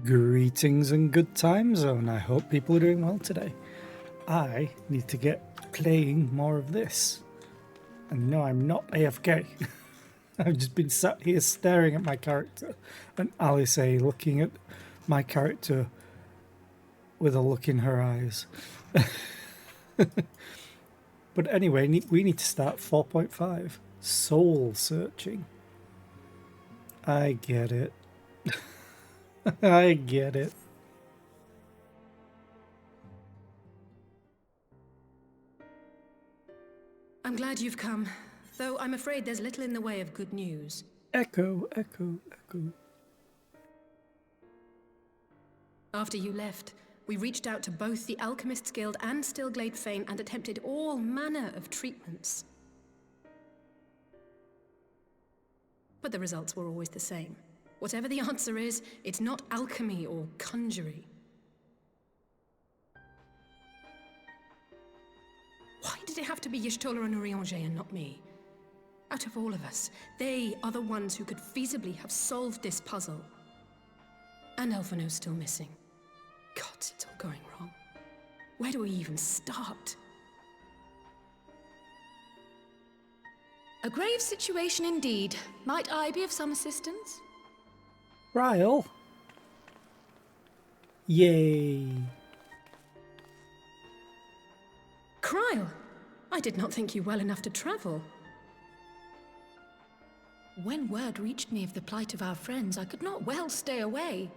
Greetings and good time zone. I hope people are doing well today. I need to get playing more of this. And no, I'm not AFK. I've just been sat here staring at my character and Alice A looking at my character with a look in her eyes. But anyway, we need to start 4.5. Soul searching. I get it. I get it. I'm glad you've come, though I'm afraid there's little in the way of good news. Echo, echo, echo. After you left, we reached out to both the Alchemists Guild and Stillglade Fane and attempted all manner of treatments. But the results were always the same. Whatever the answer is, it's not alchemy or conjury. Why did it have to be Y'shtola and Urianger and not me? Out of all of us, they are the ones who could feasibly have solved this puzzle. And Elfino's still missing. God, it's all going wrong. Where do we even start? A grave situation indeed. Might I be of some assistance? Ryle. Yay. Kryle! I did not think you well enough to travel. When word reached me of the plight of our friends, I could not well stay away.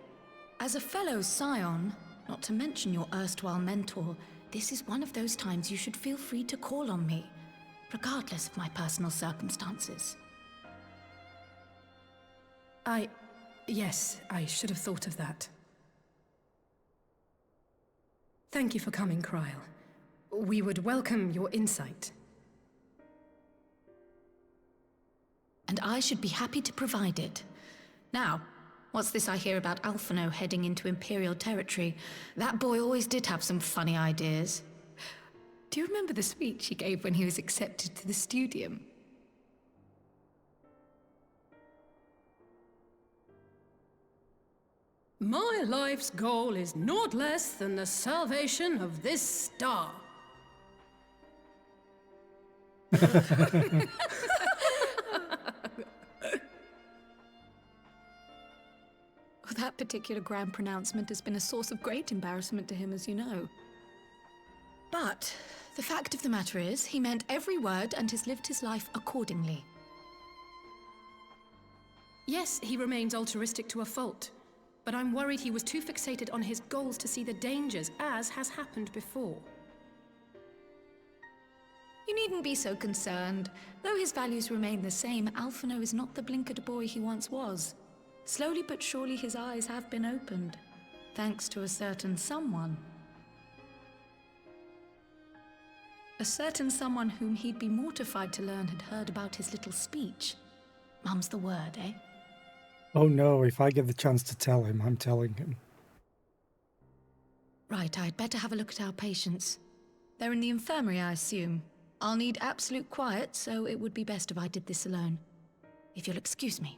As a fellow scion, not to mention your erstwhile mentor, this is one of those times you should feel free to call on me, regardless of my personal circumstances. Yes, I should have thought of that. Thank you for coming, Kryle. We would welcome your insight. And I should be happy to provide it. Now, what's this I hear about Alphino heading into Imperial territory? That boy always did have some funny ideas. Do you remember the speech he gave when he was accepted to the Studium? My life's goal is naught less than the salvation of this star. That particular grand pronouncement has been a source of great embarrassment to him, as you know. But the fact of the matter is, he meant every word and has lived his life accordingly. Yes, he remains altruistic to a fault, but I'm worried he was too fixated on his goals to see the dangers, as has happened before. You needn't be so concerned. Though his values remain the same, Alphino is not the blinkered boy he once was. Slowly but surely his eyes have been opened, thanks to a certain someone. A certain someone whom he'd be mortified to learn had heard about his little speech. Mum's the word, eh? Oh no, if I get the chance to tell him, I'm telling him. Right, I'd better have a look at our patients. They're in the infirmary, I assume. I'll need absolute quiet, so it would be best if I did this alone. If you'll excuse me.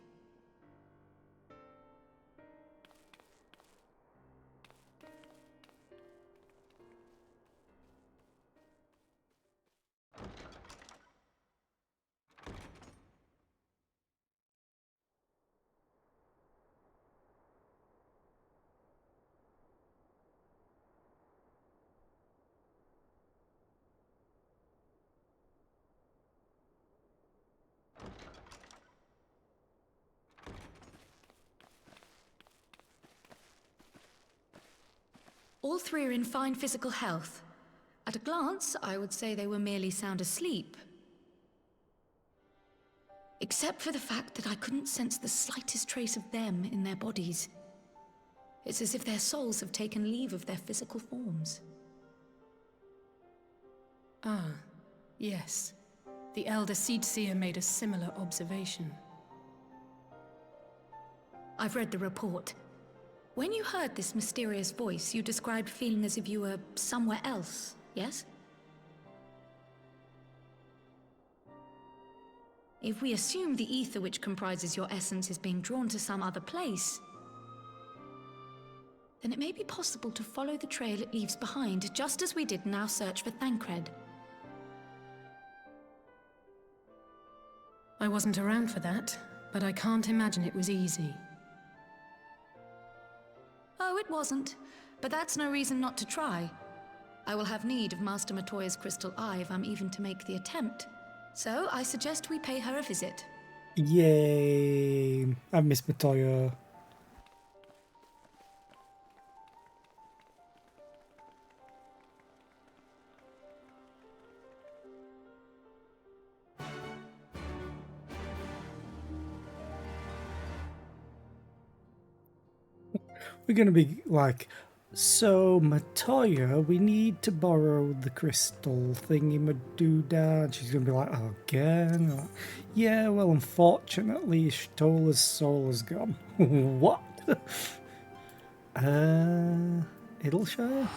All three are in fine physical health. At a glance, I would say they were merely sound asleep. Except for the fact that I couldn't sense the slightest trace of them in their bodies. It's as if their souls have taken leave of their physical forms. Ah, yes. The Elder Seedseer made a similar observation. I've read the report. When you heard this mysterious voice, you described feeling as if you were somewhere else, yes? If we assume the ether which comprises your essence is being drawn to some other place, then it may be possible to follow the trail it leaves behind, just as we did in our search for Thancred. I wasn't around for that, but I can't imagine it was easy. Oh, it wasn't. But that's no reason not to try. I will have need of Master Matoya's crystal eye if I'm even to make the attempt. So I suggest we pay her a visit. Yay! I miss Matoya. We're gonna be like, so Matoya, we need to borrow the crystal thingy madoodah. And she's gonna be like, oh, again? Like, yeah, well, unfortunately, Shtola's soul is gone. What? Idleshire?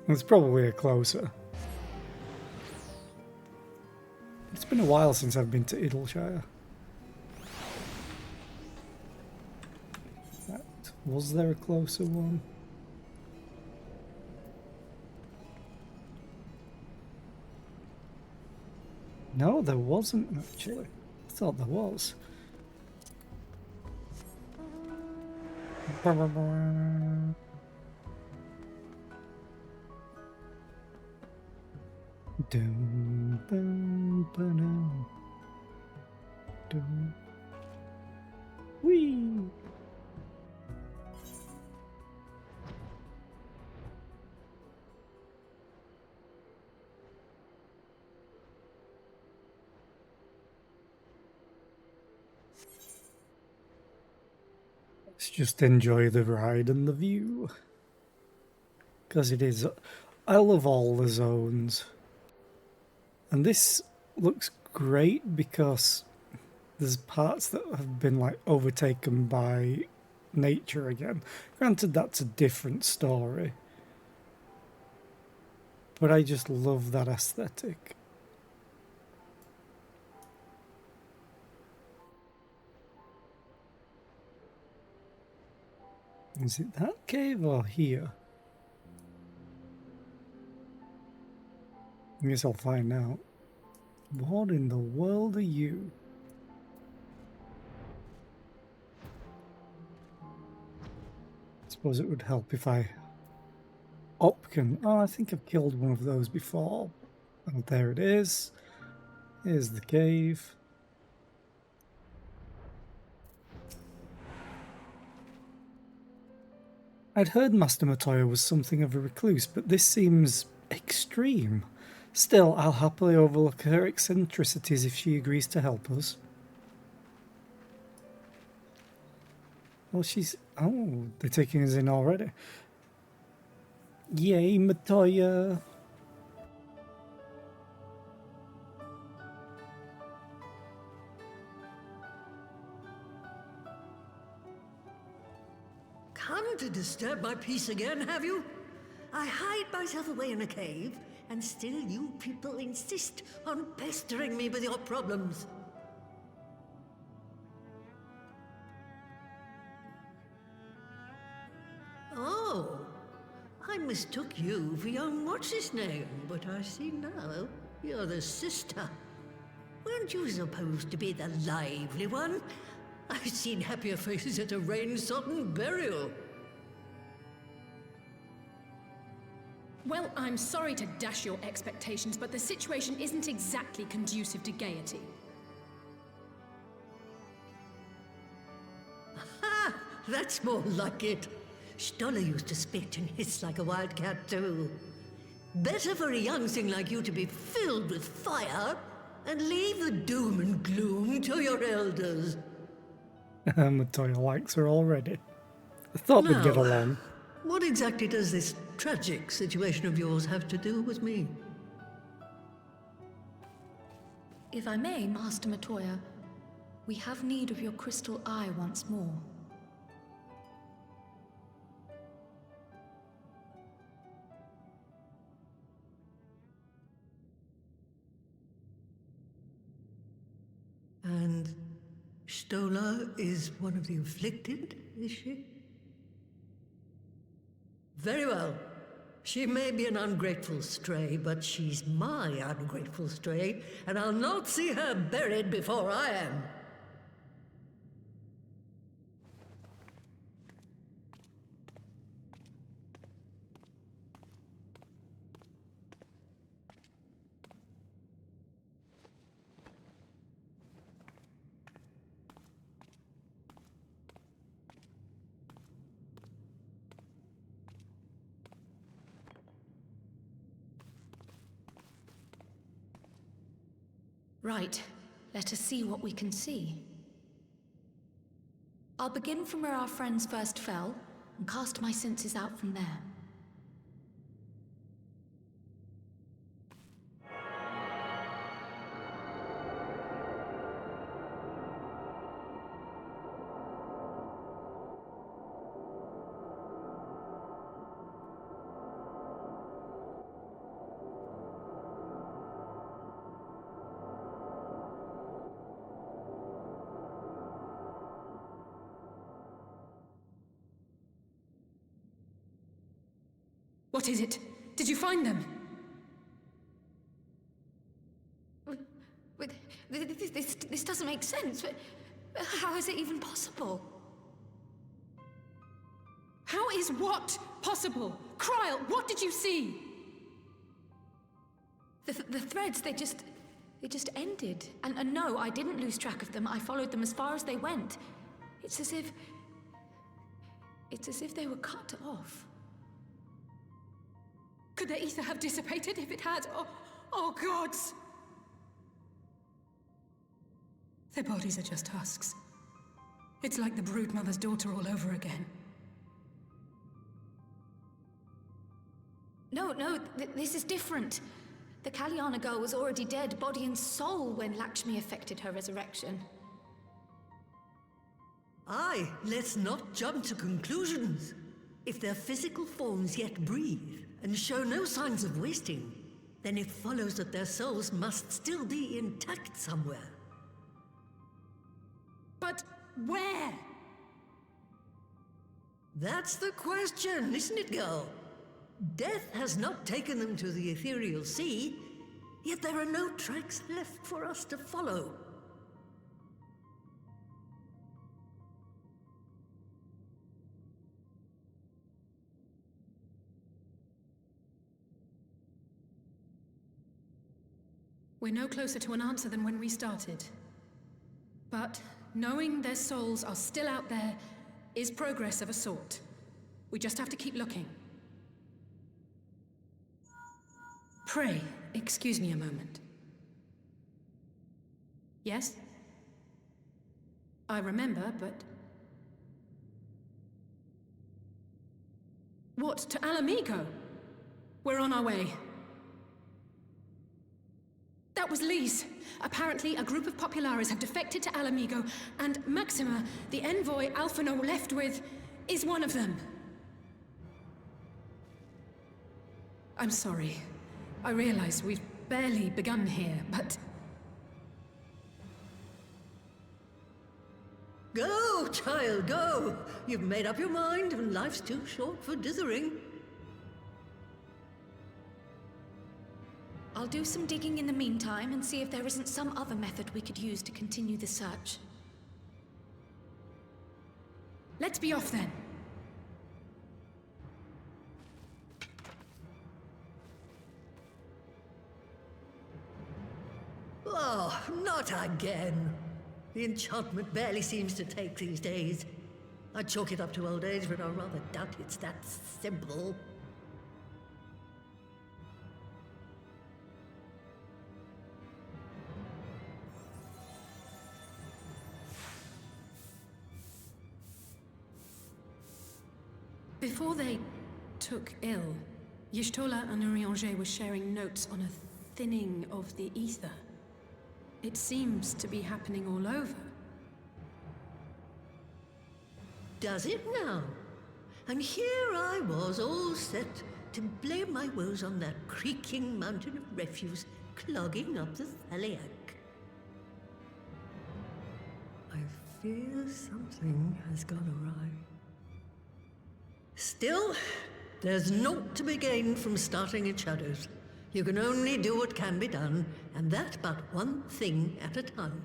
It's probably a closer. It's been a while since I've been to Idleshire. Was there a closer one? No, there wasn't actually. I thought there was. Dum, bum, ba-dum. Dum. Whee! Let's just enjoy the ride and the view. Because it is... I love all the zones. And this looks great because there's parts that have been like overtaken by nature again. Granted, that's a different story. But I just love that aesthetic. Is it that cave or here? I guess I'll find out. What in the world are you? I suppose it would help if I... Opkin. Oh, I think I've killed one of those before. Oh, there it is. Here's the cave. I'd heard Master Matoya was something of a recluse, but this seems extreme. Still, I'll happily overlook her eccentricities if she agrees to help us. Well, she's... Oh, they're taking us in already. Yay, Matoya! Come to disturb my peace again, have you? I hide myself away in a cave, and still you people insist on pestering me with your problems. Oh, I mistook you for young what's-his-name, but I see now you're the sister. Weren't you supposed to be the lively one? I've seen happier faces at a rain-sodden burial. Well, I'm sorry to dash your expectations, but the situation isn't exactly conducive to gaiety. Ha! That's more like it. Stoller used to spit and hiss like a wildcat too. Better for a young thing like you to be filled with fire and leave the doom and gloom to your elders. Matoya likes her already. I thought we'd get Now, along. what exactly does this tragic situation of yours have to do with me? If I may, Master Matoya, we have need of your crystal eye once more. And Stoller is one of the afflicted, is she? Very well. She may be an ungrateful stray, but she's my ungrateful stray, and I'll not see her buried before I am. Right, let us see what we can see. I'll begin from where our friends first fell, and cast my senses out from there. What is it? Did you find them? This doesn't make sense. How is it even possible? How is what possible? Kryl, what did you see? The threads, they just ended. And no, I didn't lose track of them. I followed them as far as they went. It's as if they were cut off. Could their ether have dissipated if it had? Oh gods! Their bodies are just husks. It's like the Broodmother's daughter all over again. No, this is different. The Kalyana girl was already dead, body and soul, when Lakshmi effected her resurrection. Aye, let's not jump to conclusions. If their physical forms yet breathe and show no signs of wasting, then it follows that their souls must still be intact somewhere. But where? That's the question, isn't it, girl? Death has not taken them to the ethereal sea, yet there are no tracks left for us to follow. We're no closer to an answer than when we started. But knowing their souls are still out there is progress of a sort. We just have to keep looking. Pray, excuse me a moment. Yes? I remember, but... What, to Alamigo? We're on our way. That was Lee's. Apparently, a group of Populares have defected to Alamigo, and Maxima, the envoy Alphino left with, is one of them. I'm sorry. I realize we've barely begun here, but... Go, child, go! You've made up your mind, and life's too short for dithering. I'll do some digging in the meantime and see if there isn't some other method we could use to continue the search. Let's be off then. Oh, not again. The enchantment barely seems to take these days. I chalk it up to old age, but I rather doubt it's that simple. Before they took ill, Y'shtola and Urianger were sharing notes on a thinning of the ether. It seems to be happening all over. Does it now? And here I was, all set to blame my woes on that creaking mountain of refuse clogging up the Thaliac. I fear something has gone awry. Still, there's naught to be gained from starting in shadows. You can only do what can be done, and that but one thing at a time.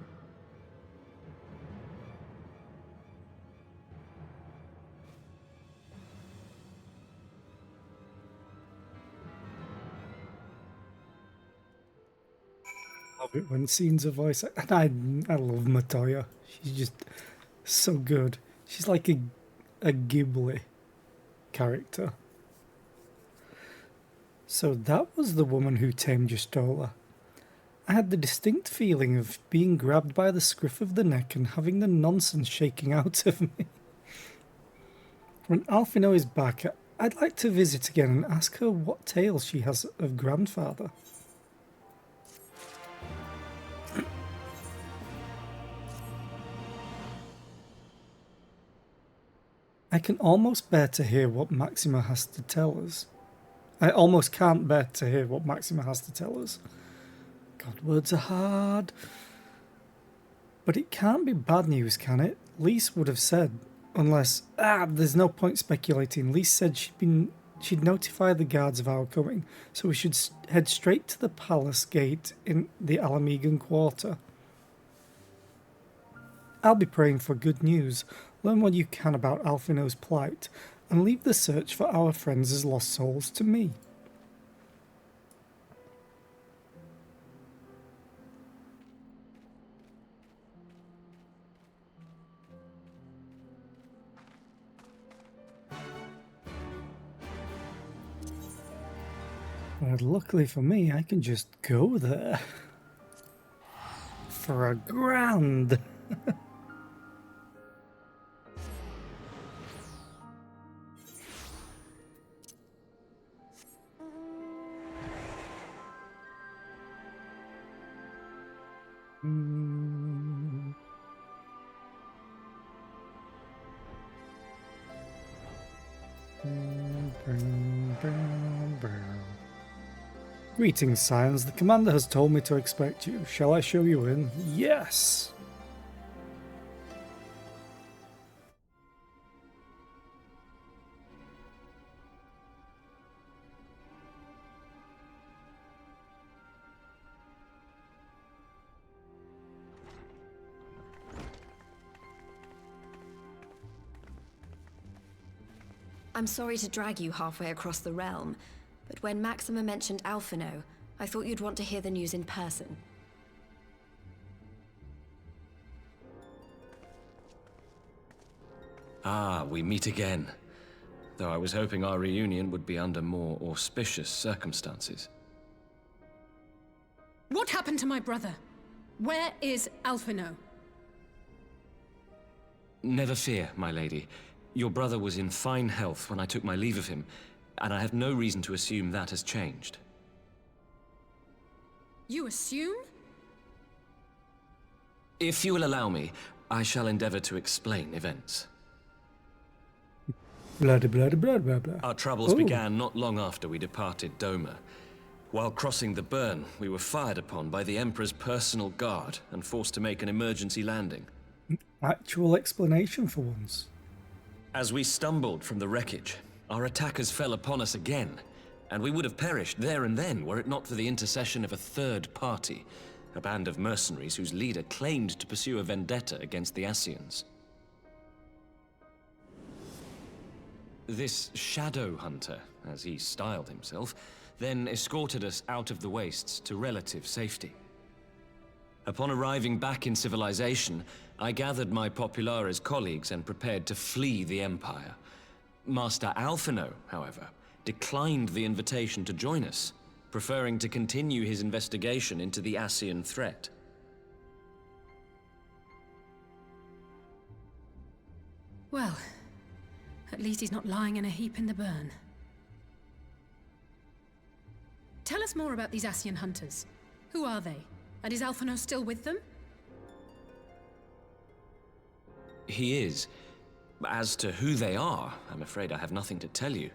Love it when scenes are voice. And I love Matoya. She's just so good. She's like a Ghibli character. So that was the woman who tamed Y'shtola. I had the distinct feeling of being grabbed by the scruff of the neck and having the nonsense shaking out of me. When Alphino is back, I'd like to visit again and ask her what tales she has of grandfather. I can almost bear to hear what Maxima has to tell us. I almost can't bear to hear what Maxima has to tell us. God, words are hard. But it can't be bad news, can it? Lise would have said, unless... there's no point speculating. Lise said she'd notify the guards of our coming, so we should head straight to the palace gate in the Alamegan quarter. I'll be praying for good news. Learn what you can about Alphino's plight, and leave the search for our friends as lost souls to me. But luckily for me, I can just go there. For $1,000. Greetings, Scions. The commander has told me to expect you. Shall I show you in? Yes! I'm sorry to drag you halfway across the realm, but when Maxima mentioned Alphino, I thought you'd want to hear the news in person. Ah, we meet again. Though I was hoping our reunion would be under more auspicious circumstances. What happened to my brother? Where is Alphino? Never fear, my lady. Your brother was in fine health when I took my leave of him, and I have no reason to assume that has changed. You assume? If you will allow me, I shall endeavor to explain events. Blah, blah, blah, blah, blah. Our troubles began not long after we departed Doma. While crossing the burn, we were fired upon by the Emperor's personal guard and forced to make an emergency landing. Actual explanation for once. As we stumbled from the wreckage, our attackers fell upon us again, and we would have perished there and then were it not for the intercession of a third party, a band of mercenaries whose leader claimed to pursue a vendetta against the Ascians. This shadow hunter, as he styled himself, then escorted us out of the wastes to relative safety. Upon arriving back in civilization, I gathered my Populares colleagues and prepared to flee the Empire. Master Alphino, however, declined the invitation to join us, preferring to continue his investigation into the Ascian threat. Well, at least he's not lying in a heap in the burn. Tell us more about these Ascian hunters. Who are they? And is Alphino still with them? He is. As to who they are, I'm afraid I have nothing to tell you.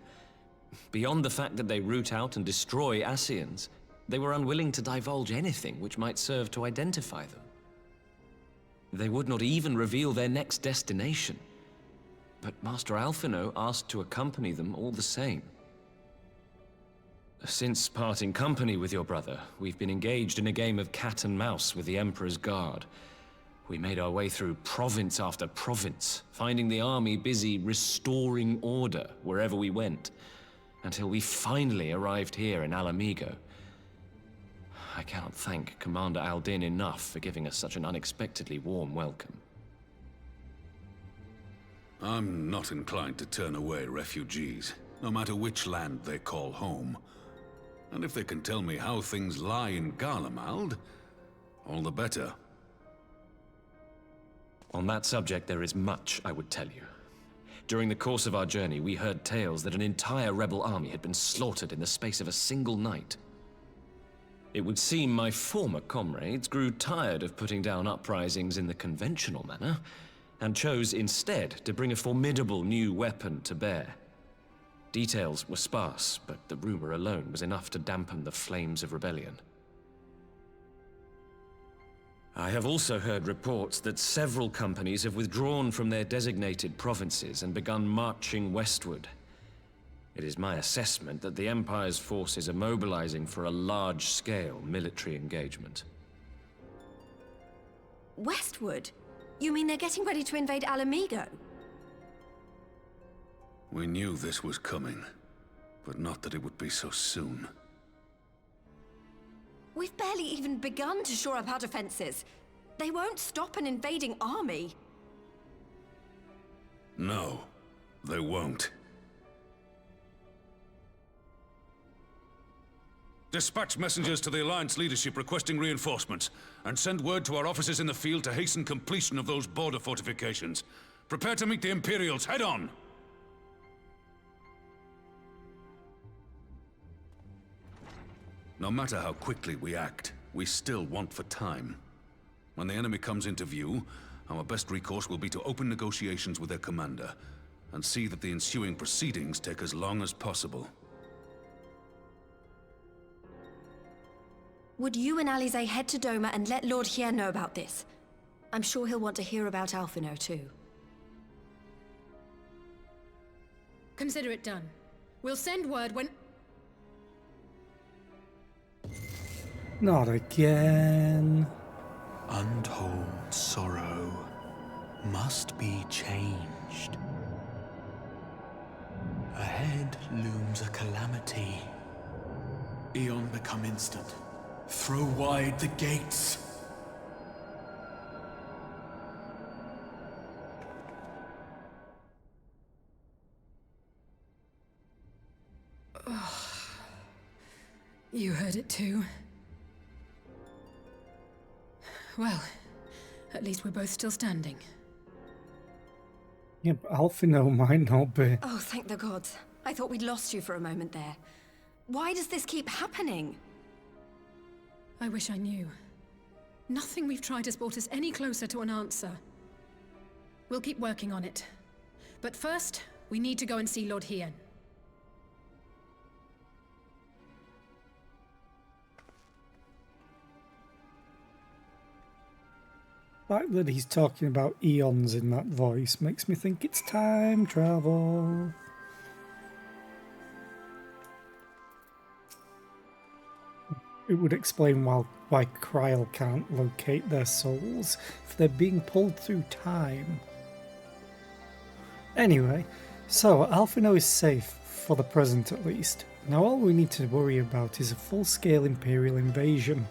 Beyond the fact that they root out and destroy Ascians, they were unwilling to divulge anything which might serve to identify them. They would not even reveal their next destination. But Master Alphino asked to accompany them all the same. Since parting company with your brother, we've been engaged in a game of cat and mouse with the Emperor's Guard. We made our way through province after province, finding the army busy restoring order wherever we went, until we finally arrived here in Alamigo. I cannot thank Commander Aldin enough for giving us such an unexpectedly warm welcome. I'm not inclined to turn away refugees, no matter which land they call home. And if they can tell me how things lie in Garlemald, all the better. On that subject, there is much I would tell you. During the course of our journey, we heard tales that an entire rebel army had been slaughtered in the space of a single night. It would seem my former comrades grew tired of putting down uprisings in the conventional manner, and chose instead to bring a formidable new weapon to bear. Details were sparse, but the rumor alone was enough to dampen the flames of rebellion. I have also heard reports that several companies have withdrawn from their designated provinces and begun marching westward. It is my assessment that the Empire's forces are mobilizing for a large-scale military engagement. Westward? You mean they're getting ready to invade Alamigo? We knew this was coming, but not that it would be so soon. We've barely even begun to shore up our defenses. They won't stop an invading army. No, they won't. Dispatch messengers to the Alliance leadership requesting reinforcements, and send word to our officers in the field to hasten completion of those border fortifications. Prepare to meet the Imperials head on! No matter how quickly we act, we still want for time. When the enemy comes into view, our best recourse will be to open negotiations with their commander, and see that the ensuing proceedings take as long as possible. Would you and Alize head to Doma and let Lord Hien know about this? I'm sure he'll want to hear about Alphino too. Consider it done. We'll send word when... Not again. Untold sorrow must be changed. Ahead looms a calamity. Eon become instant. Throw wide the gates. You heard it too. Well, at least we're both still standing. Yeah, but Alphino might not be. Oh, thank the gods. I thought we'd lost you for a moment there. Why does this keep happening? I wish I knew. Nothing we've tried has brought us any closer to an answer. We'll keep working on it. But first, we need to go and see Lord Hien. The fact that he's talking about eons in that voice makes me think it's time travel. It would explain why Kryl can't locate their souls if they're being pulled through time. Anyway, so Alphino is safe, for the present at least. Now all we need to worry about is a full-scale Imperial invasion.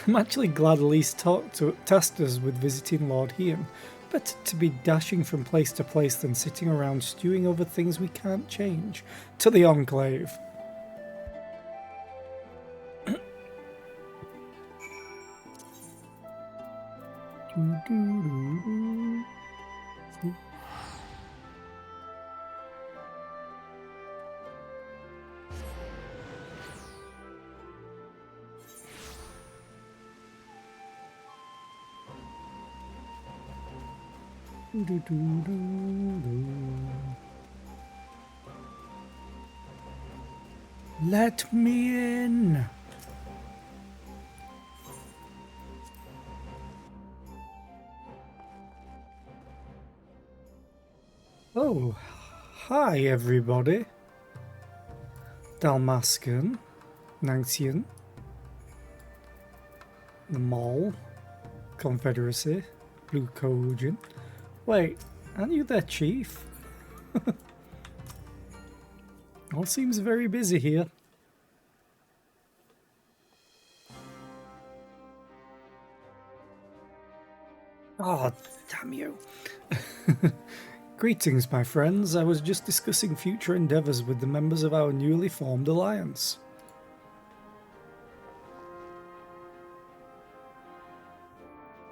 I'm actually glad Elise tasked us with visiting Lord Heon. Better to be dashing from place to place than sitting around stewing over things we can't change. To the Enclave. Let me in. Oh, hi everybody. Dalmascan, Nanxian, the Mall, Confederacy, Blue Kojin. Wait, aren't you their chief? All seems very busy here. Oh, damn you. Greetings, my friends. I was just discussing future endeavours with the members of our newly formed alliance.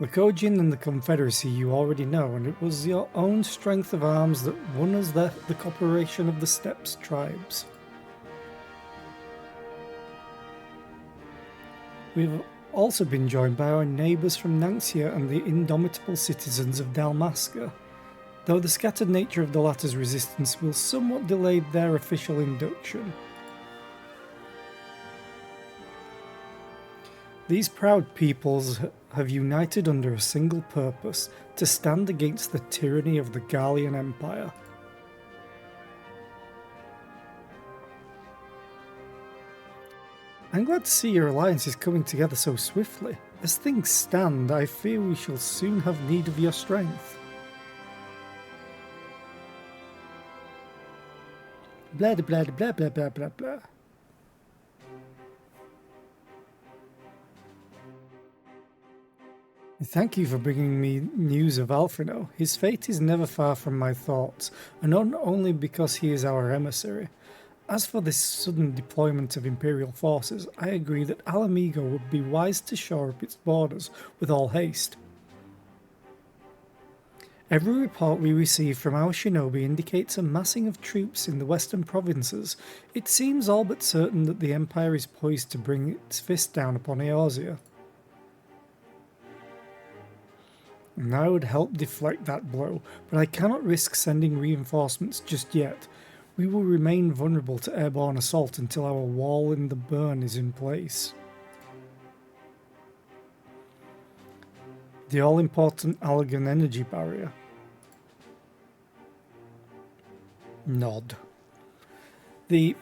The Kojin and the Confederacy you already know, and it was your own strength of arms that won us the cooperation of the Steppes tribes. We've also been joined by our neighbours from Nanxia and the indomitable citizens of Dalmasca, though the scattered nature of the latter's resistance will somewhat delay their official induction. These proud peoples have united under a single purpose, to stand against the tyranny of the Gallian Empire. I'm glad to see your alliance is coming together so swiftly. As things stand, I fear we shall soon have need of your strength. Blah blah blah blah blah blah blah. Thank you for bringing me news of Alfredo. His fate is never far from my thoughts, and not only because he is our emissary. As for this sudden deployment of Imperial forces, I agree that Alamigo would be wise to shore up its borders with all haste. Every report we receive from our shinobi indicates a massing of troops in the western provinces. It seems all but certain that the Empire is poised to bring its fist down upon Eorzea. And I would help deflect that blow, but I cannot risk sending reinforcements just yet. We will remain vulnerable to airborne assault until our wall in the burn is in place. The all-important Allagan energy barrier. Nod. The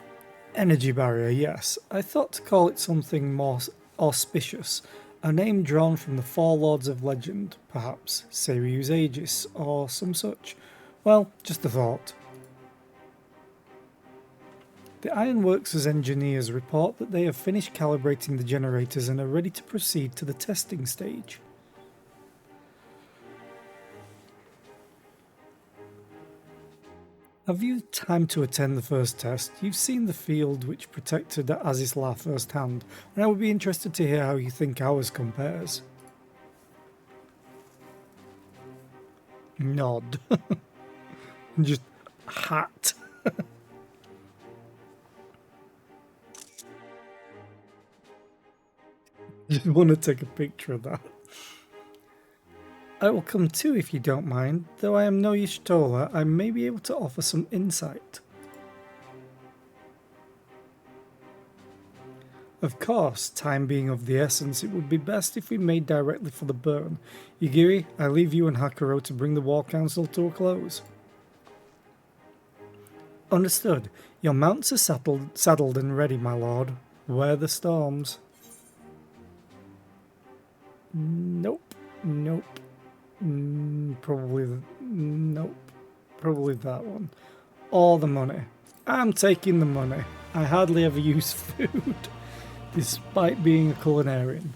energy barrier, yes. I thought to call it something more auspicious. A name drawn from the four lords of legend, perhaps Seryu's Aegis, or some such. Well, just a thought. The Ironworks' engineers report that they have finished calibrating the generators and are ready to proceed to the testing stage. Have you time to attend the first test? You've seen the field which protected Azisla firsthand, and I would be interested to hear how you think ours compares. Nod. Just hat. Just want to take a picture of that. I will come too if you don't mind. Though I am no Y'shtola, I may be able to offer some insight. Of course, time being of the essence, it would be best if we made directly for the burn. Yugiri, I leave you and Hakuro to bring the War Council to a close. Understood. Your mounts are saddled and ready, my lord. Wear the storms. Nope. Nope. Probably that one. Or the money. I'm taking the money. I hardly ever use food, despite being a culinarian.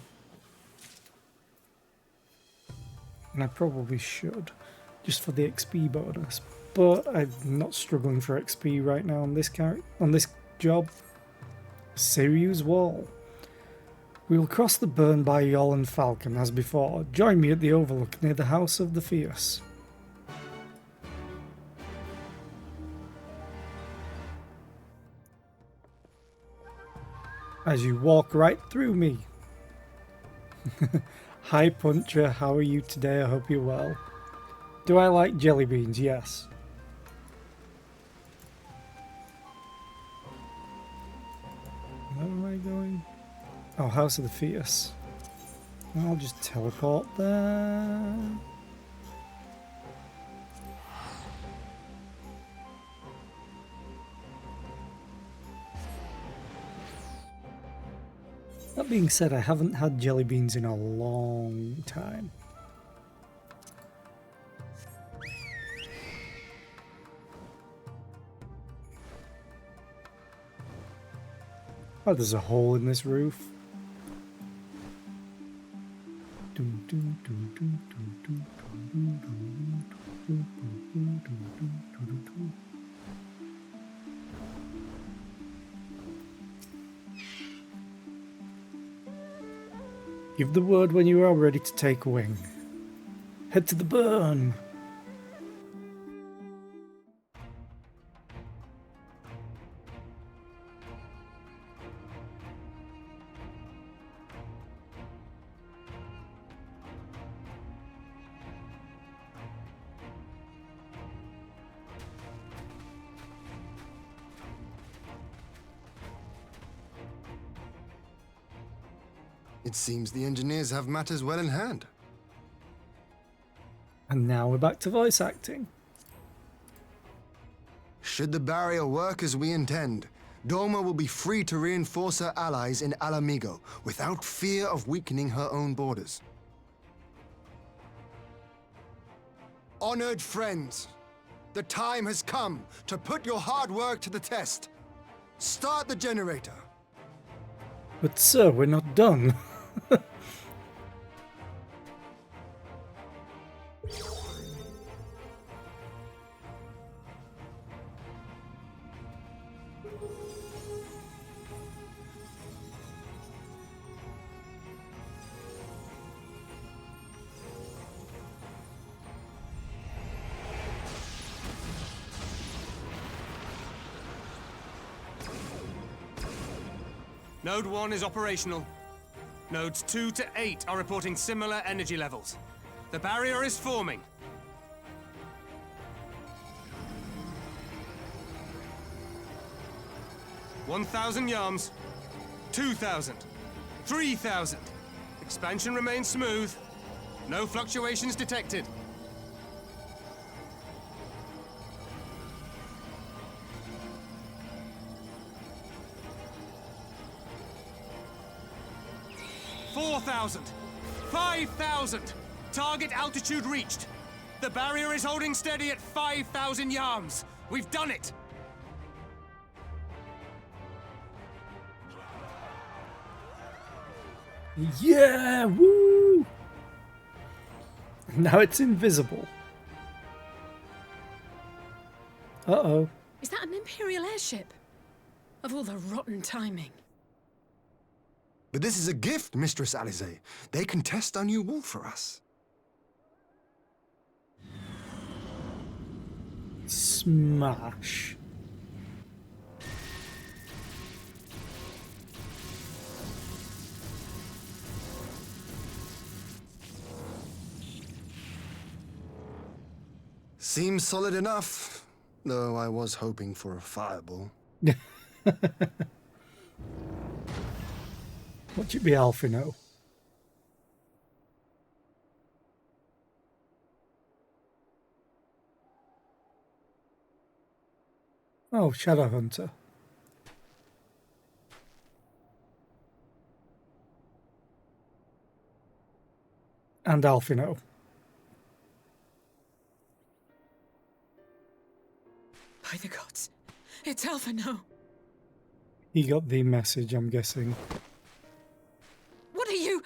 And I probably should, just for the XP bonus. But I'm not struggling for XP right now on this job. Sirius Wall. We will cross the burn by Yol and Falcon as before. Join me at the overlook near the House of the Fierce. As you walk right through me. Hi Puncher, how are you today? I hope you're well. Do I like jelly beans? Yes. Where am I going? Oh, House of the Fierce. I'll just teleport there. That being said, I haven't had jelly beans in a long time. Oh, there's a hole in this roof. Give the word when you are ready to take wing. Head to the burn. It seems the engineers have matters well in hand. And now we're back to voice acting. Should the barrier work as we intend, Doma will be free to reinforce her allies in Alamigo without fear of weakening her own borders. Honored friends, the time has come to put your hard work to the test. Start the generator. But sir, we're not done. Node 1 is operational. Nodes 2 to 8 are reporting similar energy levels. The barrier is forming. $1,000 yards, 2,000, 3,000. Expansion remains smooth. No fluctuations detected. $4,000, 5,000. Target altitude reached. The barrier is holding steady at 5,000 yards. We've done it. Yeah, woo! Now it's invisible. Uh-oh. Is that an Imperial airship? Of all the rotten timing. But this is a gift, Mistress Alize. They can test our new wall for us. Smash. Seems solid enough, though I was hoping for a fireball. Watch it be Alphino. Oh, Shadowhunter. And Alphino. By the gods, it's Alphino. He got the message, I'm guessing. What are you?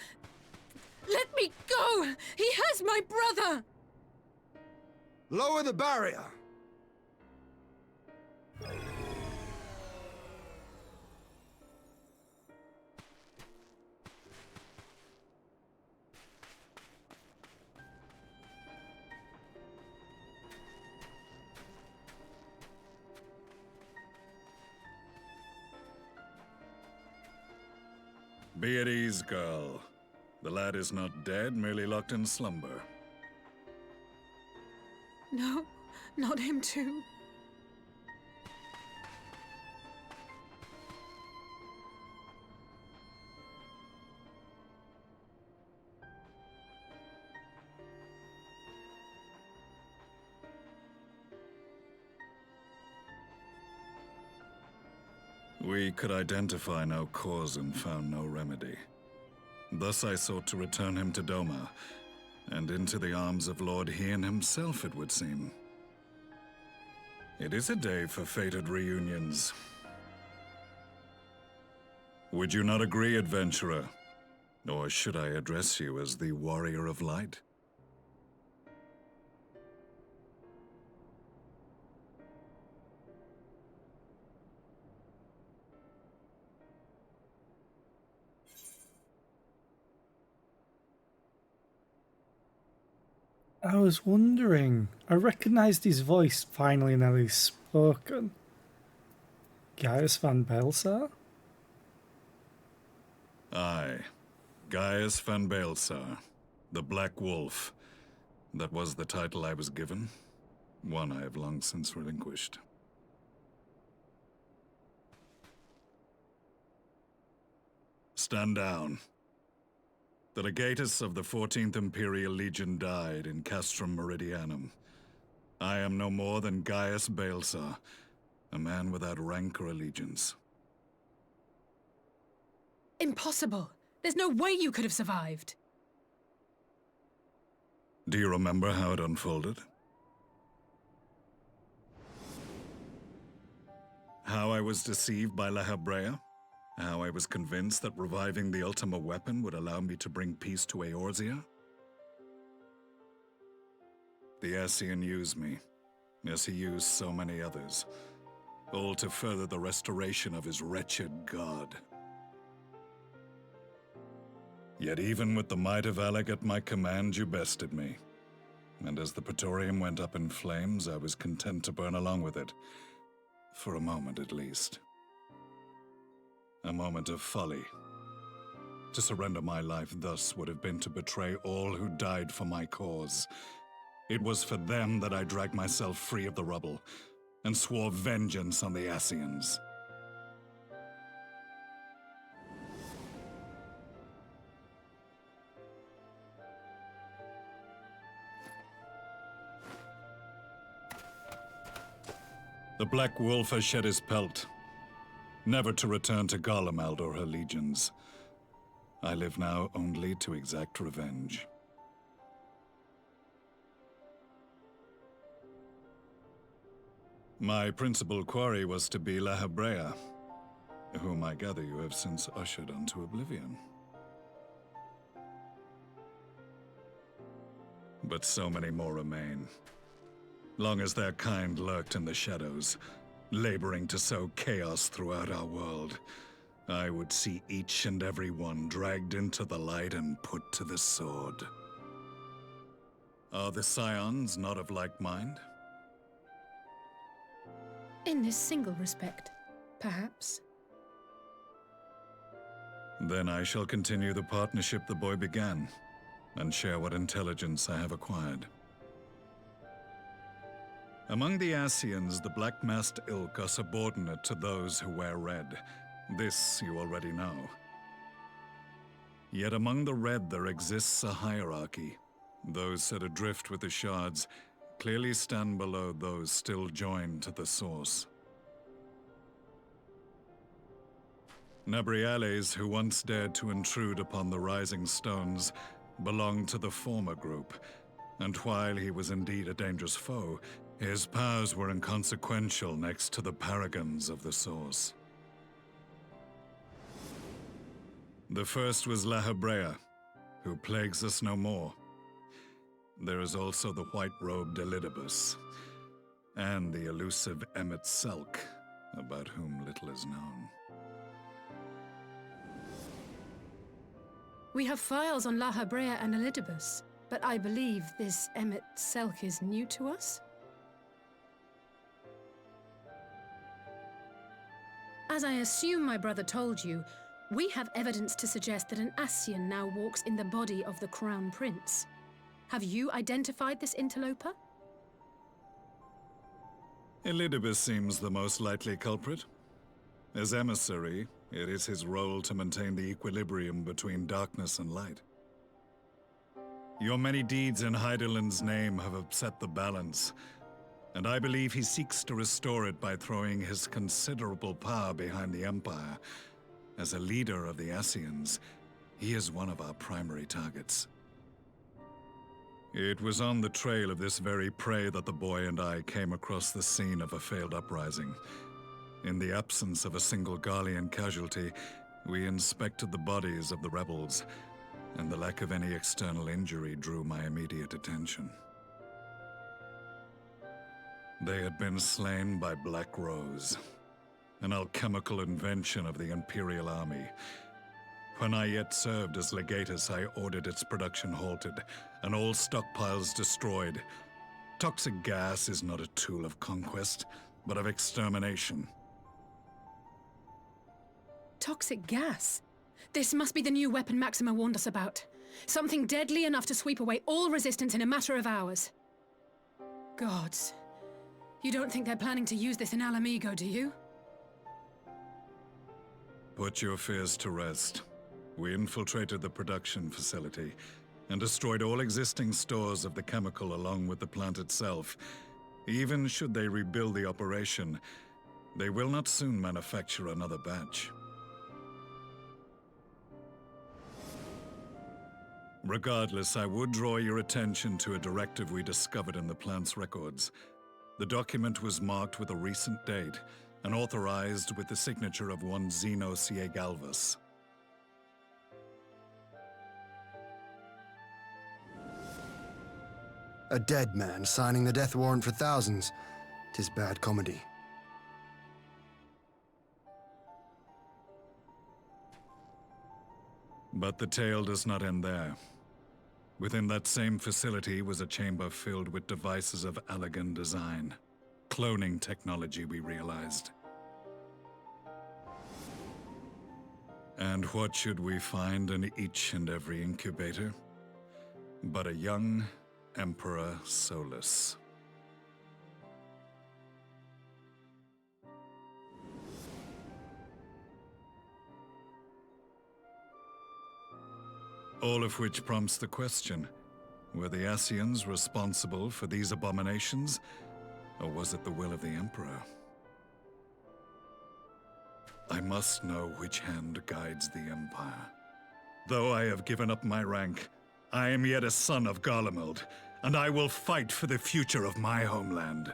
Let me go! He has Where's my brother? Lower the barrier! Be at ease, girl. The lad is not dead, merely locked in slumber. No, not him too. We could identify no cause and found no remedy. Thus I sought to return him to Doma, and into the arms of Lord Hien himself, it would seem. It is a day for fated reunions. Would you not agree, adventurer? Or should I address you as the Warrior of Light? I was wondering. I recognised his voice finally now he's spoken. Gaius van Belsar? Aye. Gaius van Belsar, the Black Wolf. That was the title I was given. One I have long since relinquished. Stand down. The legatus of the 14th Imperial Legion died in Castrum Meridianum. I am no more than Gaius Belsar, a man without rank or allegiance. Impossible! There's no way you could have survived! Do you remember how it unfolded? How I was deceived by La Habrea? How I was convinced that reviving the Ultima weapon would allow me to bring peace to Eorzea? The Ascian used me, as he used so many others, all to further the restoration of his wretched god. Yet even with the might of Alec at my command, you bested me. And as the Praetorium went up in flames, I was content to burn along with it. For a moment at least. A moment of folly. To surrender my life thus would have been to betray all who died for my cause. It was for them that I dragged myself free of the rubble, and swore vengeance on the Ascians. The Black Wolf has shed his pelt, never to return to Garlemald or her legions. I live now only to exact revenge. My principal quarry was to be La Habrea, whom I gather you have since ushered onto oblivion. But so many more remain. Long as their kind lurked in the shadows, laboring to sow chaos throughout our world, I would see each and every one dragged into the light and put to the sword. Are the Scions not of like mind? In this single respect, perhaps. Then I shall continue the partnership the boy began, and share what intelligence I have acquired. Among the Ascians, the Black-Masked Ilk are subordinate to those who wear red. This you already know. Yet among the Red there exists a hierarchy. Those set adrift with the shards clearly stand below those still joined to the source. Nabriales, who once dared to intrude upon the Rising Stones, belonged to the former group, and while he was indeed a dangerous foe, his powers were inconsequential next to the paragons of the Source. The first was La Habrea, who plagues us no more. There is also the white-robed Elidibus, and the elusive Emmet Selk, about whom little is known. We have files on La Habrea and Elidibus, but I believe this Emmet Selk is new to us? As I assume my brother told you, we have evidence to suggest that an Ascian now walks in the body of the Crown Prince. Have you identified this interloper? Elidibus seems the most likely culprit. As emissary, it is his role to maintain the equilibrium between darkness and light. Your many deeds in Hydaelyn's name have upset the balance, and I believe he seeks to restore it by throwing his considerable power behind the Empire. As a leader of the Ascians, he is one of our primary targets. It was on the trail of this very prey that the boy and I came across the scene of a failed uprising. In the absence of a single Garlean casualty, we inspected the bodies of the rebels, and the lack of any external injury drew my immediate attention. They had been slain by Black Rose, an alchemical invention of the Imperial Army. When I yet served as legatus, I ordered its production halted, and all stockpiles destroyed. Toxic gas is not a tool of conquest, but of extermination. Toxic gas? This must be the new weapon Maxima warned us about. Something deadly enough to sweep away all resistance in a matter of hours. Gods. You don't think they're planning to use this in Alamigo, do you? Put your fears to rest. We infiltrated the production facility and destroyed all existing stores of the chemical along with the plant itself. Even should they rebuild the operation, they will not soon manufacture another batch. Regardless, I would draw your attention to a directive we discovered in the plant's records. The document was marked with a recent date and authorized with the signature of one Zeno Galvas. A dead man signing the death warrant for thousands. 'Tis bad comedy. But the tale does not end there. Within that same facility was a chamber filled with devices of elegant design. Cloning technology, we realized. And what should we find in each and every incubator? But a young Emperor Solus. All of which prompts the question, were the Ascians responsible for these abominations, or was it the will of the Emperor? I must know which hand guides the Empire. Though I have given up my rank, I am yet a son of Garlemald, and I will fight for the future of my homeland.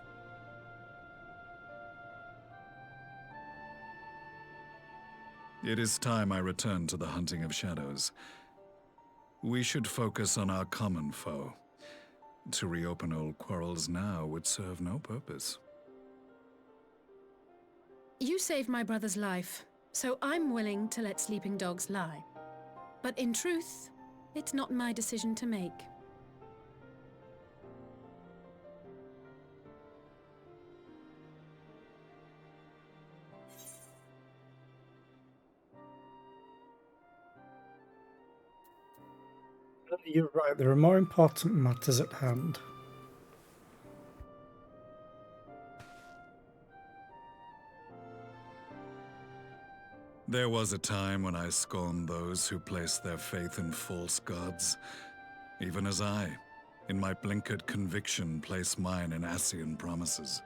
It is time I return to the hunting of shadows. We should focus on our common foe. To reopen old quarrels now would serve no purpose. You saved my brother's life, so I'm willing to let sleeping dogs lie. But in truth, it's not my decision to make. You're right, there are more important matters at hand. There was a time when I scorned those who placed their faith in false gods, even as I, in my blinkered conviction, place mine in Ascian promises.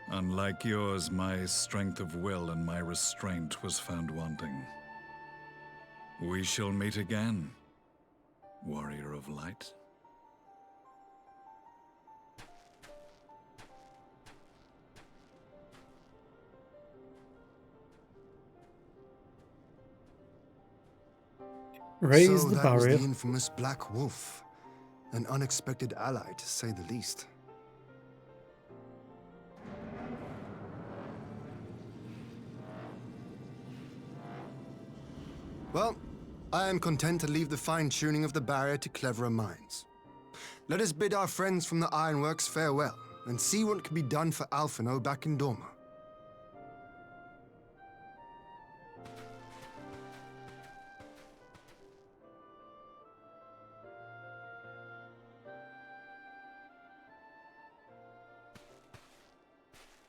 Unlike yours, my strength of will and my restraint was found wanting. We shall meet again, warrior of light. Raise So the that was barrier. the infamous Black Wolf. An unexpected ally, to say the least. Well, I am content to leave the fine-tuning of the barrier to cleverer minds. Let us bid our friends from the Ironworks farewell, and see what can be done for Alphino back in Dorma.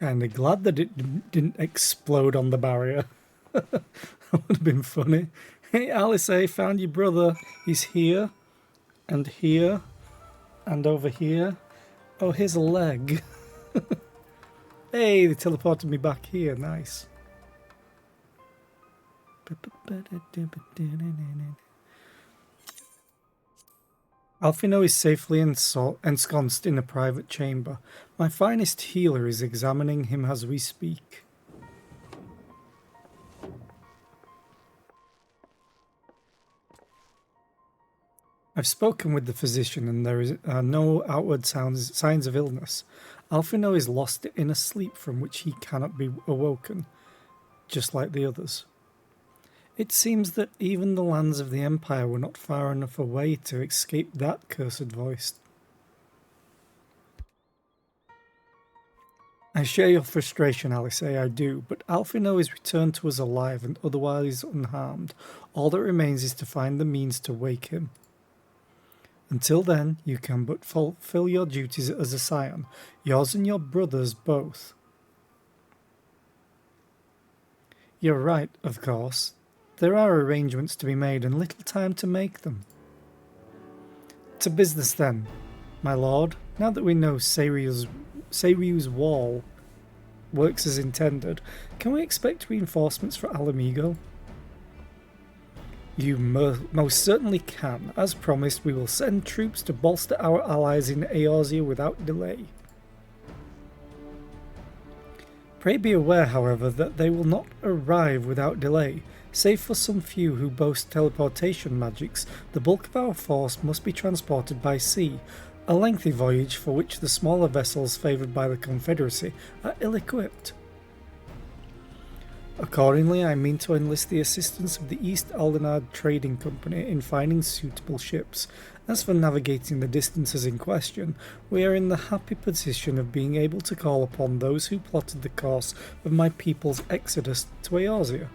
Kinda glad that it didn't explode on the barrier. That would have been funny. Hey Alice, I found your brother. He's here, and here, and over here. Oh, here's a leg. Hey, they teleported me back here. Nice. Alphino is safely ensconced in a private chamber. My finest healer is examining him as we speak. I've spoken with the physician and there are no outward signs of illness. Alphino is lost in a sleep from which he cannot be awoken, just like the others. It seems that even the lands of the Empire were not far enough away to escape that cursed voice. I share your frustration, Alice, I do, but Alphino is returned to us alive and otherwise unharmed. All that remains is to find the means to wake him. Until then, you can but fulfill your duties as a scion, yours and your brother's both. You're right, of course. There are arrangements to be made and little time to make them. To business then, my lord. Now that we know Seiryu's wall works as intended, can we expect reinforcements for Alamigo? You most certainly can. As promised, we will send troops to bolster our allies in Eorzea without delay. Pray be aware, however, that they will not arrive without delay. Save for some few who boast teleportation magics, the bulk of our force must be transported by sea, a lengthy voyage for which the smaller vessels favoured by the Confederacy are ill-equipped. Accordingly, I mean to enlist the assistance of the East Aldenard Trading Company in finding suitable ships. As for navigating the distances in question, we are in the happy position of being able to call upon those who plotted the course of my people's exodus to Eorzea.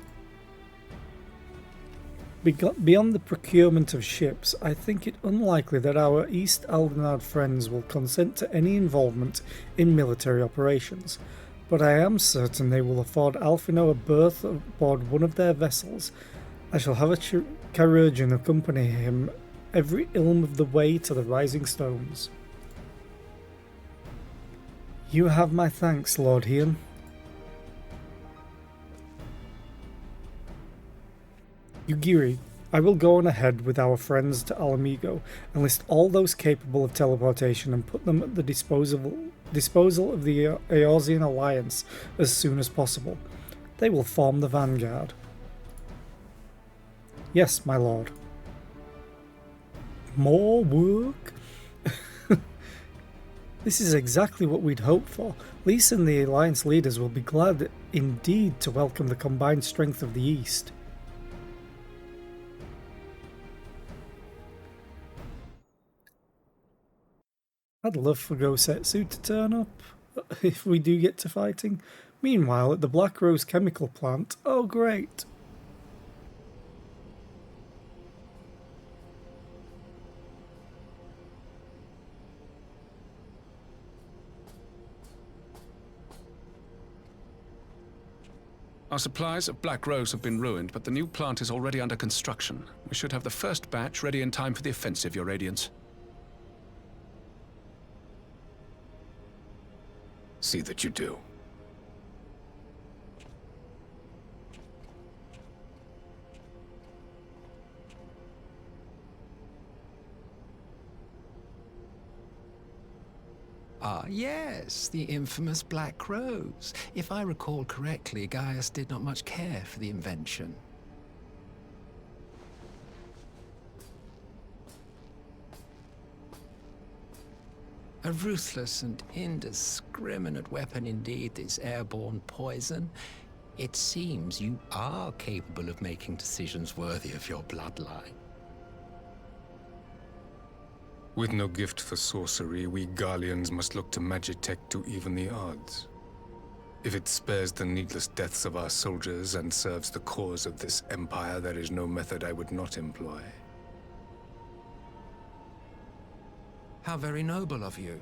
Beyond the procurement of ships, I think it unlikely that our East Aldenard friends will consent to any involvement in military operations, but I am certain they will afford Alphino a berth aboard one of their vessels. I shall have a chirurgeon accompany him every ilm of the way to the Rising Stones. You have my thanks, Lord Hian. Yugiri, I will go on ahead with our friends to Alamigo, enlist all those capable of teleportation and put them at the disposal of the Eorzean Alliance as soon as possible. They will form the vanguard. Yes, my lord. More work? This is exactly what we'd hoped for. Lys and the Alliance leaders will be glad indeed to welcome the combined strength of the East. I'd love for Gosetsu to turn up, if we do get to fighting. Meanwhile, at the Black Rose chemical plant, oh great! Our supplies of Black Rose have been ruined, but the new plant is already under construction. We should have the first batch ready in time for the offensive, Your Radiance. See that you do. Ah, yes, the infamous Black Rose. If I recall correctly, Gaius did not much care for the invention. A ruthless and indiscriminate weapon indeed, this airborne poison. It seems you are capable of making decisions worthy of your bloodline. With no gift for sorcery, we Garleans must look to Magitech to even the odds. If it spares the needless deaths of our soldiers and serves the cause of this empire, there is no method I would not employ. How very noble of you.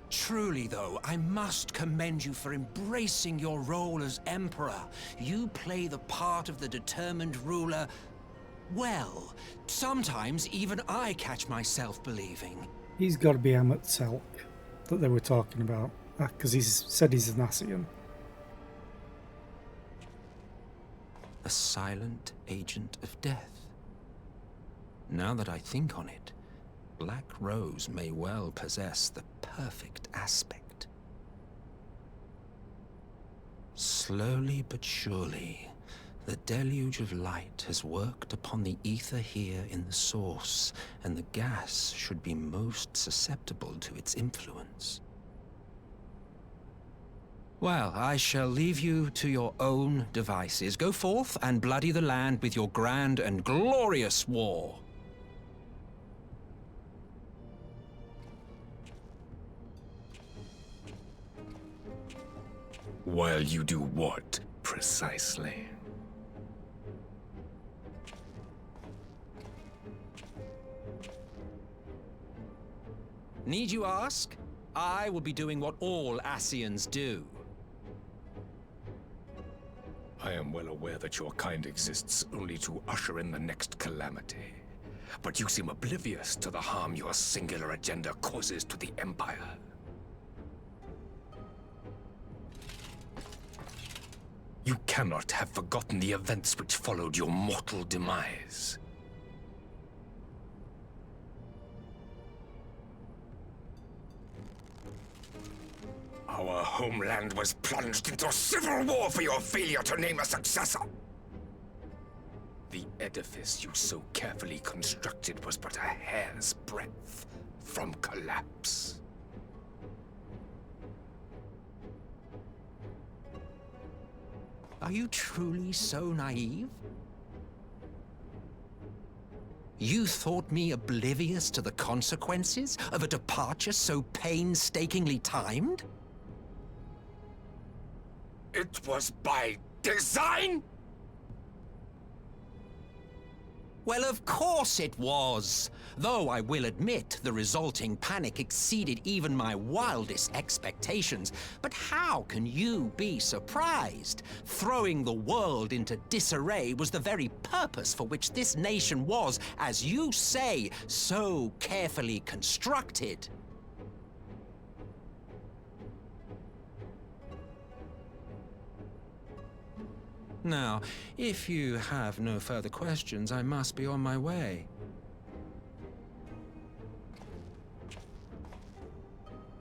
Truly, though, I must commend you for embracing your role as Emperor. You play the part of the determined ruler well. Sometimes even I catch myself believing. He's got to be Ammit Selk that they were talking about, because he's said he's an Ascian. A silent agent of death. Now that I think on it, Black Rose may well possess the perfect aspect. Slowly but surely, the deluge of light has worked upon the ether here in the source, and the gas should be most susceptible to its influence. Well, I shall leave you to your own devices. Go forth and bloody the land with your grand and glorious war. While you do what, precisely? Need you ask? I will be doing what all Ascians do. I am well aware that your kind exists only to usher in the next calamity. But you seem oblivious to the harm your singular agenda causes to the Empire. You cannot have forgotten the events which followed your mortal demise. Our homeland was plunged into civil war for your failure to name a successor. The edifice you so carefully constructed was but a hair's breadth from collapse. Are you truly so naive? You thought me oblivious to the consequences of a departure so painstakingly timed? It was by design? Well, of course it was. Though I will admit the resulting panic exceeded even my wildest expectations. But how can you be surprised? Throwing the world into disarray was the very purpose for which this nation was, as you say, so carefully constructed. Now, if you have no further questions, I must be on my way.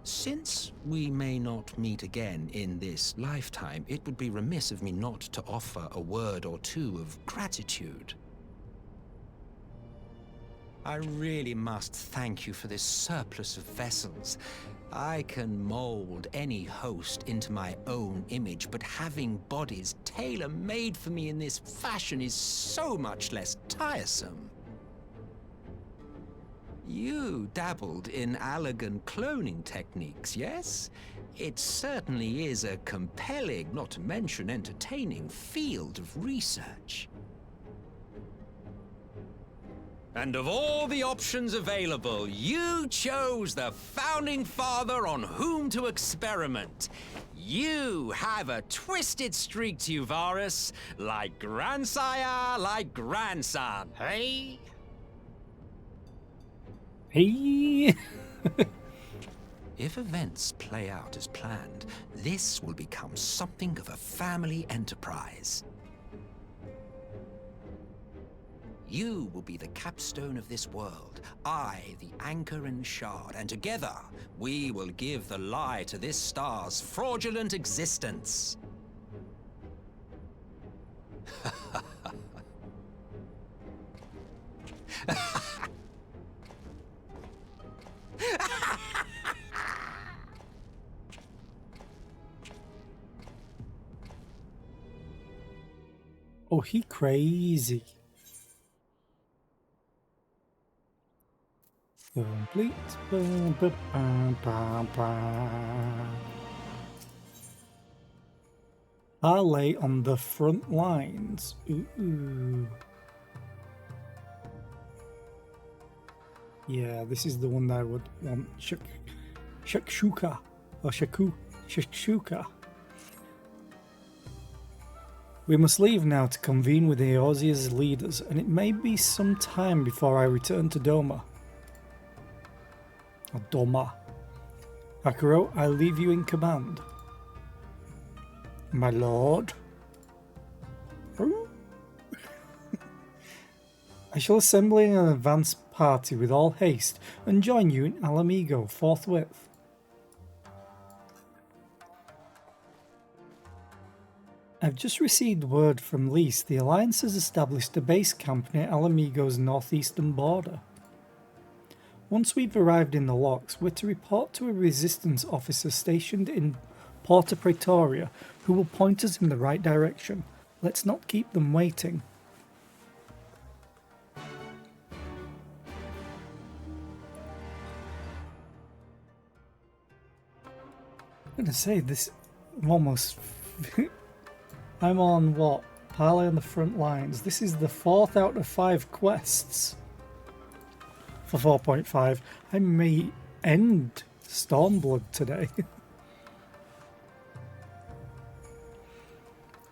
Since we may not meet again in this lifetime, it would be remiss of me not to offer a word or two of gratitude. I really must thank you for this surplus of vessels. I can mold any host into my own image, but having bodies tailor-made for me in this fashion is so much less tiresome. You dabbled in Allagan cloning techniques, yes? It certainly is a compelling, not to mention entertaining, field of research. And of all the options available, you chose the Founding Father on whom to experiment. You have a twisted streak to you, Varus, like grandsire, like grandson, hey? Hey! If events play out as planned, this will become something of a family enterprise. You will be the capstone of this world, I the anchor and shard, and together we will give the lie to this star's fraudulent existence. Oh, he crazy. Complete. Parley on the front lines. Ooh. Yeah, this is the one that I would want. Shakshuka. Or Shakshuka. We must leave now to convene with Eorzea's leaders, and it may be some time before I return to Doma. Or Doma. Hakuro, I leave you in command. My lord. I shall assemble an advance party with all haste and join you in Alamigo forthwith. I've just received word from Lys the Alliance has established a base camp near Alamigo's northeastern border. Once we've arrived in the locks, we're to report to a resistance officer stationed in Porta Praetoria who will point us in the right direction. Let's not keep them waiting. I'm gonna say this, I'm almost... I'm on what? Parley on the front lines. This is the 4th out of 5 quests for 4.5. I may end Stormblood today.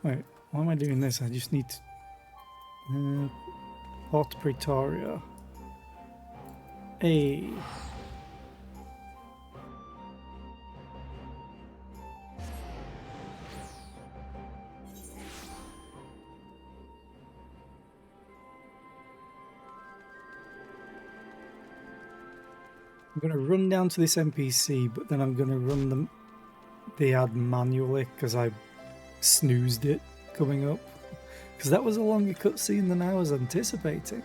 Wait, why am I doing this? I just need to... Porta Praetoria. Hey. I'm going to run down to this NPC, but then I'm going to run the ad manually because I snoozed it coming up. Because that was a longer cutscene than I was anticipating.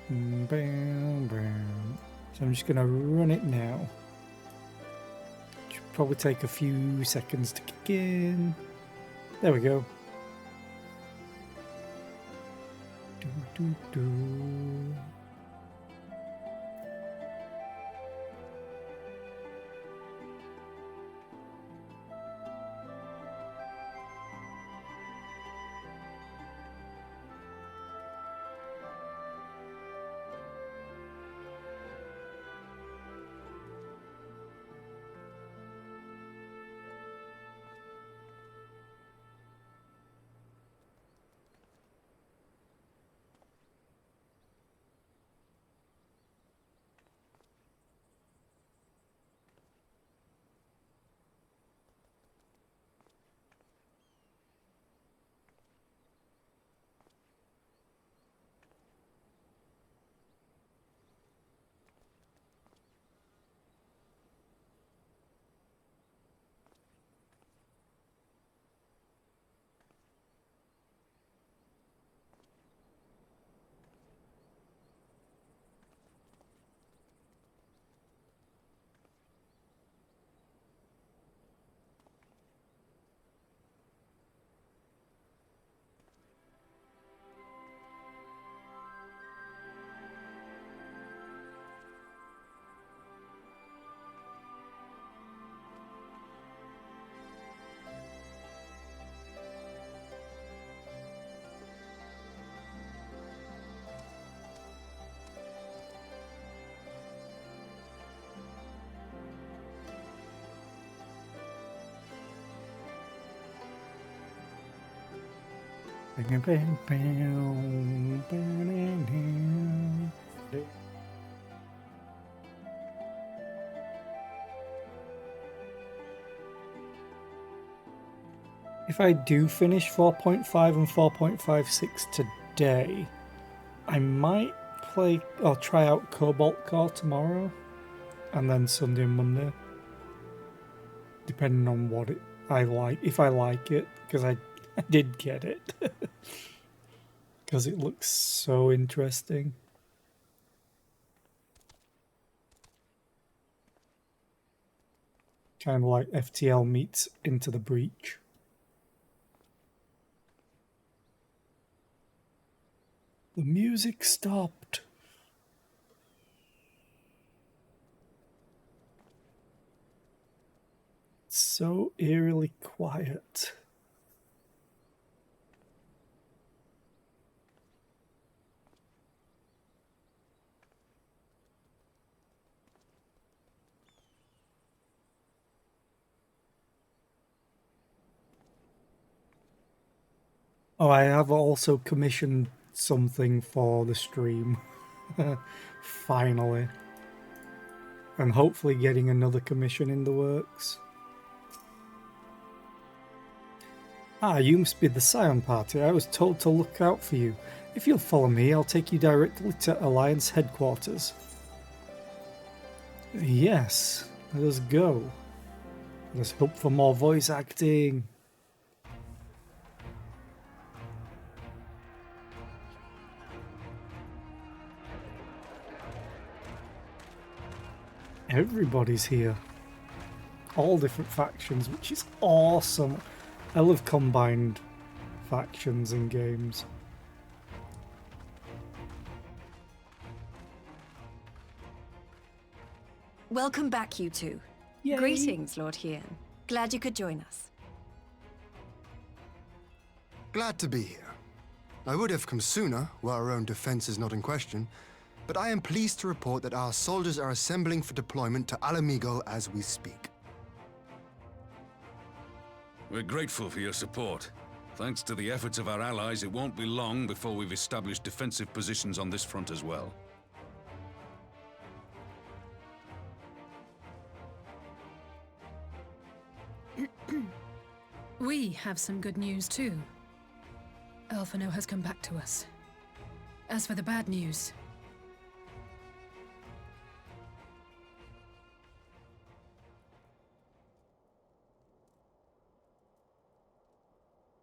So I'm just going to run it now. Should probably take a few seconds to kick in. There we go. If I do finish 4.5 and 4.56 today, I might play or try out Cobalt Core tomorrow and then Sunday and Monday, depending on what I like, if I like it, because I did get it because it looks so interesting. Kind of like FTL meets Into the Breach. The music stopped. So eerily quiet. Oh, I have also commissioned something for the stream. Finally. And hopefully getting another commission in the works. Ah, you must be the Scion party. I was told to look out for you. If you'll follow me, I'll take you directly to Alliance headquarters. Yes, let us go. Let us hope for more voice acting. Everybody's here. All different factions, which is awesome. I love combined factions in games. Welcome back, you two. Yay. Greetings, Lord Hien. Glad you could join us. Glad to be here. I would have come sooner, were our own defense is not in question, but I am pleased to report that our soldiers are assembling for deployment to Alamigo as we speak. We're grateful for your support. Thanks to the efforts of our allies, it won't be long before we've established defensive positions on this front as well. We have some good news too. Alphino has come back to us. As for the bad news,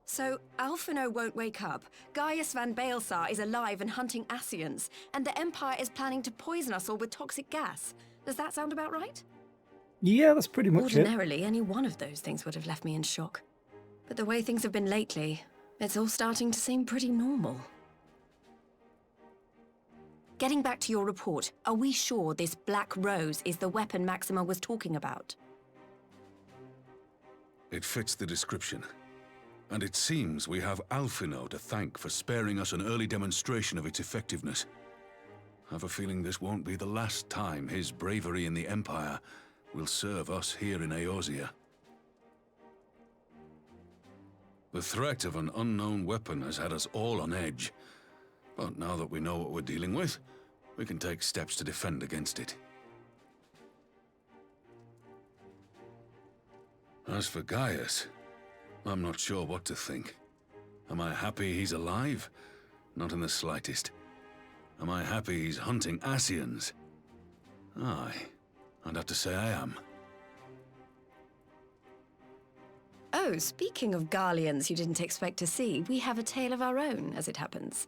So, Alphino won't wake up, Gaius van Baelsar is alive and hunting Ascians, and the Empire is planning to poison us all with toxic gas. Does that sound about right? Yeah, that's pretty much it. Ordinarily, any one of those things would have left me in shock. But the way things have been lately, it's all starting to seem pretty normal. Getting back to your report, are we sure this Black Rose is the weapon Maxima was talking about? It fits the description. And it seems we have Alphino to thank for sparing us an early demonstration of its effectiveness. I have a feeling this won't be the last time his bravery in the Empire will serve us here in Eorzea. The threat of an unknown weapon has had us all on edge. But now that we know what we're dealing with, we can take steps to defend against it. As for Gaius, I'm not sure what to think. Am I happy he's alive? Not in the slightest. Am I happy he's hunting Ascians? Aye, I'd have to say I am. Oh, speaking of Garleans you didn't expect to see, we have a tale of our own, as it happens.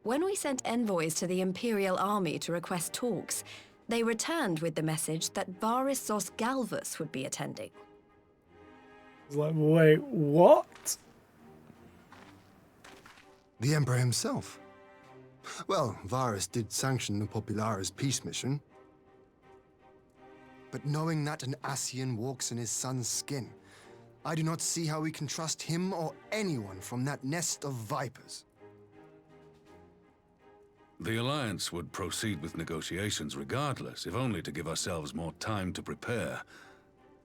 When we sent envoys to the Imperial Army to request talks, they returned with the message that Varissos Galvus would be attending. It's like, wait, what? The Emperor himself. Well, Varus did sanction the Popularis peace mission. But knowing that an Ascian walks in his son's skin, I do not see how we can trust him or anyone from that nest of vipers. The Alliance would proceed with negotiations regardless, if only to give ourselves more time to prepare.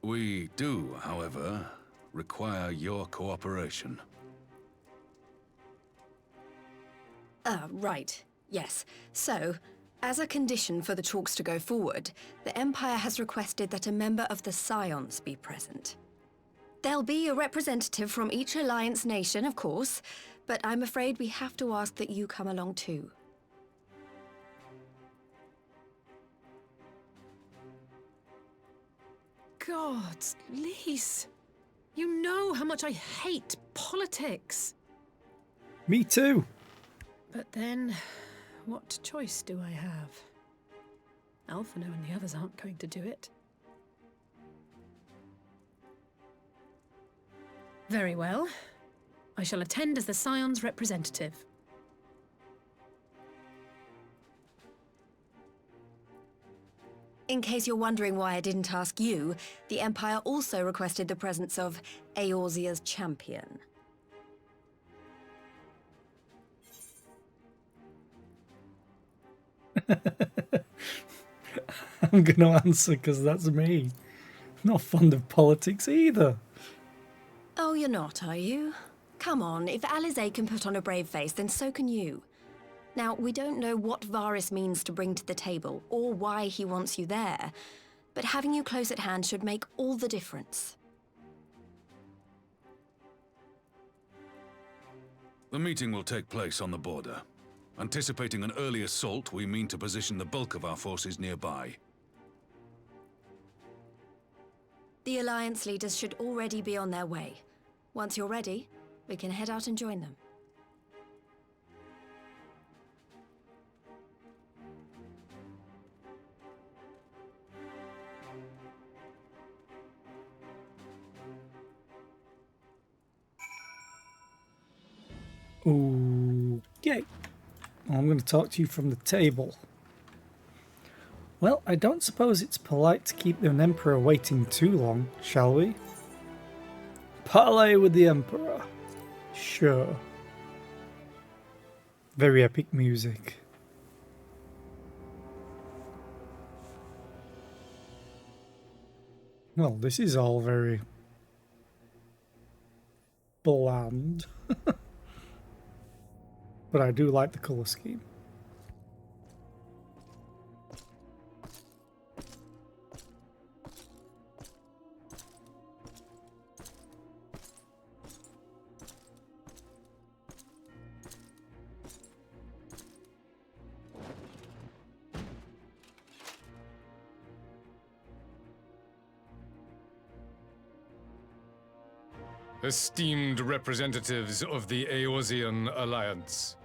We do, however, require your cooperation. Right. Yes. So, as a condition for the talks to go forward, the Empire has requested that a member of the Scions be present. There'll be a representative from each Alliance nation, of course, but I'm afraid we have to ask that you come along too. God, Lise, you know how much I hate politics. Me too. But then, what choice do I have? Alphino and the others aren't going to do it. Very well. I shall attend as the Scion's representative. In case you're wondering why I didn't ask you, the Empire also requested the presence of Eorzea's champion. I'm gonna answer because that's me. Not fond of politics either. Oh, you're not, are you? Come on, if Alizé can put on a brave face, then so can you. Now, we don't know what Varys means to bring to the table, or why he wants you there, but having you close at hand should make all the difference. The meeting will take place on the border. Anticipating an early assault, we mean to position the bulk of our forces nearby. The Alliance leaders should already be on their way. Once you're ready, we can head out and join them. Okay. I'm going to talk to you from the table. Well, I don't suppose it's polite to keep an emperor waiting too long, shall we? Parley with the emperor. Sure. Very epic music. Well, this is all very bland. But I do like the colour scheme. Esteemed representatives of the Eorzean Alliance,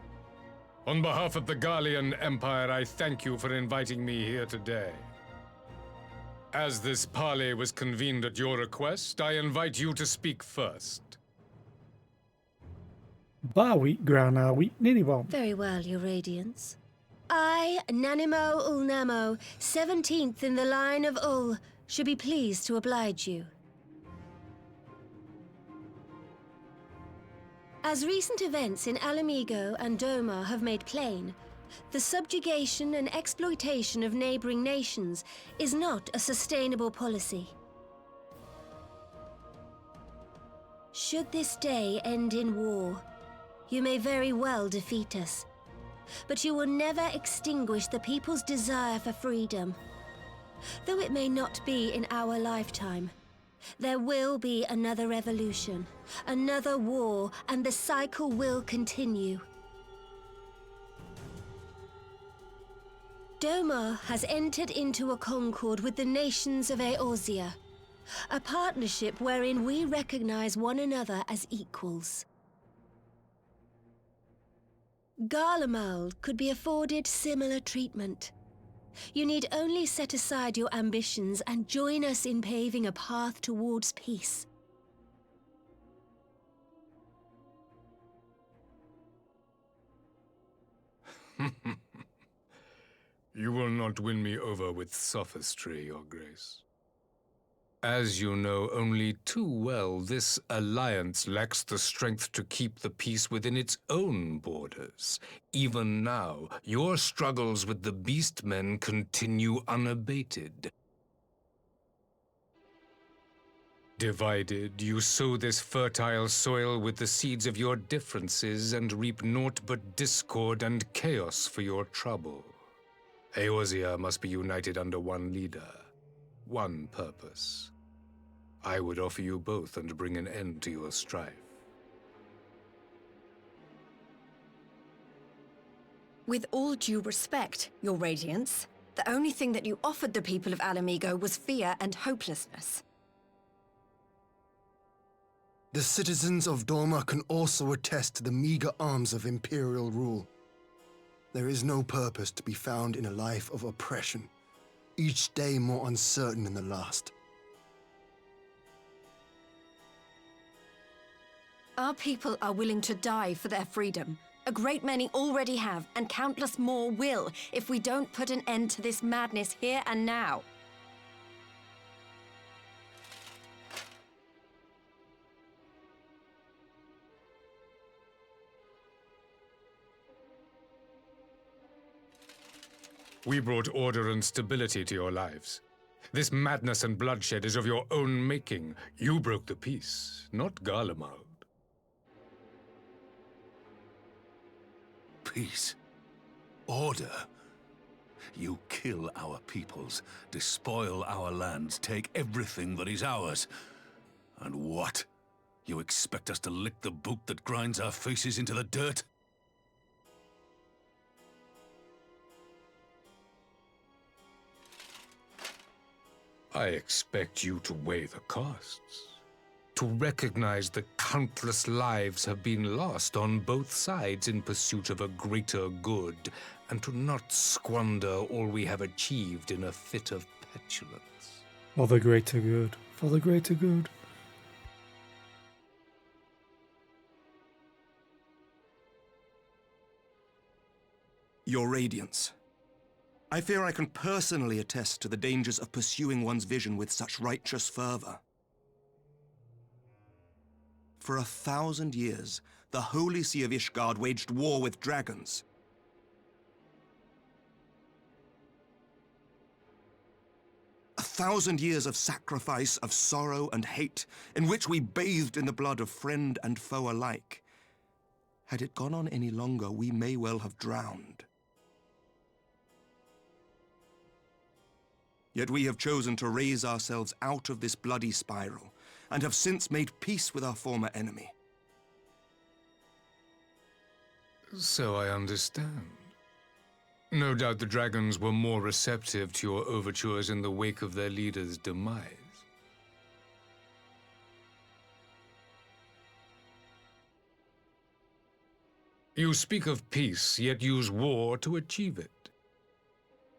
on behalf of the Garlean Empire, I thank you for inviting me here today. As this parley was convened at your request, I invite you to speak first. Bar wheat, grana wheat, niddy bomb. Very well, Your Radiance. I, Nanimo Ulnamo, 17th in the line of Ul, should be pleased to oblige you. As recent events in Alamigo and Doma have made plain, the subjugation and exploitation of neighboring nations is not a sustainable policy. Should this day end in war, you may very well defeat us, but you will never extinguish the people's desire for freedom. Though it may not be in our lifetime, there will be another revolution, another war, and the cycle will continue. Doma has entered into a concord with the nations of Eorzea, a partnership wherein we recognize one another as equals. Garlemald could be afforded similar treatment. You need only set aside your ambitions and join us in paving a path towards peace. You will not win me over with sophistry, Your Grace. As you know only too well, this alliance lacks the strength to keep the peace within its own borders. Even now, your struggles with the Beastmen continue unabated. Divided, you sow this fertile soil with the seeds of your differences and reap naught but discord and chaos for your trouble. Eorzea must be united under one leader, one purpose. I would offer you both and bring an end to your strife. With all due respect, Your Radiance, the only thing that you offered the people of Alamigo was fear and hopelessness. The citizens of Doma can also attest to the meager arms of Imperial rule. There is no purpose to be found in a life of oppression, each day more uncertain than the last. Our people are willing to die for their freedom, A great many already have, and countless more will, if we don't put an end to this madness here and now. We brought order and stability to your lives. This madness and bloodshed is of your own making. You broke the peace, not Garlemald. Peace. Order. You kill our peoples, despoil our lands, take everything that is ours. And what? You expect us to lick the boot that grinds our faces into the dirt? I expect you to weigh the costs. To recognize that countless lives have been lost on both sides in pursuit of a greater good, and to not squander all we have achieved in a fit of petulance. For the greater good. For the greater good. Your Radiance. I fear I can personally attest to the dangers of pursuing one's vision with such righteous fervor. For 1,000 years, the Holy See of Ishgard waged war with dragons. A 1,000 years of sacrifice, of sorrow and hate, in which we bathed in the blood of friend and foe alike. Had it gone on any longer, we may well have drowned. Yet we have chosen to raise ourselves out of this bloody spiral, and have since made peace with our former enemy. So I understand. No doubt the dragons were more receptive to your overtures in the wake of their leader's demise. You speak of peace, yet use war to achieve it.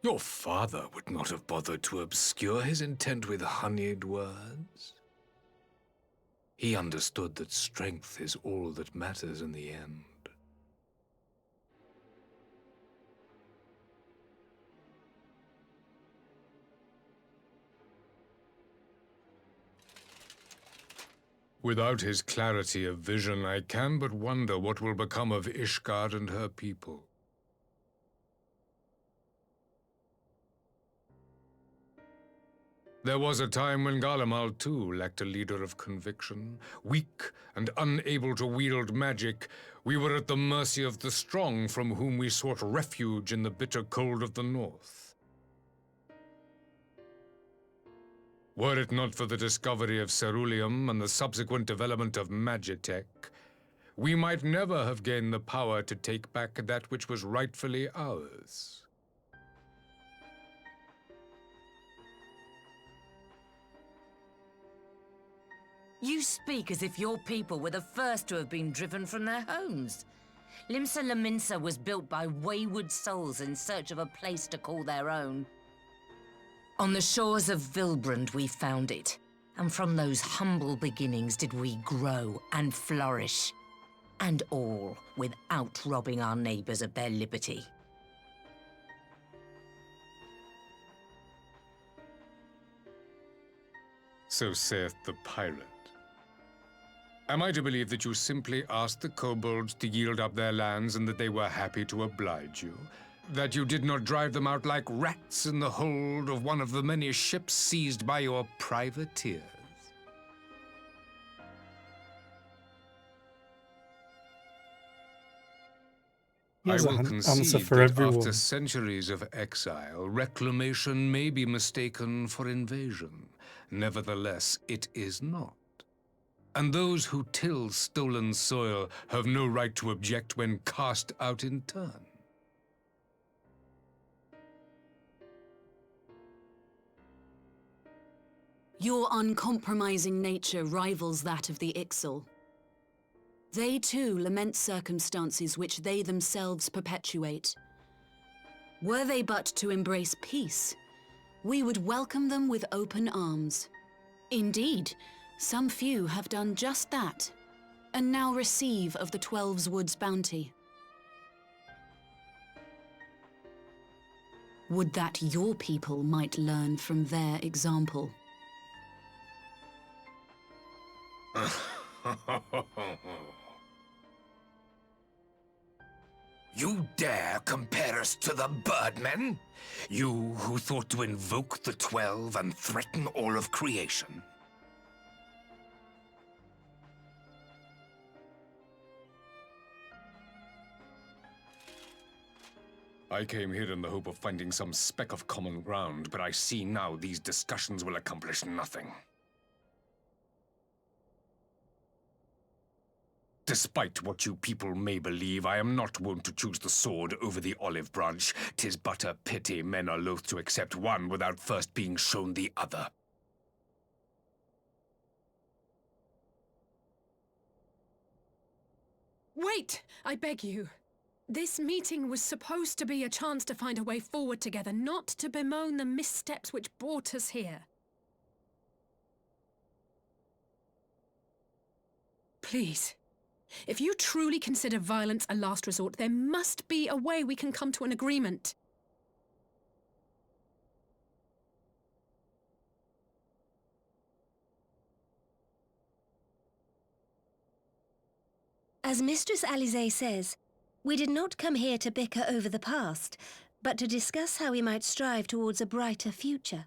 Your father would not have bothered to obscure his intent with honeyed words. He understood that strength is all that matters in the end. Without his clarity of vision, I can but wonder what will become of Ishgard and her people. There was a time when Garlemald, too, lacked a leader of conviction. Weak and unable to wield magic, we were at the mercy of the strong from whom we sought refuge in the bitter cold of the north. Were it not for the discovery of ceruleum and the subsequent development of magitech, we might never have gained the power to take back that which was rightfully ours. You speak as if your people were the first to have been driven from their homes. Limsa Lominsa was built by wayward souls in search of a place to call their own. On the shores of Vilbrand we found it, and from those humble beginnings did we grow and flourish. And all without robbing our neighbors of their liberty. So saith the pirate. Am I to believe that you simply asked the kobolds to yield up their lands and that they were happy to oblige you? That you did not drive them out like rats in the hold of one of the many ships seized by your privateers? I will concede that after centuries of exile, reclamation may be mistaken for invasion. Nevertheless, it is not. And those who till stolen soil have no right to object when cast out in turn. Your uncompromising nature rivals that of the Ixal. They too lament circumstances which they themselves perpetuate. Were they but to embrace peace, we would welcome them with open arms. Indeed, some few have done just that, and now receive of the 12's Wood's bounty. Would that your people might learn from their example. You dare compare us to the Birdmen? You who thought to invoke the 12 and threaten all of creation? I came here in the hope of finding some speck of common ground, but I see now these discussions will accomplish nothing. Despite what you people may believe, I am not wont to choose the sword over the olive branch. 'Tis but a pity men are loath to accept one without first being shown the other. Wait! I beg you. This meeting was supposed to be a chance to find a way forward together, not to bemoan the missteps which brought us here. Please. If you truly consider violence a last resort, there must be a way we can come to an agreement. As Mistress Alize says, we did not come here to bicker over the past, but to discuss how we might strive towards a brighter future.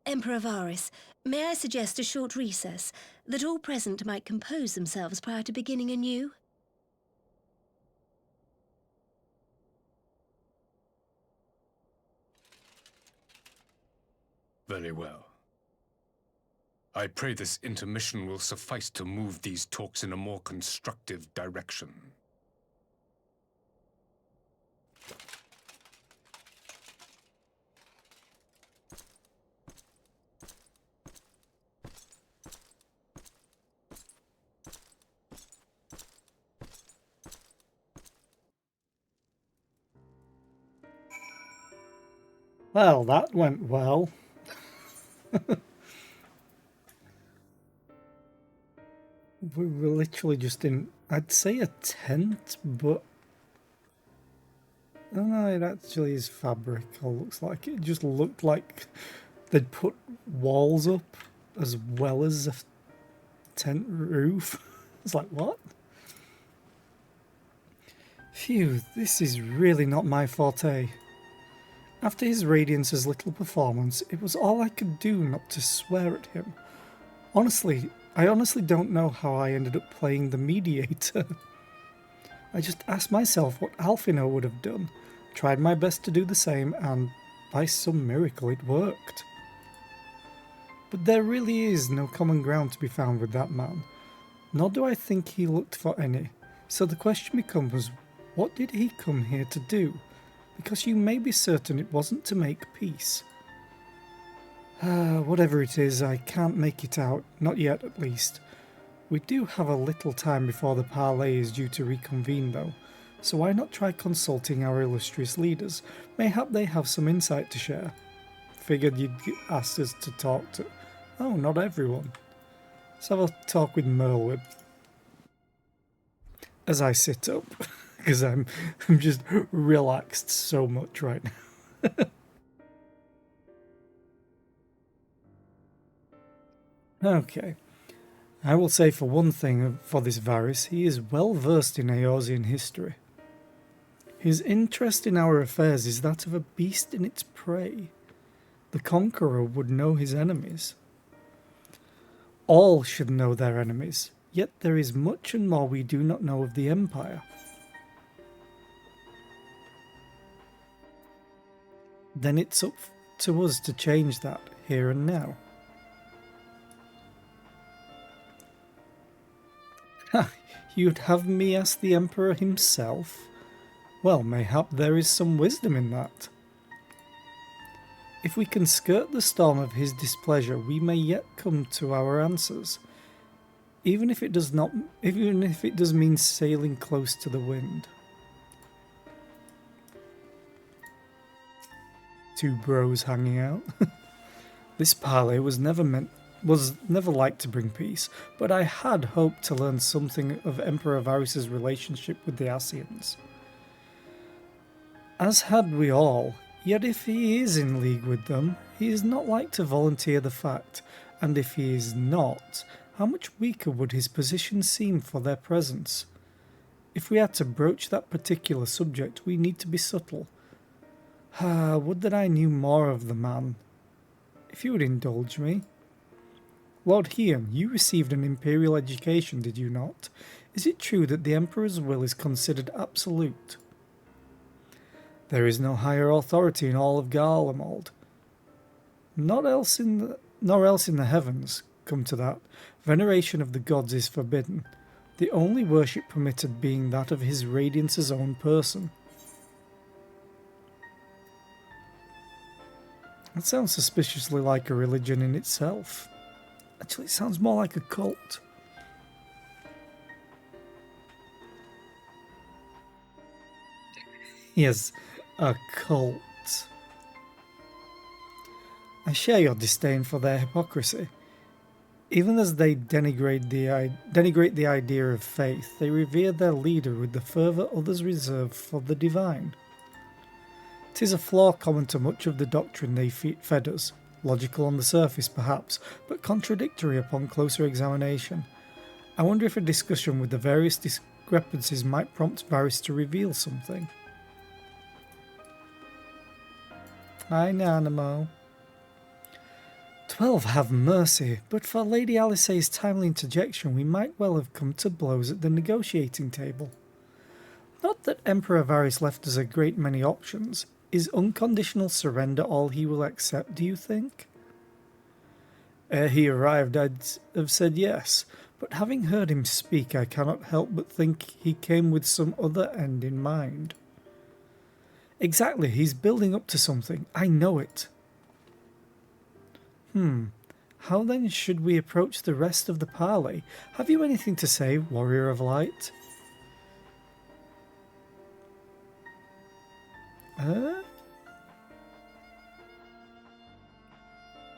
Emperor Varys, may I suggest a short recess, that all present might compose themselves prior to beginning anew? Very well. I pray this intermission will suffice to move these talks in a more constructive direction. Well, that went well. We were literally just in, I'd say a tent, but oh no, it actually is fabric, or looks like. It just looked like they'd put walls up as well as a tent roof. It's like, what? Phew, this is really not my forte. After his Radiance's little performance, it was all I could do not to swear at him. I honestly don't know how I ended up playing the mediator. I just asked myself what Alphino would have done, tried my best to do the same, and by some miracle it worked. But there really is no common ground to be found with that man, nor do I think he looked for any. So the question becomes, what did he come here to do? Because you may be certain it wasn't to make peace. Whatever it is, I can't make it out, not yet at least. We do have a little time before the parley is due to reconvene though, so why not try consulting our illustrious leaders? Mayhap they have some insight to share. Figured you'd ask us to talk to... Oh, not everyone. Let's have a talk with Merlwood. As I sit up, because I'm just relaxed so much right now. Okay. I will say for one thing for this Varys, he is well versed in Eorzean history. His interest in our affairs is that of a beast in its prey. The conqueror would know his enemies. All should know their enemies, yet there is much and more we do not know of the Empire. Then it's up to us to change that here and now. You'd have me ask the Emperor himself? Well, mayhap there is some wisdom in that. If we can skirt the storm of his displeasure, we may yet come to our answers, even if it does mean sailing close to the wind. Two bros hanging out. This parley was never like to bring peace, but I had hoped to learn something of Emperor Varys' relationship with the Ascians. As had we all, yet if he is in league with them, he is not like to volunteer the fact, and if he is not, how much weaker would his position seem for their presence? If we had to broach that particular subject, we need to be subtle. Ah, would that I knew more of the man. If you would indulge me. Lord Hiam, you received an imperial education, did you not? Is it true that the Emperor's will is considered absolute? There is no higher authority in all of Garlemald. Nor else in the heavens, come to that. Veneration of the gods is forbidden, the only worship permitted being that of his Radiance's own person. That sounds suspiciously like a religion in itself. Actually, it sounds more like a cult. Yes, a cult. I share your disdain for their hypocrisy. Even as they denigrate the idea of faith, they revere their leader with the fervour others reserve for the divine. 'Tis a flaw common to much of the doctrine they fed us, logical on the surface perhaps, but contradictory upon closer examination. I wonder if a discussion with the various discrepancies might prompt Varys to reveal something. Hi, Nanamo. 12, have mercy, but for Lady Alisaie's timely interjection we might well have come to blows at the negotiating table. Not that Emperor Varys left us a great many options. Is unconditional surrender all he will accept, do you think? Ere he arrived I'd have said yes, but having heard him speak I cannot help but think he came with some other end in mind. Exactly, he's building up to something, I know it. How then should we approach the rest of the parley? Have you anything to say, Warrior of Light?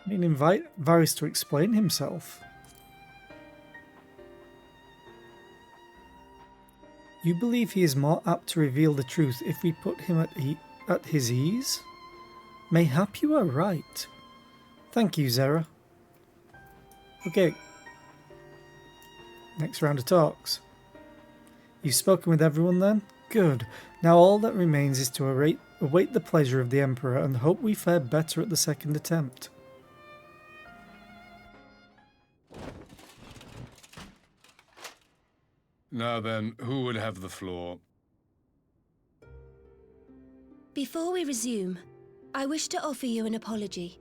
Invite Varys to explain himself. You believe he is more apt to reveal the truth if we put him at his ease? Mayhap you are right. Thank you, Zera. Okay. Next round of talks. You've spoken with everyone then? Good. Now all that remains is to await the pleasure of the Emperor and hope we fare better at the second attempt. Now then, who would have the floor? Before we resume, I wish to offer you an apology.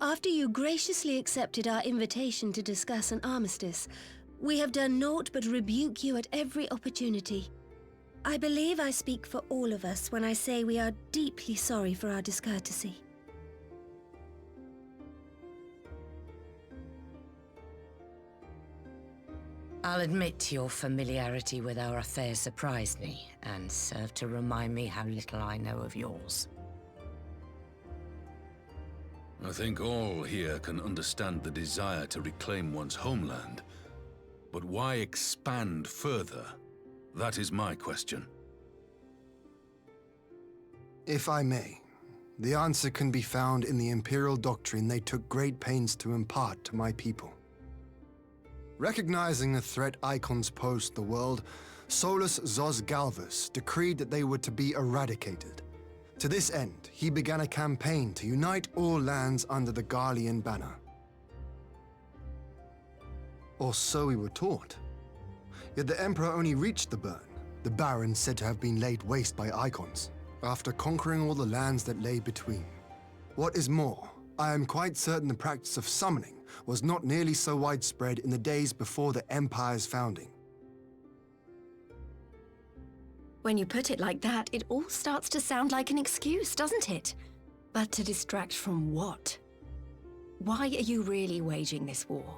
After you graciously accepted our invitation to discuss an armistice, we have done naught but rebuke you at every opportunity. I believe I speak for all of us when I say we are deeply sorry for our discourtesy. I'll admit your familiarity with our affairs surprised me, and served to remind me how little I know of yours. I think all here can understand the desire to reclaim one's homeland. But why expand further? That is my question. If I may, the answer can be found in the Imperial doctrine they took great pains to impart to my people. Recognizing the threat icons pose to the world, Solus Zos Galvus decreed that they were to be eradicated. To this end, he began a campaign to unite all lands under the Garlean banner. Or so we were taught. Yet the Emperor only reached the burn, the Baron said to have been laid waste by icons, after conquering all the lands that lay between. What is more, I am quite certain the practice of summoning was not nearly so widespread in the days before the Empire's founding. When you put it like that, it all starts to sound like an excuse, doesn't it? But to distract from what? Why are you really waging this war?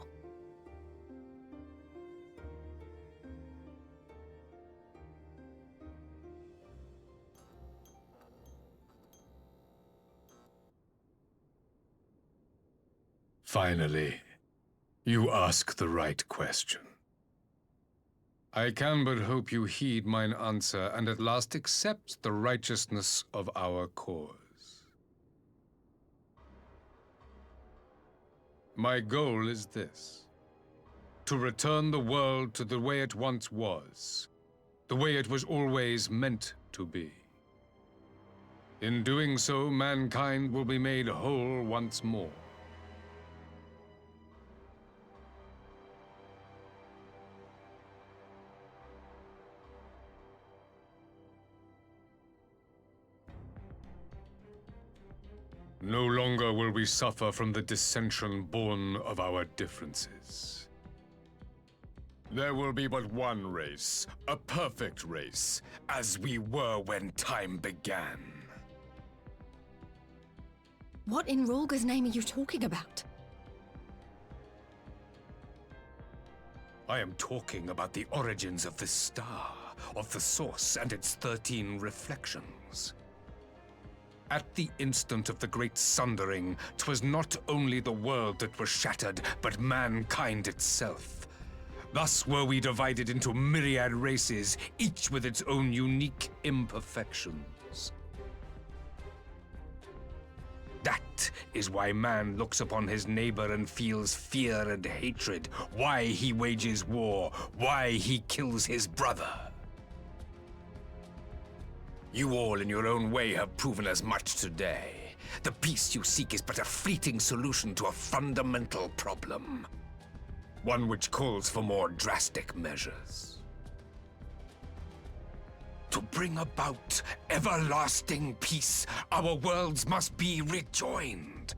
Finally, you ask the right question. I can but hope you heed mine answer, and at last accept the righteousness of our cause. My goal is this: to return the world to the way it once was, the way it was always meant to be. In doing so, mankind will be made whole once more. No longer will we suffer from the dissension born of our differences. There will be but one race, a perfect race, as we were when time began. What in Rolga's name are you talking about? I am talking about the origins of the star, of the source and its 13 reflections. At the instant of the great sundering, 'twas not only the world that was shattered, but mankind itself. Thus were we divided into myriad races, each with its own unique imperfections. That is why man looks upon his neighbor and feels fear and hatred, why he wages war, why he kills his brother. You all in your own way have proven as much today. The peace you seek is but a fleeting solution to a fundamental problem. One which calls for more drastic measures. To bring about everlasting peace, our worlds must be rejoined.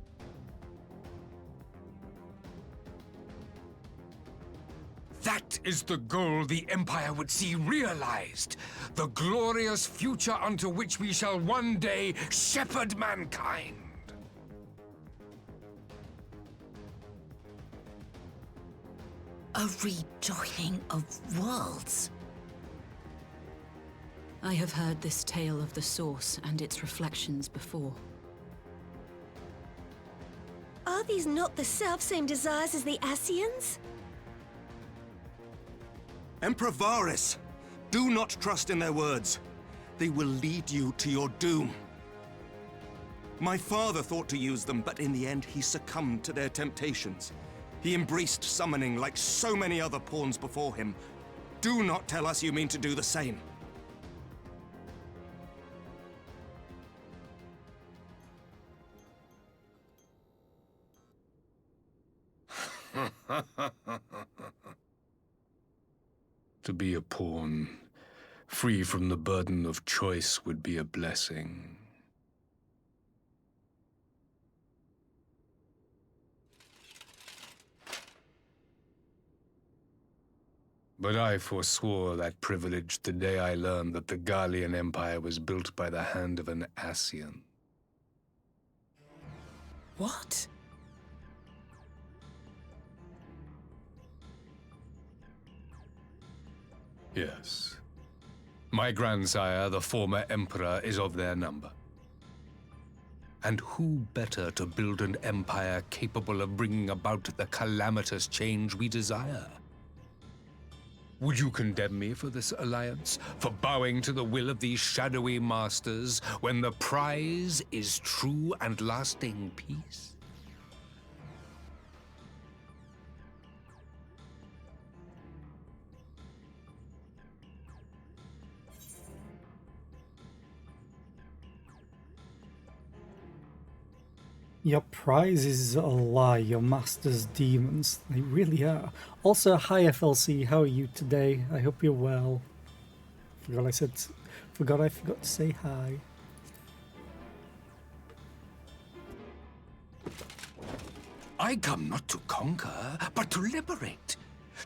That is the goal the Empire would see realized. The glorious future unto which we shall one day shepherd mankind. A rejoining of worlds? I have heard this tale of the Source and its reflections before. Are these not the self-same desires as the Ascians? Emperor Varys, do not trust in their words. They will lead you to your doom. My father thought to use them, but in the end he succumbed to their temptations. He embraced summoning like so many other pawns before him. Do not tell us you mean to do the same. To be a pawn, free from the burden of choice, would be a blessing. But I forswore that privilege the day I learned that the Garlean Empire was built by the hand of an Ascian. What? Yes. My grandsire, the former Emperor, is of their number. And who better to build an empire capable of bringing about the calamitous change we desire? Would you condemn me for this alliance, for bowing to the will of these shadowy masters, when the prize is true and lasting peace? Your prize is a lie, your master's demons. They really are. Also, hi FLC, how are you today? I hope you're well. I forgot to say hi. I come not to conquer, but to liberate.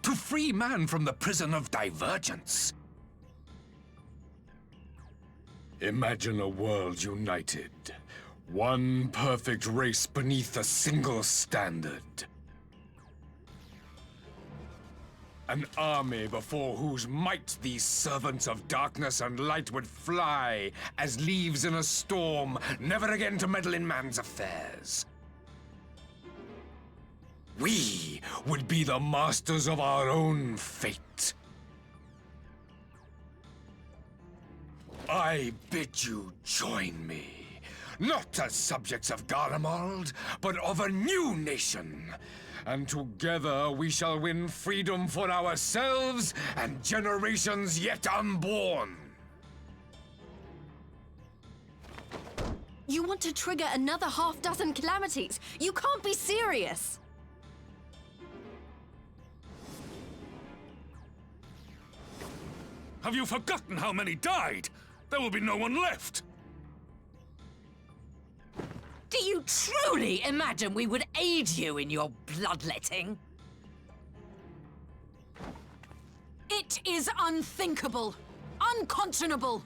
To free man from the prison of divergence. Imagine a world united. One perfect race beneath a single standard. An army before whose might these servants of darkness and light would fly as leaves in a storm, never again to meddle in man's affairs. We would be the masters of our own fate. I bid you join me, not as subjects of Garlemald, but of a new nation. And together we shall win freedom for ourselves and generations yet unborn. You want to trigger another half-dozen calamities? You can't be serious! Have you forgotten how many died? There will be no one left! Do you truly imagine we would aid you in your bloodletting? It is unthinkable! Unconscionable!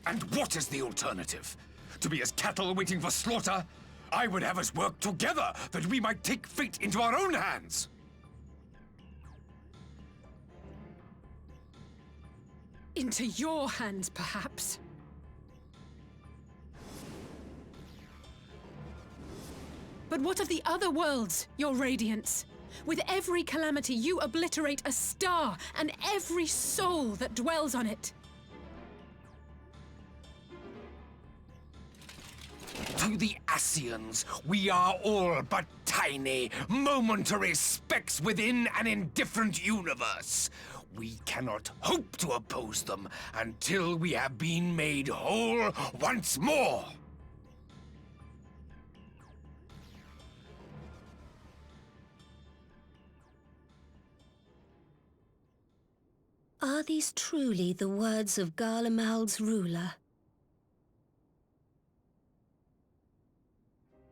And what is the alternative? To be as cattle waiting for slaughter? I would have us work together, that we might take fate into our own hands! Into your hands, perhaps? But what of the other worlds, your radiance? With every calamity, you obliterate a star and every soul that dwells on it. To the Ascians, we are all but tiny, momentary specks within an indifferent universe. We cannot hope to oppose them until we have been made whole once more. Are these truly the words of Garlemald's ruler?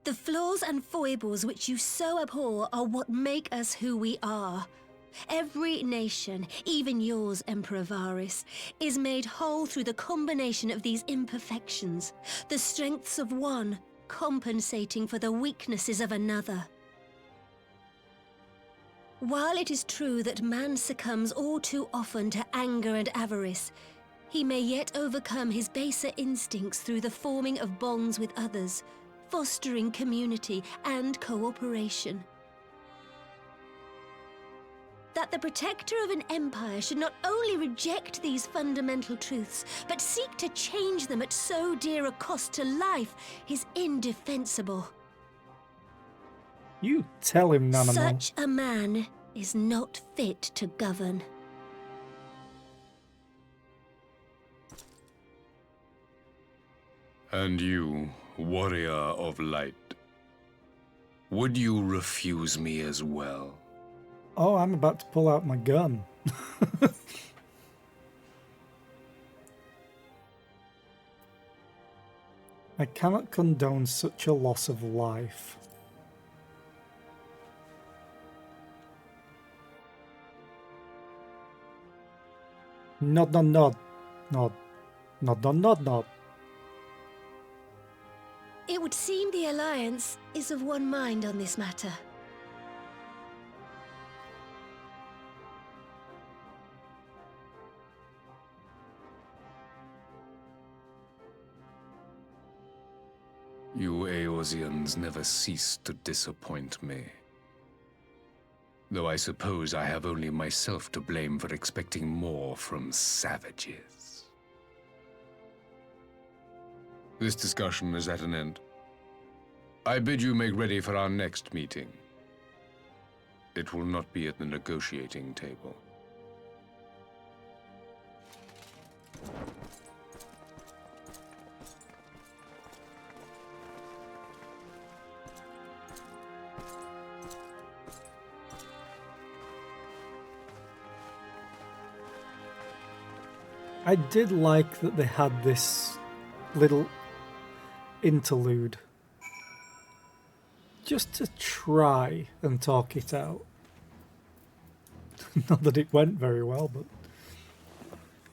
The flaws and foibles which you so abhor are what make us who we are. Every nation, even yours, Emperor Varys, is made whole through the combination of these imperfections, the strengths of one compensating for the weaknesses of another. While it is true that man succumbs all too often to anger and avarice, he may yet overcome his baser instincts through the forming of bonds with others, fostering community and cooperation. That the protector of an empire should not only reject these fundamental truths, but seek to change them at so dear a cost to life is indefensible. You tell him, Nanamal. Such a man is not fit to govern. And you, warrior of light, would you refuse me as well? Oh, I'm about to pull out my gun. I cannot condone such a loss of life. Nod, nod, nod. Nod. Nod, nod, nod, nod. It would seem the Alliance is of one mind on this matter. You Eorzeans never cease to disappoint me. Though I suppose I have only myself to blame for expecting more from savages. This discussion is at an end. I bid you make ready for our next meeting. It will not be at the negotiating table. I did like that they had this little interlude just to try and talk it out. Not that it went very well, but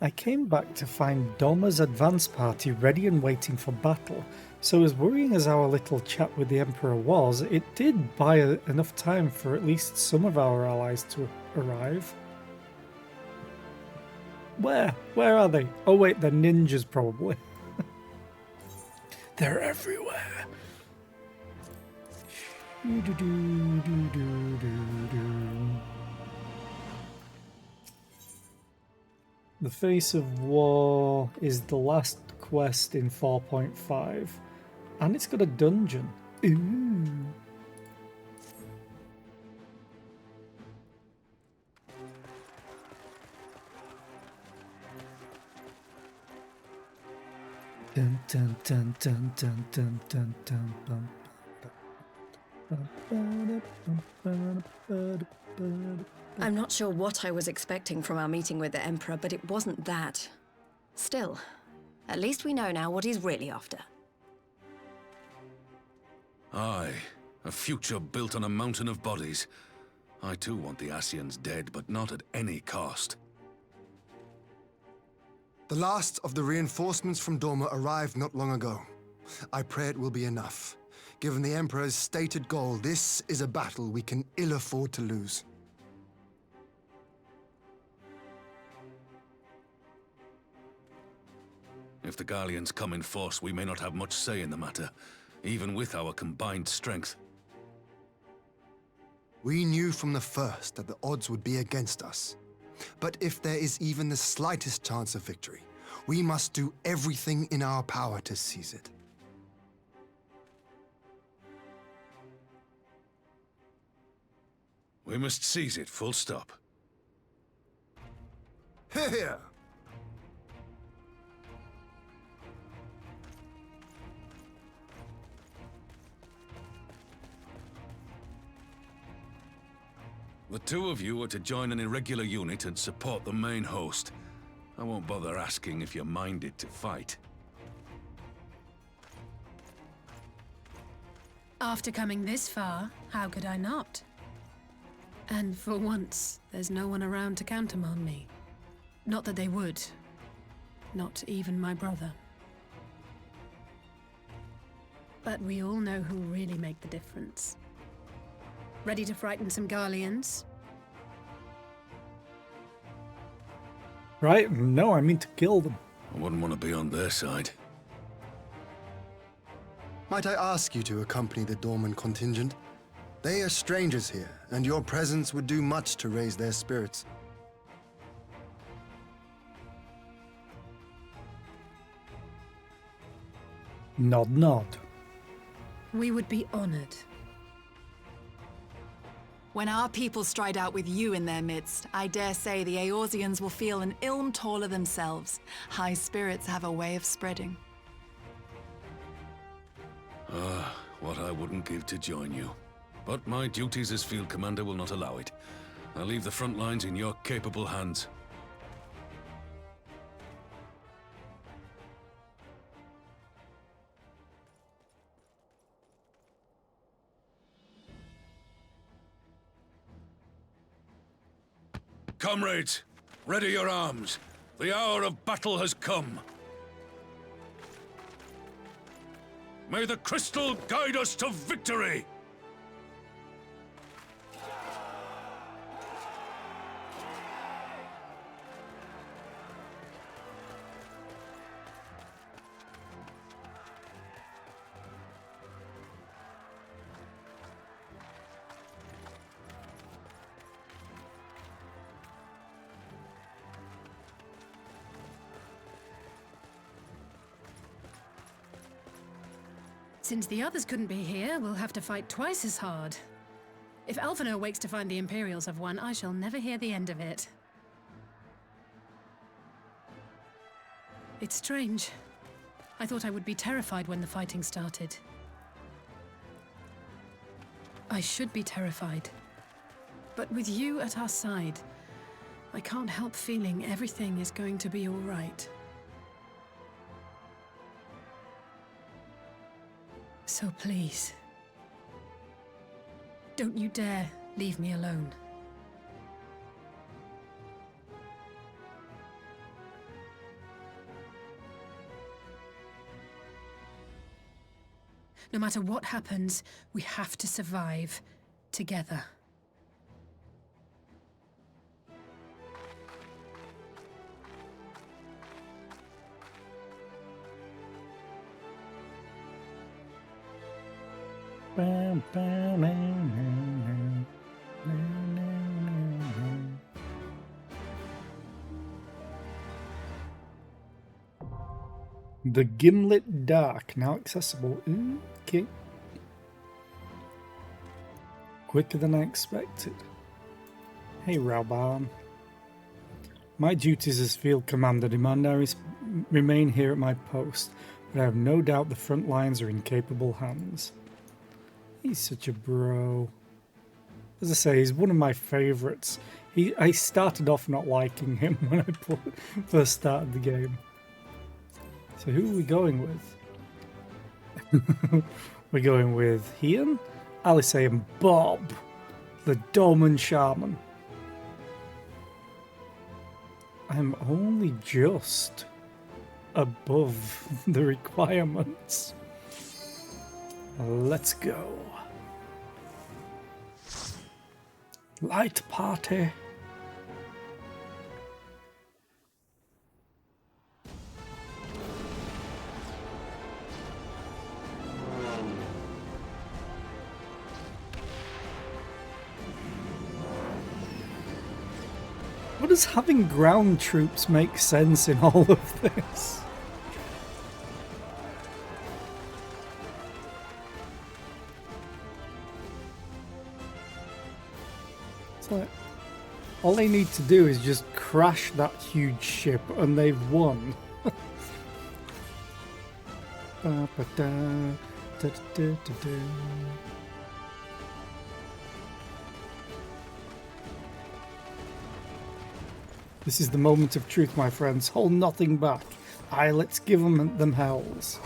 I came back to find Doma's advance party ready and waiting for battle. So as worrying as our little chat with the Emperor was, it did buy enough time for at least some of our allies to arrive. Where? Where are they? Oh wait, they're ninjas probably. They're everywhere. The Face of War is the last quest in 4.5, and it's got a dungeon. Ooh. Dun, dun, dun, dun, dun, dun, dun, dun, dun. I'm not sure what I was expecting from our meeting with the Emperor, but it wasn't that. Still, at least we know now what he's really after. Aye, a future built on a mountain of bodies. I too want the Ascians dead, but not at any cost. The last of the reinforcements from Dorma arrived not long ago. I pray it will be enough. Given the Emperor's stated goal, this is a battle we can ill afford to lose. If the Gallians come in force, we may not have much say in the matter, even with our combined strength. We knew from the first that the odds would be against us. But if there is even the slightest chance of victory, we must do everything in our power to seize it. We must seize it, full stop. Here! The two of you are to join an irregular unit and support the main host. I won't bother asking if you're minded to fight. After coming this far, how could I not? And for once, there's no one around to countermand me. Not that they would. Not even my brother. But we all know who really make the difference. Ready to frighten some Garleans? Right? No, I mean to kill them. I wouldn't want to be on their side. Might I ask you to accompany the Dorman contingent? They are strangers here, and your presence would do much to raise their spirits. Nod, nod. We would be honored. When our people stride out with you in their midst, I dare say the Eorzeans will feel an ilm taller themselves. High spirits have a way of spreading. Ah, what I wouldn't give to join you. But my duties as field commander will not allow it. I'll leave the front lines in your capable hands. Comrades, ready your arms. The hour of battle has come. May the crystal guide us to victory! Since the others couldn't be here, we'll have to fight twice as hard. If Alphinaud wakes to find the Imperials have won, I shall never hear the end of it. It's strange. I thought I would be terrified when the fighting started. I should be terrified. But with you at our side, I can't help feeling everything is going to be all right. So please, don't you dare leave me alone. No matter what happens, we have to survive together. The Gimlet Dark, now accessible. Okay. Quicker than I expected. Hey, Rauban. My duties as field commander demand I remain here at my post, but I have no doubt the front lines are in capable hands. He's such a bro. As I say, he's one of my favourites. I started off not liking him when I first started the game. So who are we going with? We're going with Ian, Alice and Bob, the Dolmen Shaman. I'm only just above the requirements. Let's go. Light party. What does having ground troops make sense in all of this? It's like, all they need to do is just crash that huge ship and they've won. This is the moment of truth, my friends. Hold nothing back. Aye, let's give them hells.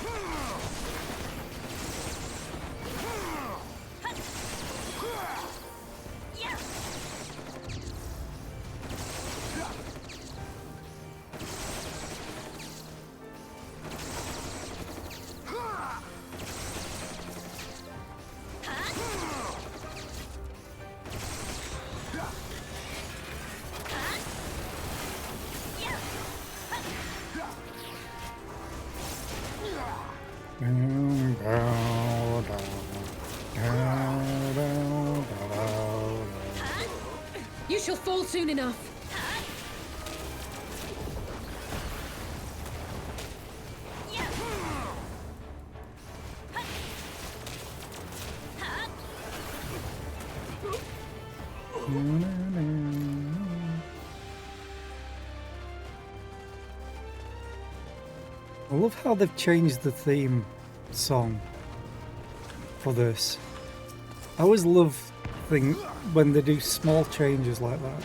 You shall fall soon enough. I love how they've changed the theme song for this. I always love when they do small changes like that.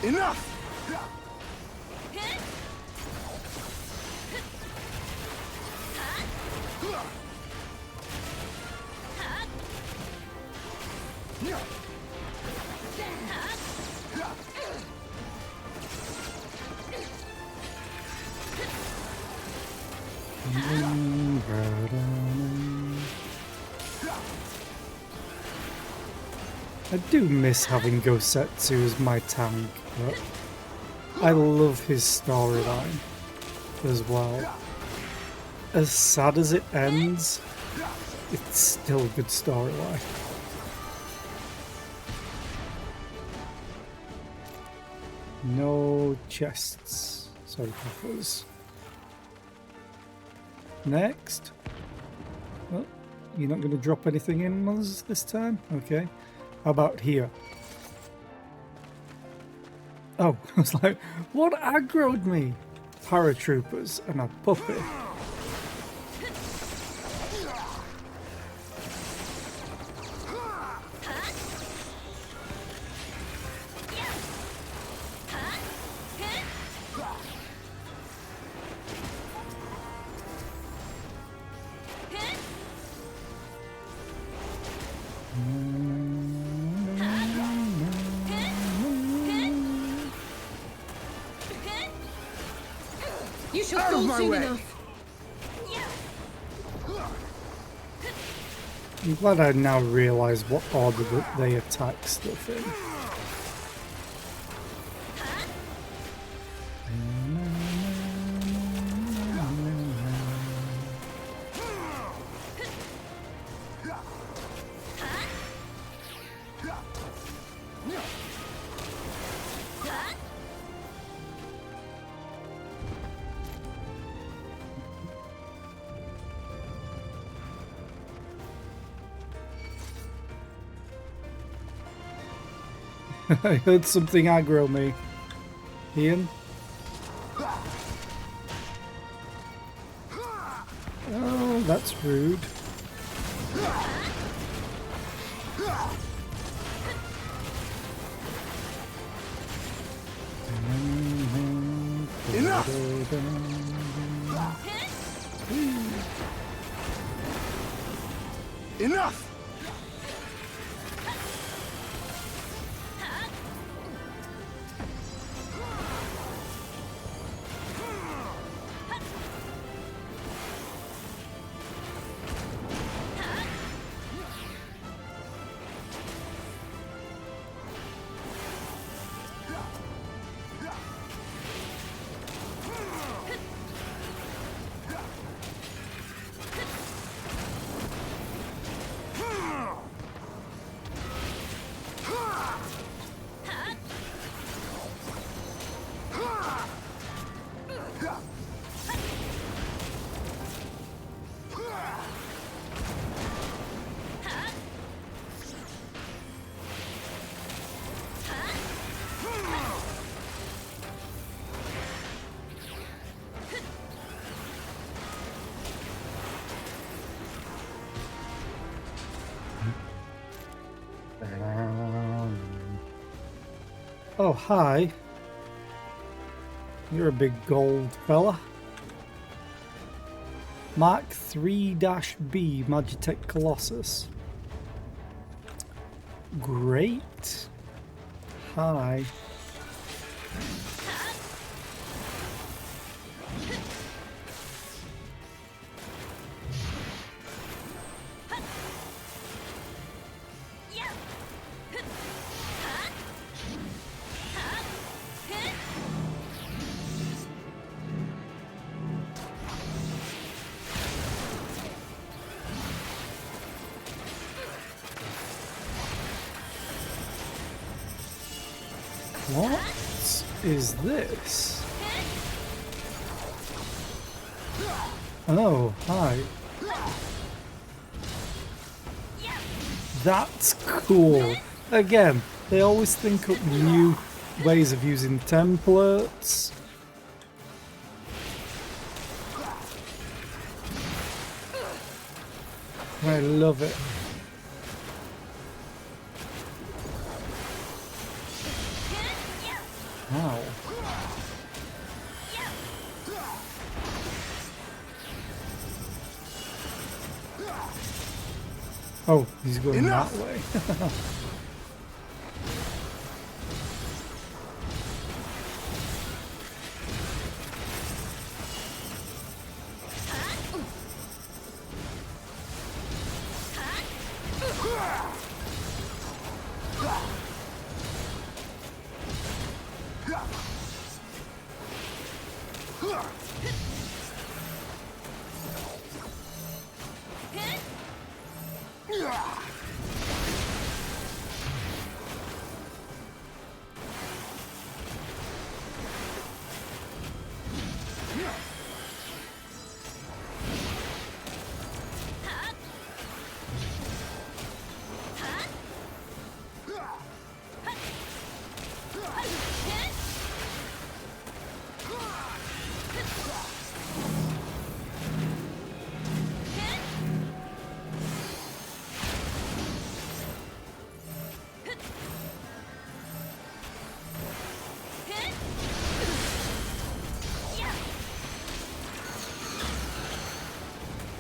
Enough! I do miss having Gosetsu as my tank, but I love his storyline as well. As sad as it ends, it's still a good storyline. No chests. Sorry, coffers. Next. Well, you're not going to drop anything in on us this time? Okay. How about here? Oh, I was like, what aggroed me? Paratroopers and a puppy. You shall fall soon enough. I'm glad I now realise what order that they attack stuff in. I heard something aggro me. Ian? Oh, that's rude. Enough! Enough! Oh, hi. You're a big gold fella. Mark 3-B Magitech Colossus. Great. Hi. What is this? Oh, hi. That's cool. Again, they always think up new ways of using templates. I love it. Wow. Oh, he's going that way.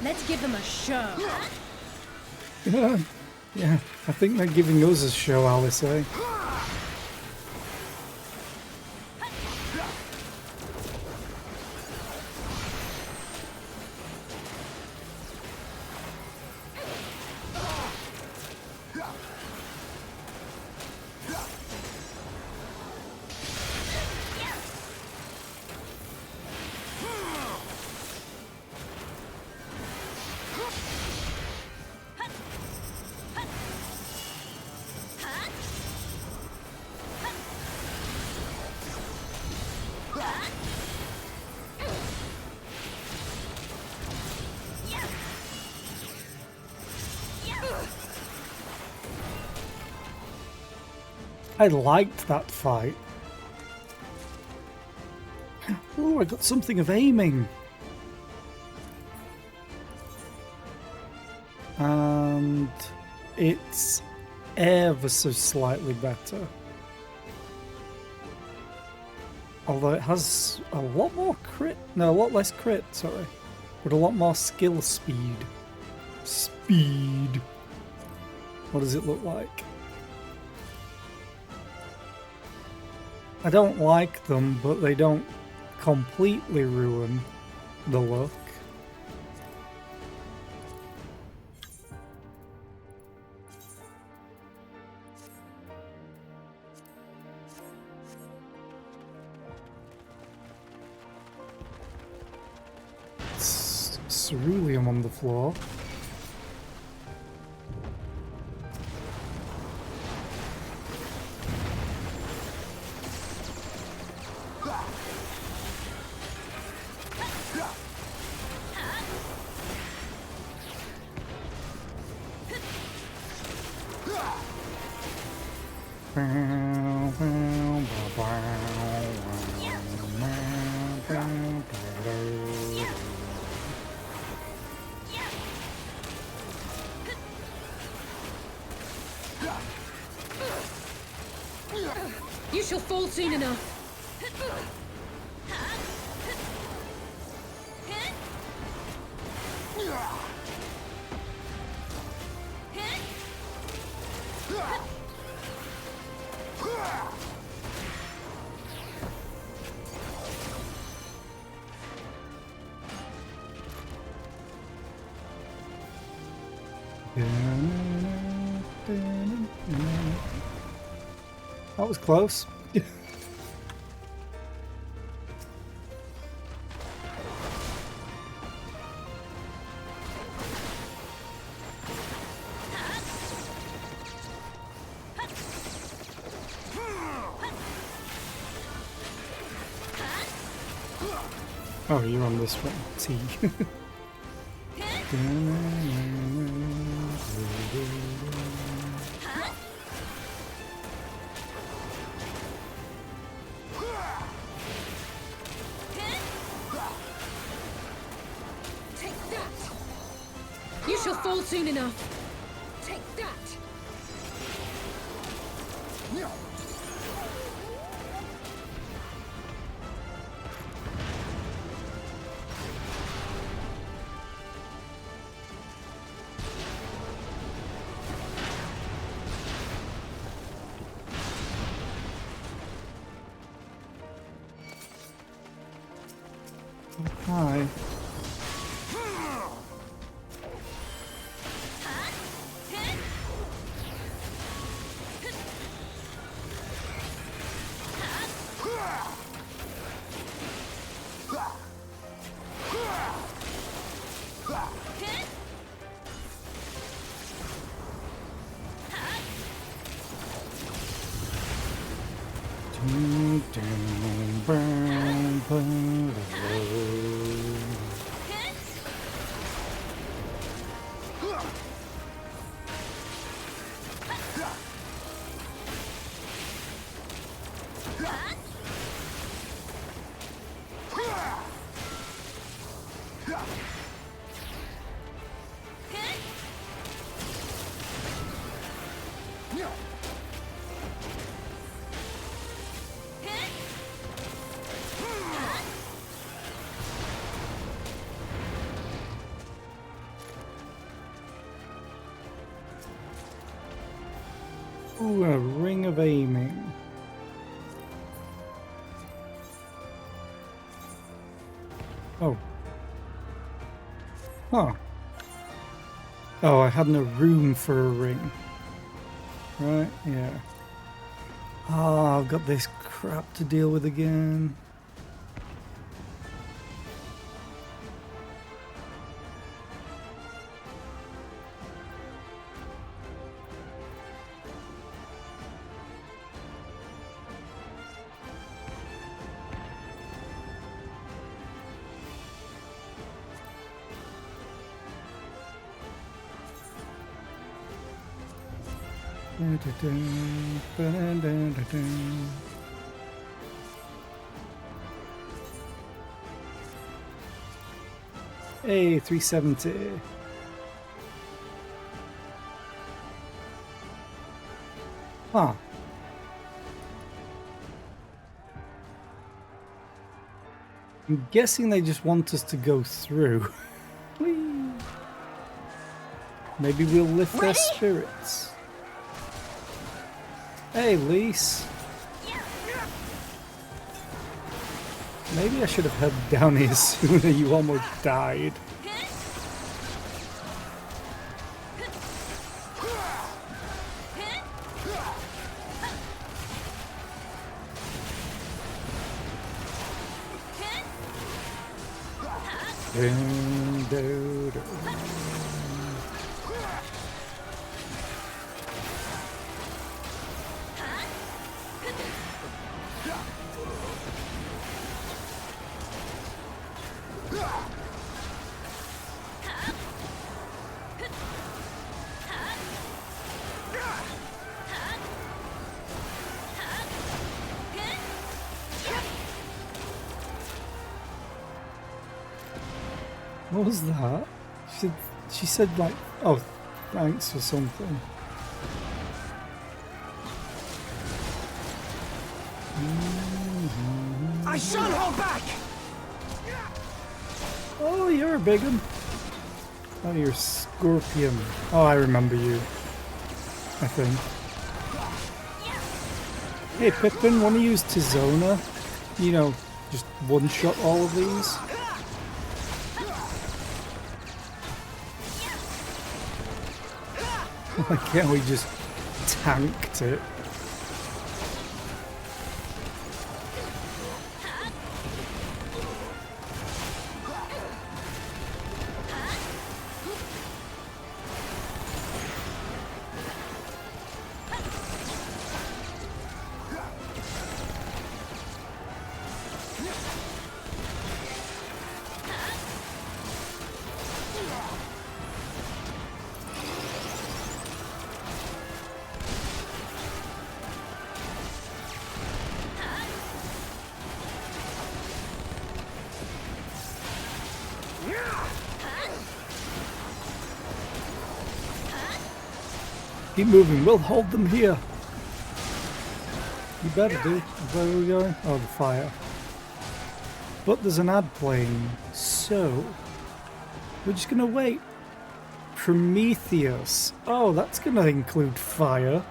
Let's give them a show. Yeah, I think they're giving us a show, Alice, eh? I liked that fight. Oh, I got something of aiming. And it's ever so slightly better. Although it has a lot more crit, no, a lot less crit, sorry. But a lot more skill speed. Speed. What does it look like? I don't like them, but they don't completely ruin the look. Ceruleum on the floor. You shall fall soon enough. That was close. Oh, you're on this one, T. Take that! You shall fall soon enough. Take that! Hi. Ooh, a ring of aiming. Oh. Huh. Oh, I had no room for a ring. Right, yeah. Oh, I've got this crap to deal with again. Hey, 370. Huh. I'm guessing they just want us to go through. Whee! Maybe we'll lift their spirits. Hey, Lise. Maybe I should have headed down here sooner. You almost died. What was that? She said like, oh, thanks for something. I shan't hold back! Oh, you're a big one. Oh, you're Scorpion. Oh, I remember you. I think. Hey, Pippin, want to use Tizona? You know, just one-shot all of these? Why can't we just tanked it? Keep moving, we'll hold them here. You better do. Where are we going? Oh, the fire. But there's an ad playing, so we're just gonna wait. Prometheus. Oh, that's gonna include fire.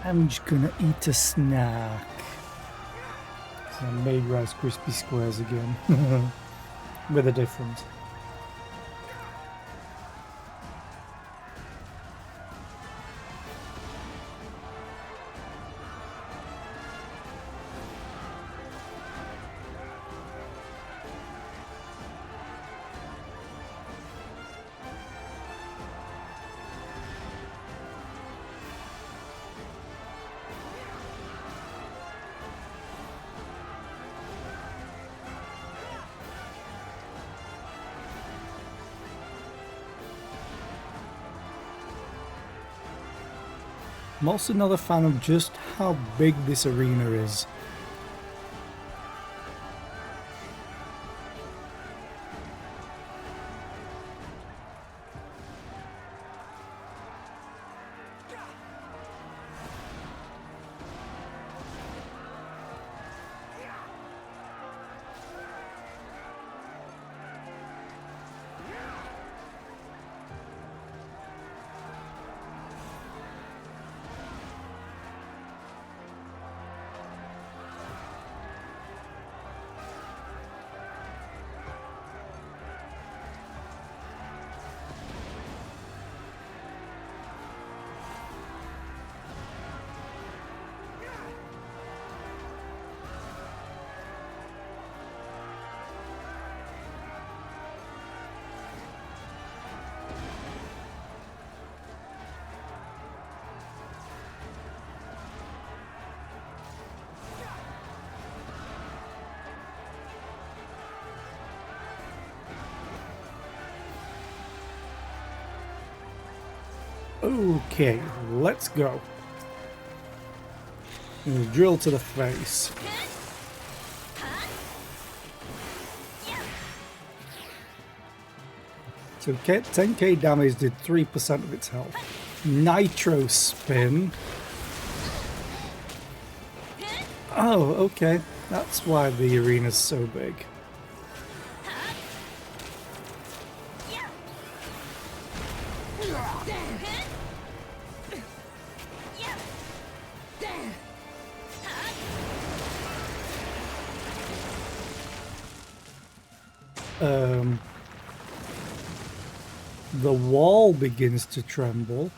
I'm just gonna eat a snack. So I made Rice Krispie Squares again. With a difference. I'm also not a fan of just how big this arena is. Okay, let's go. We'll drill to the face. So 10k damage did 3% of its health. Nitro spin. Oh, okay. That's why the arena's so big. The wall begins to tremble.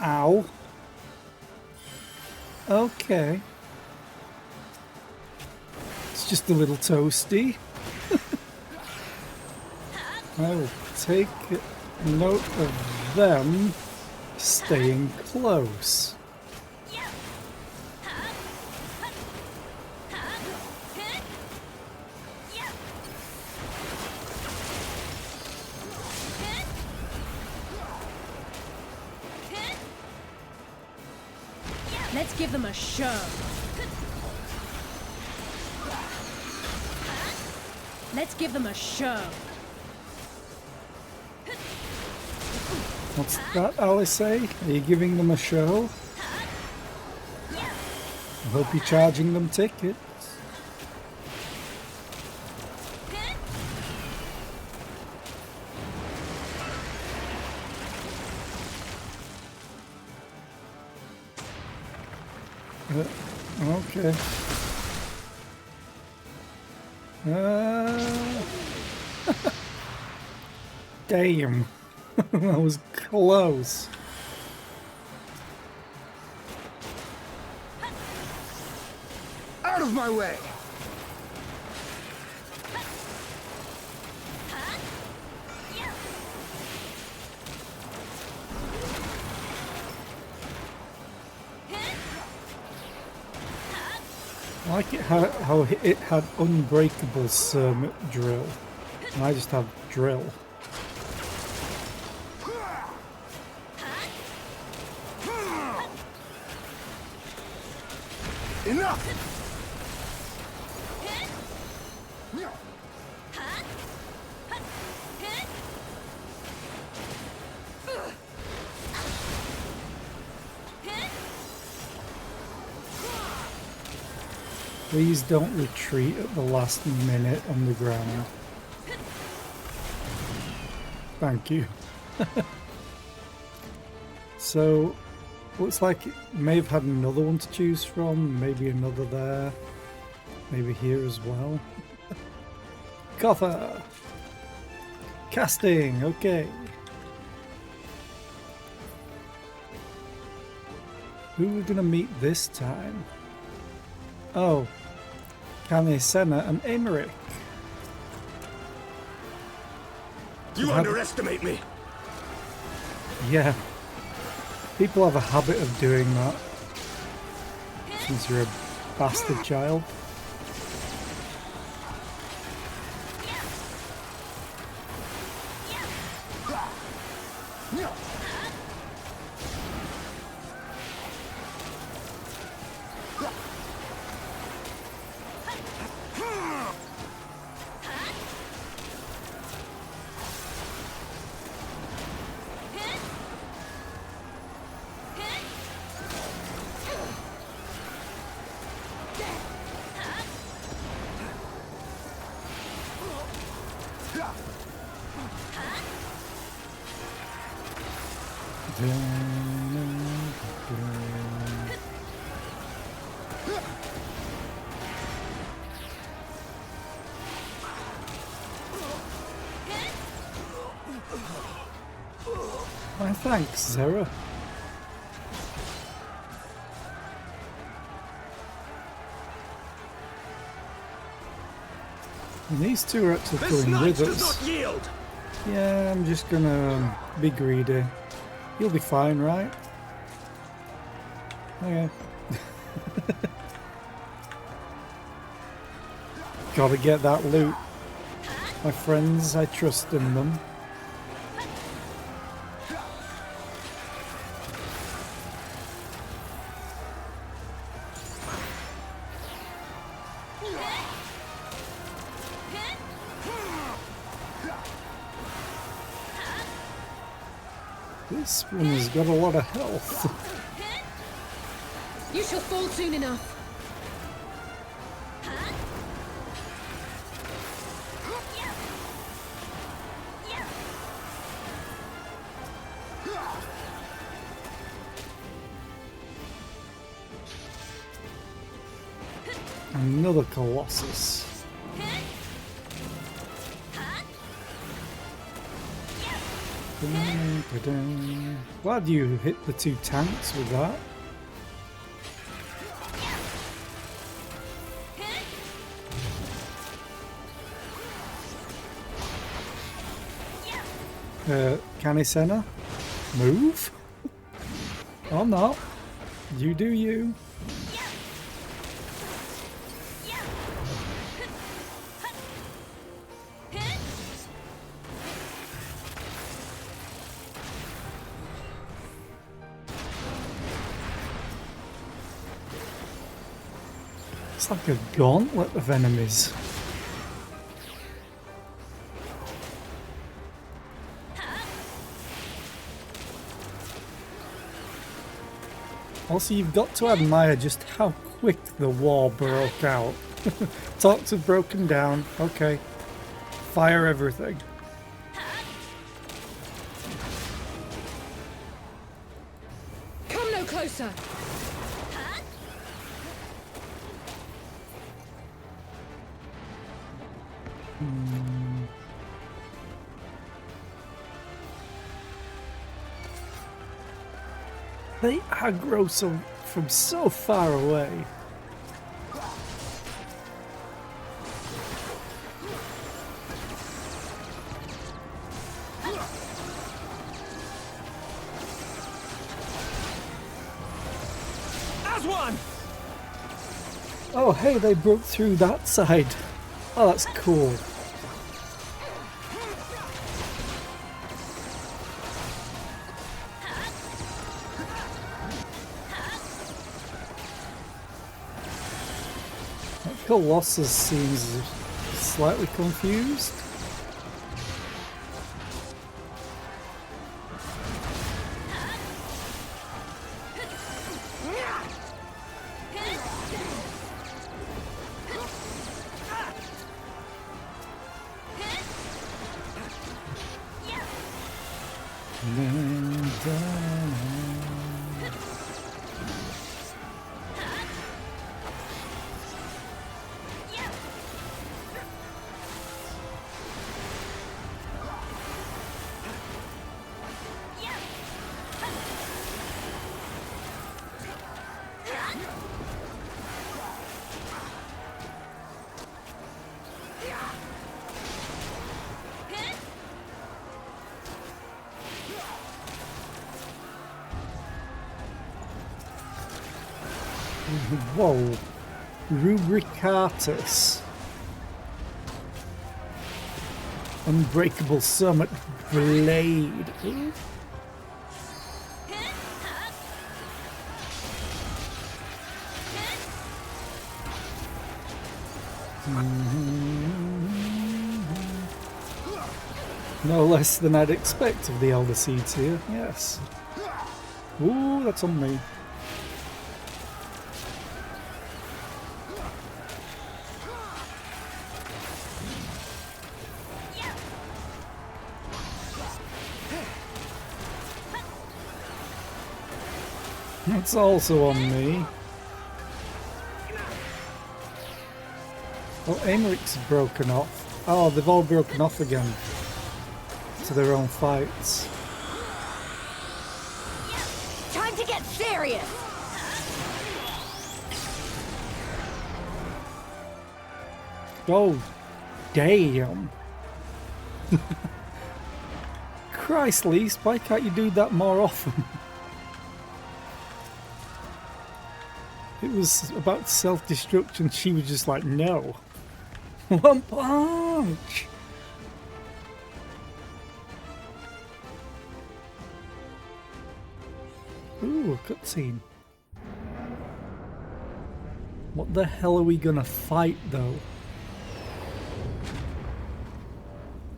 Ow. Okay. It's just a little toasty. I will take note of them staying close. Let's give them a show. Let's give them a show. What's that, Alice say? Are you giving them a show? I hope you're charging them tickets. Okay. Damn. That was close. Out of my way! I like it how it had unbreakable drill. And I just have drill. Enough! Please don't retreat at the last minute on the ground. Thank you. So, looks like it may have had another one to choose from, maybe another there, maybe here as well. Coffer! Casting, okay. Who are we gonna meet this time? Oh, Kane Senna and Emmerich. You underestimate me! Yeah. People have a habit of doing that. Since you're a bastard child. Why, thanks, Zara. And these two are actually coming with us. Yeah, I'm just gonna be greedy. You'll be fine, right? Okay. Gotta get that loot. My friends, I trust in them. This one's got a lot of health. You shall fall soon enough. Another Colossus. Glad you hit the two tanks with that. Canisena, move? Or not. You do you. It's like a gauntlet of enemies. Also, you've got to admire just how quick the war broke out. Talks have broken down. Okay. Fire everything. Come no closer. They aggro from so far away. As one! Oh, hey, they broke through that side. Oh, that's cool. Colossus seems slightly confused. Whoa. Rubricatus. Unbreakable Summit Blade. Ooh. No less than I'd expect of the Elder Seeds here, yes. Ooh, that's on me. That's also on me. Oh, Aemeric's broken off. Oh, they've all broken off again to their own fights. Time to get serious! Oh, damn. Christ, Least, why can't you do that more often? It was about self-destruction. She was just like, no. One punch! Ooh, a cutscene. What the hell are we gonna fight, though?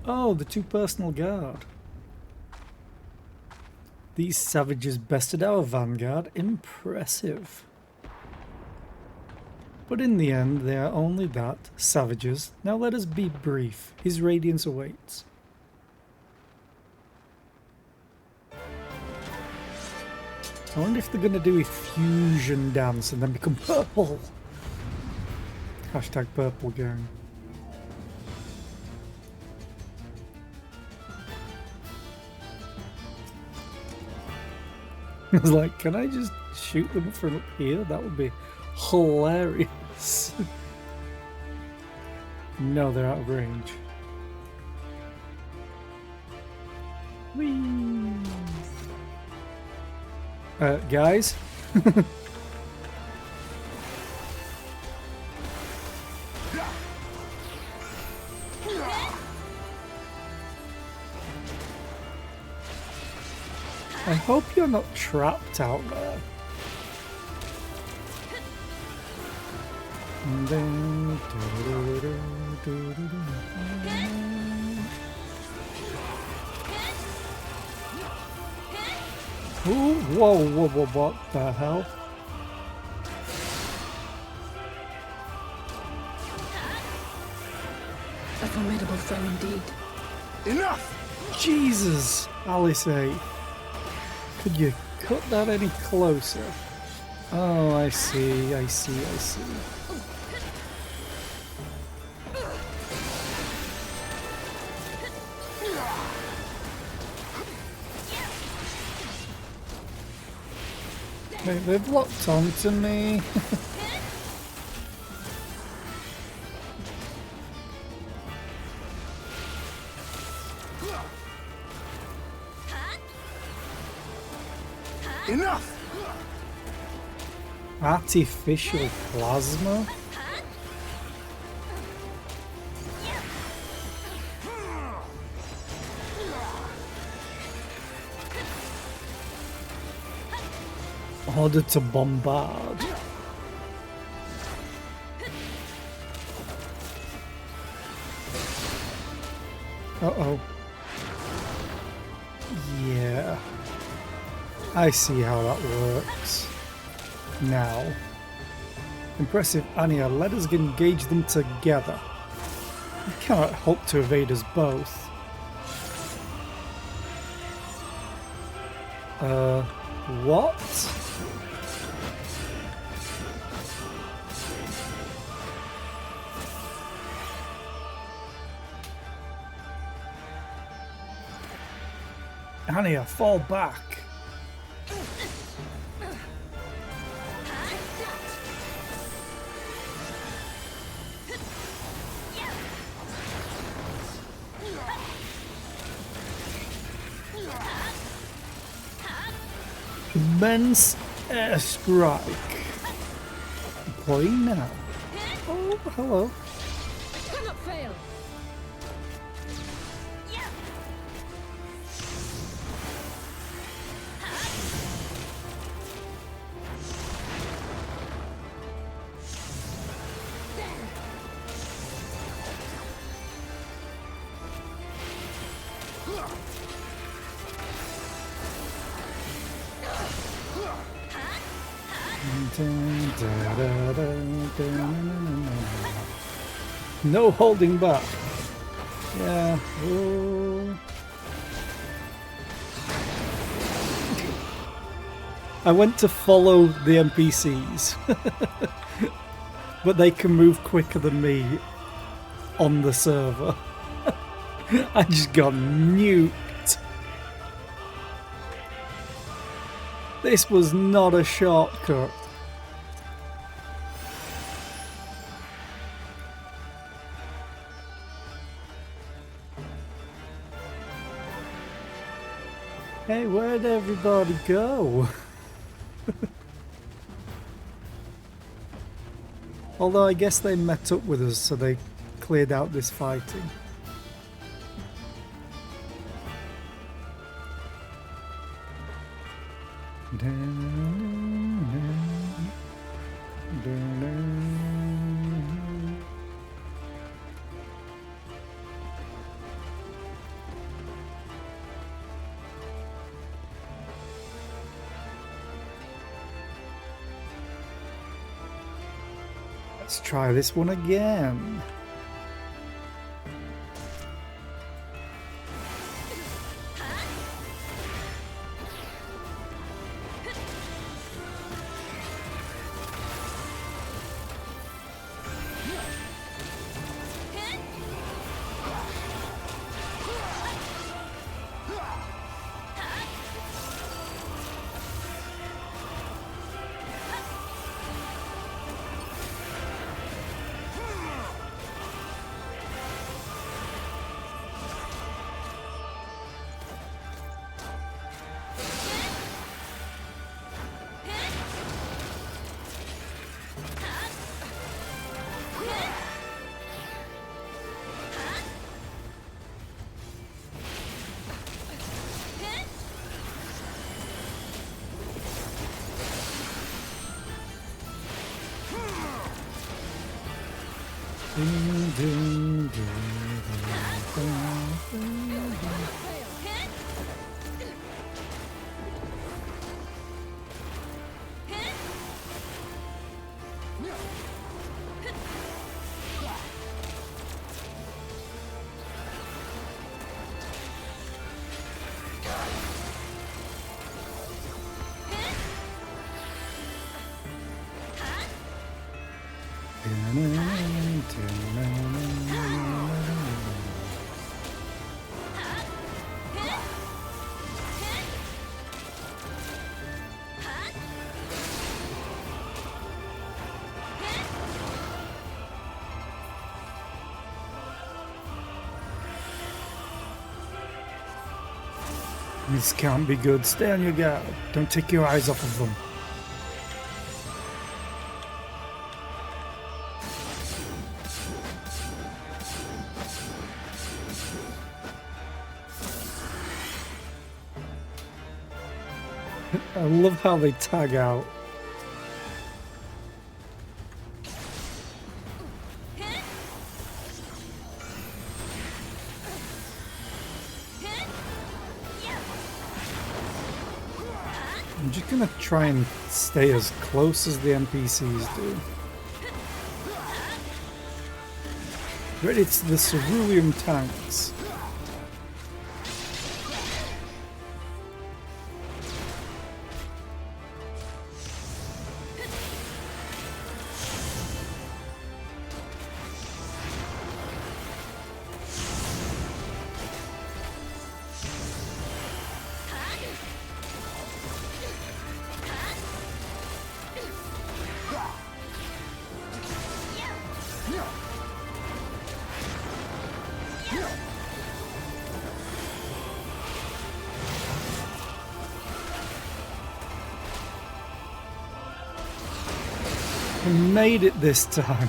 Oh, the 2 personal guard. These savages bested our vanguard. Impressive. But in the end, they are only that, savages. Now let us be brief. His radiance awaits. I wonder if they're going to do a fusion dance and then become purple. Hashtag purple gang. I was like, can I just shoot them from up here? That would be hilarious. No, they're out of range. Whee! Guys? I hope you're not trapped out there. And then... Ooh, whoa, what the hell? A formidable foe indeed. Enough! Jesus, Alice. Could you cut that any closer? Oh, I see. They've locked onto me. Enough! Artificial plasma? Order to bombard. Uh-oh. Yeah. I see how that works. Now. Impressive, Anya. Let us engage them together. You cannot hope to evade us both. What? Anya, fall back. Immense airstrike. Deploying now. Oh, hello. Cannot fail. No holding back. Yeah. Ooh. I went to follow the NPCs, but they can move quicker than me on the server. I just got nuked. This was not a shortcut. Hey, where'd everybody go? Although I guess they met up with us, so they cleared out this fighting. Let's try this one again. This can't be good. Stay on your guard. Don't take your eyes off of them. I love how they tag out. I'm just gonna try and stay as close as the NPCs do. But it's the cerulean tanks. I made it this time.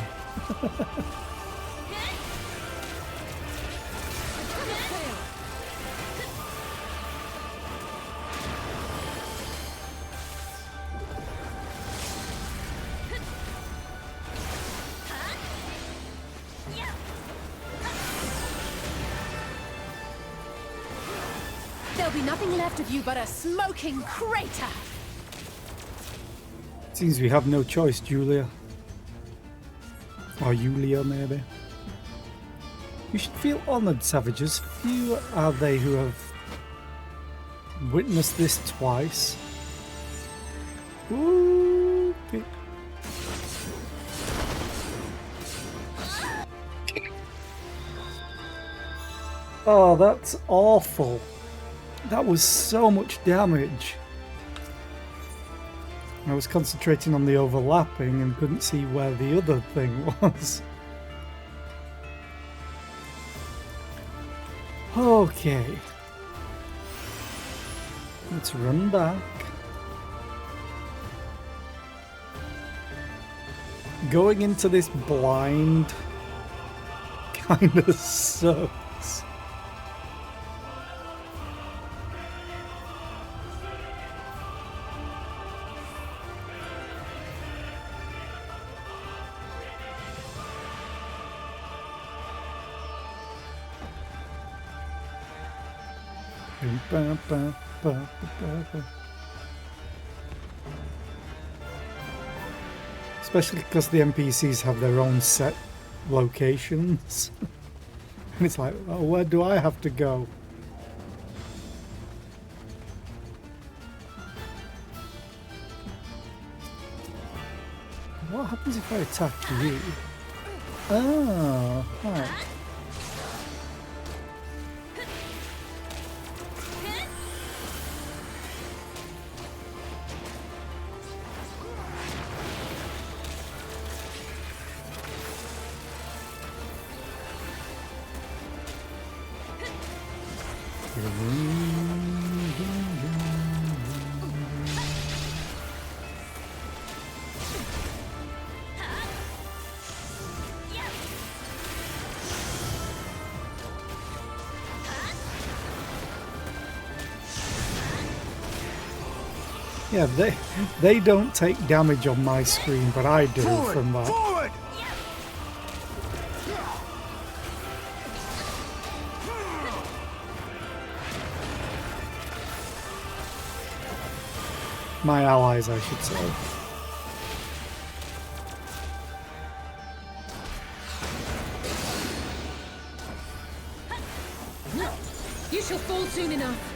There'll be nothing left of you but a smoking crater! Seems we have no choice, Julia. Or Yulia, maybe. You should feel honoured, savages. Few are they who have witnessed this twice. Ooh. Oh, that's awful. That was so much damage. I was concentrating on the overlapping and couldn't see where the other thing was. Okay. Let's run back. Going into this blind kind of sucks. Especially because the NPCs have their own set locations. And it's like, oh, where do I have to go? What happens if I attack you? Oh, right. Yeah, they don't take damage on my screen, but I do from that. Forward! My allies, I should say. You shall fall soon enough.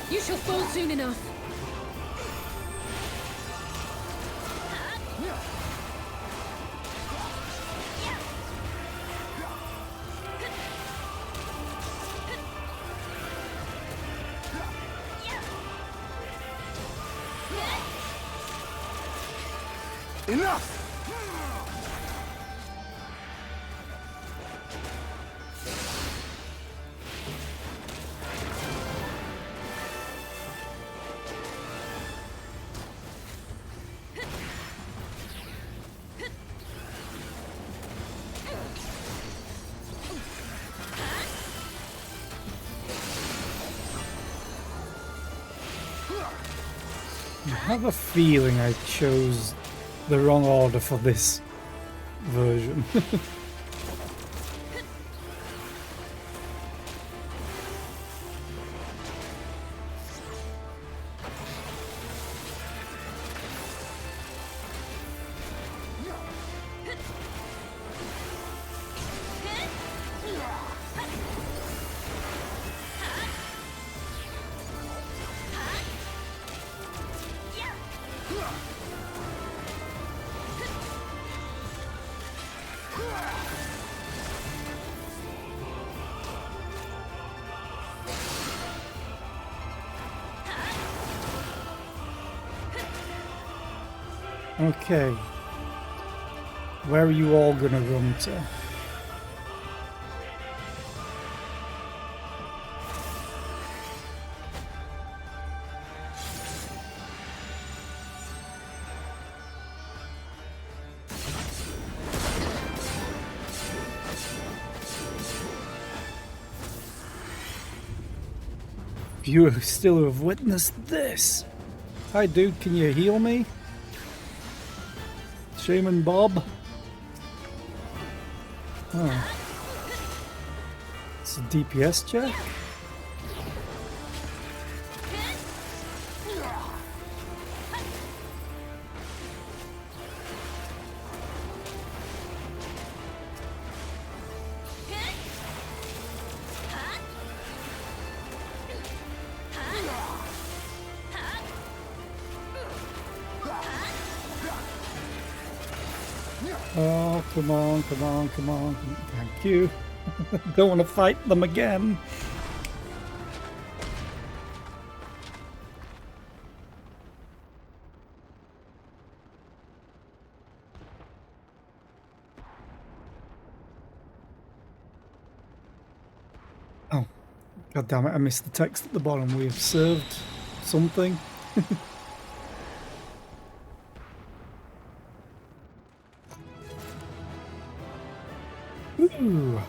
You shall fall soon enough. Enough! I have a feeling I chose the wrong order for this version. Okay. Where are you all gonna run to? You still have witnessed this. Hi dude, can you heal me? Shaman Bob? Oh. It's a DPS check? Oh, come on, come on, come on. Thank you. Don't want to fight them again. Oh, god damn it, I missed the text at the bottom. We have served something. Ooh.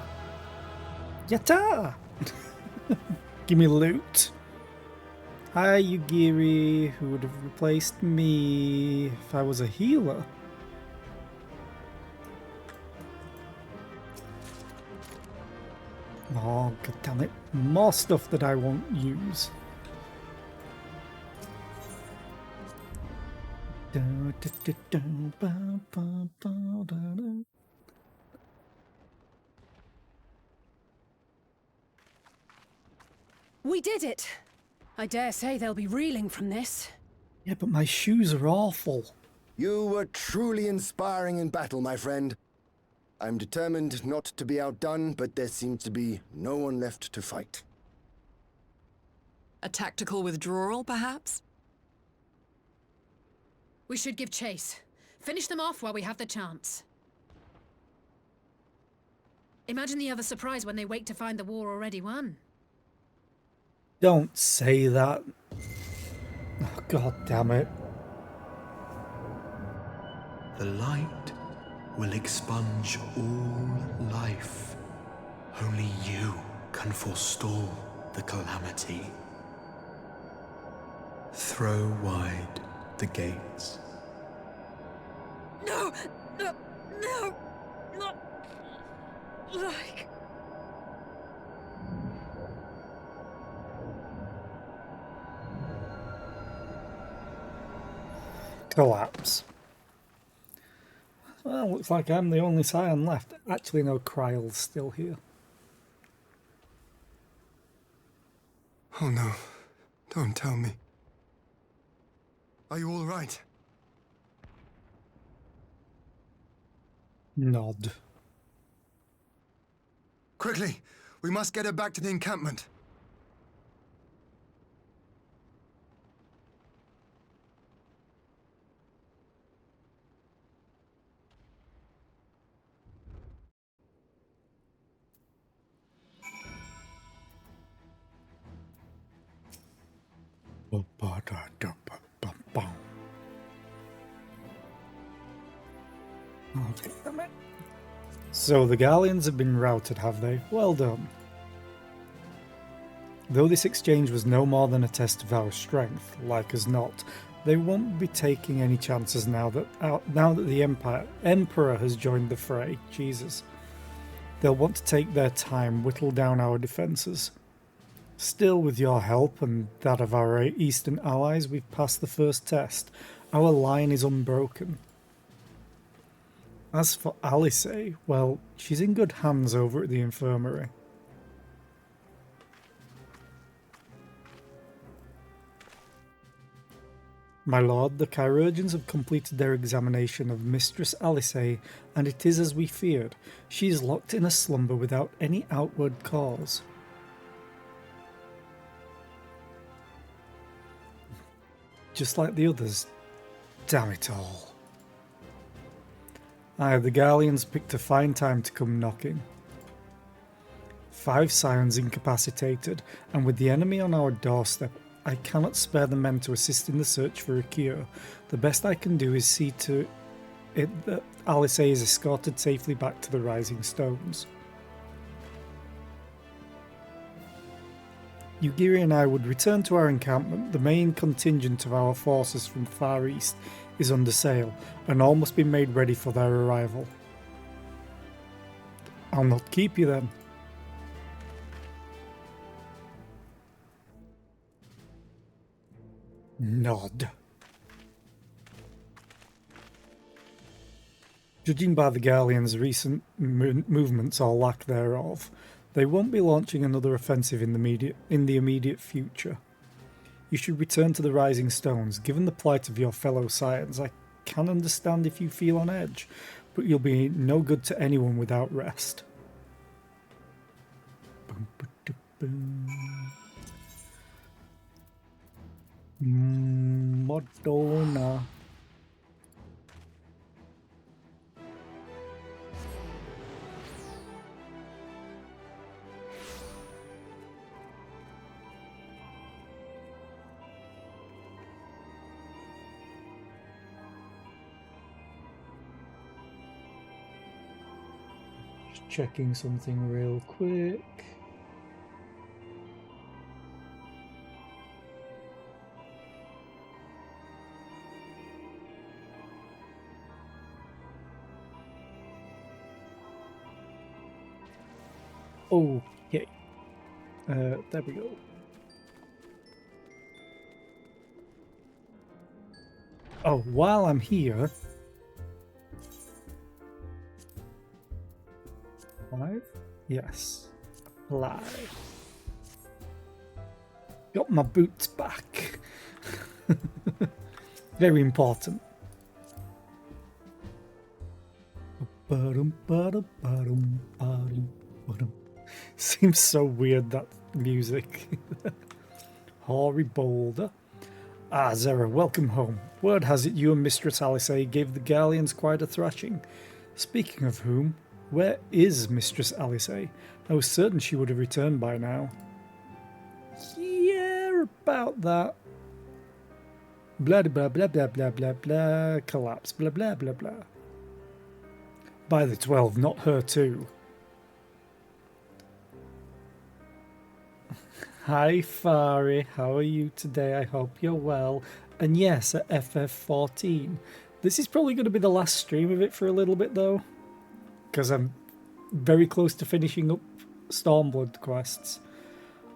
Yatta! Give me loot. Hi, Yugiri, who would have replaced me if I was a healer. Oh, god damn it. More stuff that I won't use. We did it! I dare say they'll be reeling from this. Yeah, but my shoes are awful. You were truly inspiring in battle, my friend. I'm determined not to be outdone, but there seems to be no one left to fight. A tactical withdrawal, perhaps? We should give chase. Finish them off while we have the chance. Imagine the other surprise when they wake to find the war already won. Don't say that. Oh, god damn it. The light will expunge all life. Only you can forestall the calamity. Throw wide the gates. No! No! No! Not like... Collapse. Well, looks like I'm the only Scion left. Actually, no, Kryle's still here. Oh no, don't tell me. Are you all right? Nod. Quickly, we must get her back to the encampment. Okay, damn it. So the Galleons have been routed, have they? Well done. Though this exchange was no more than a test of our strength, like as not, they won't be taking any chances now that the Emperor has joined the fray. Jesus. They'll want to take their time, whittle down our defences. Still, with your help and that of our eastern allies, we've passed the first test. Our line is unbroken. As for Alice, well, she's in good hands over at the infirmary. My lord, the chirurgeons have completed their examination of Mistress Alice, and it is as we feared. She is locked in a slumber without any outward cause. Just like the others. Damn it all. Aye, the Galleons picked a fine time to come knocking. 5 Scions incapacitated, and with the enemy on our doorstep, I cannot spare the men to assist in the search for a cure. The best I can do is see to it that Alice is escorted safely back to the Rising Stones. Yugiri and I would return to our encampment. The main contingent of our forces from Far East is under sail, and all must be made ready for their arrival. I'll not keep you then. Nod. Judging by the Galleons' recent movements or lack thereof, they won't be launching another offensive in the immediate future. You should return to the Rising Stones. Given the plight of your fellow Scions, I can understand if you feel on edge, but you'll be no good to anyone without rest. Madonna. Just checking something real quick. Okay. There we go. Oh, while I'm here... 5? Yes. Live. Got my boots back. Very important. Seems so weird, that music. Hoary Boulder. Ah, Zera, welcome home. Word has it you and Mistress Alice gave the Galleons quite a thrashing. Speaking of whom, where is Mistress Alice? I was certain she would have returned by now. Yeah, about that. Blah blah blah blah blah blah blah. Collapse. Blah blah blah blah. By the 12, not her too. Hi Fari, how are you today? I hope you're well. And yes, at FF14. This is probably going to be the last stream of it for a little bit though, because I'm very close to finishing up Stormblood quests.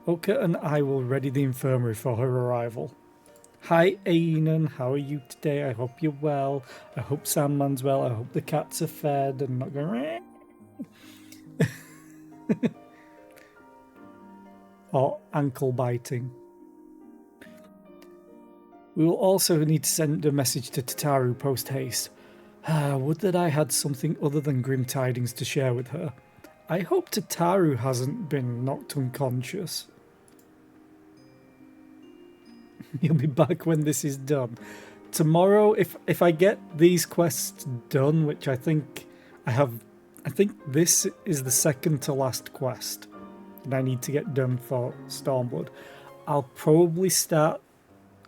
Oka and I will ready the infirmary for her arrival. Hi Ainan, how are you today? I hope you're well. I hope Sandman's well. I hope the cats are fed and not going... or ankle biting. We will also need to send a message to Tataru post haste. Would that I had something other than grim tidings to share with her. I hope Tataru hasn't been knocked unconscious. You'll be back when this is done. Tomorrow, if I get these quests done, which I think I have, I think this is the second to last quest that I need to get done for Stormblood. I'll probably start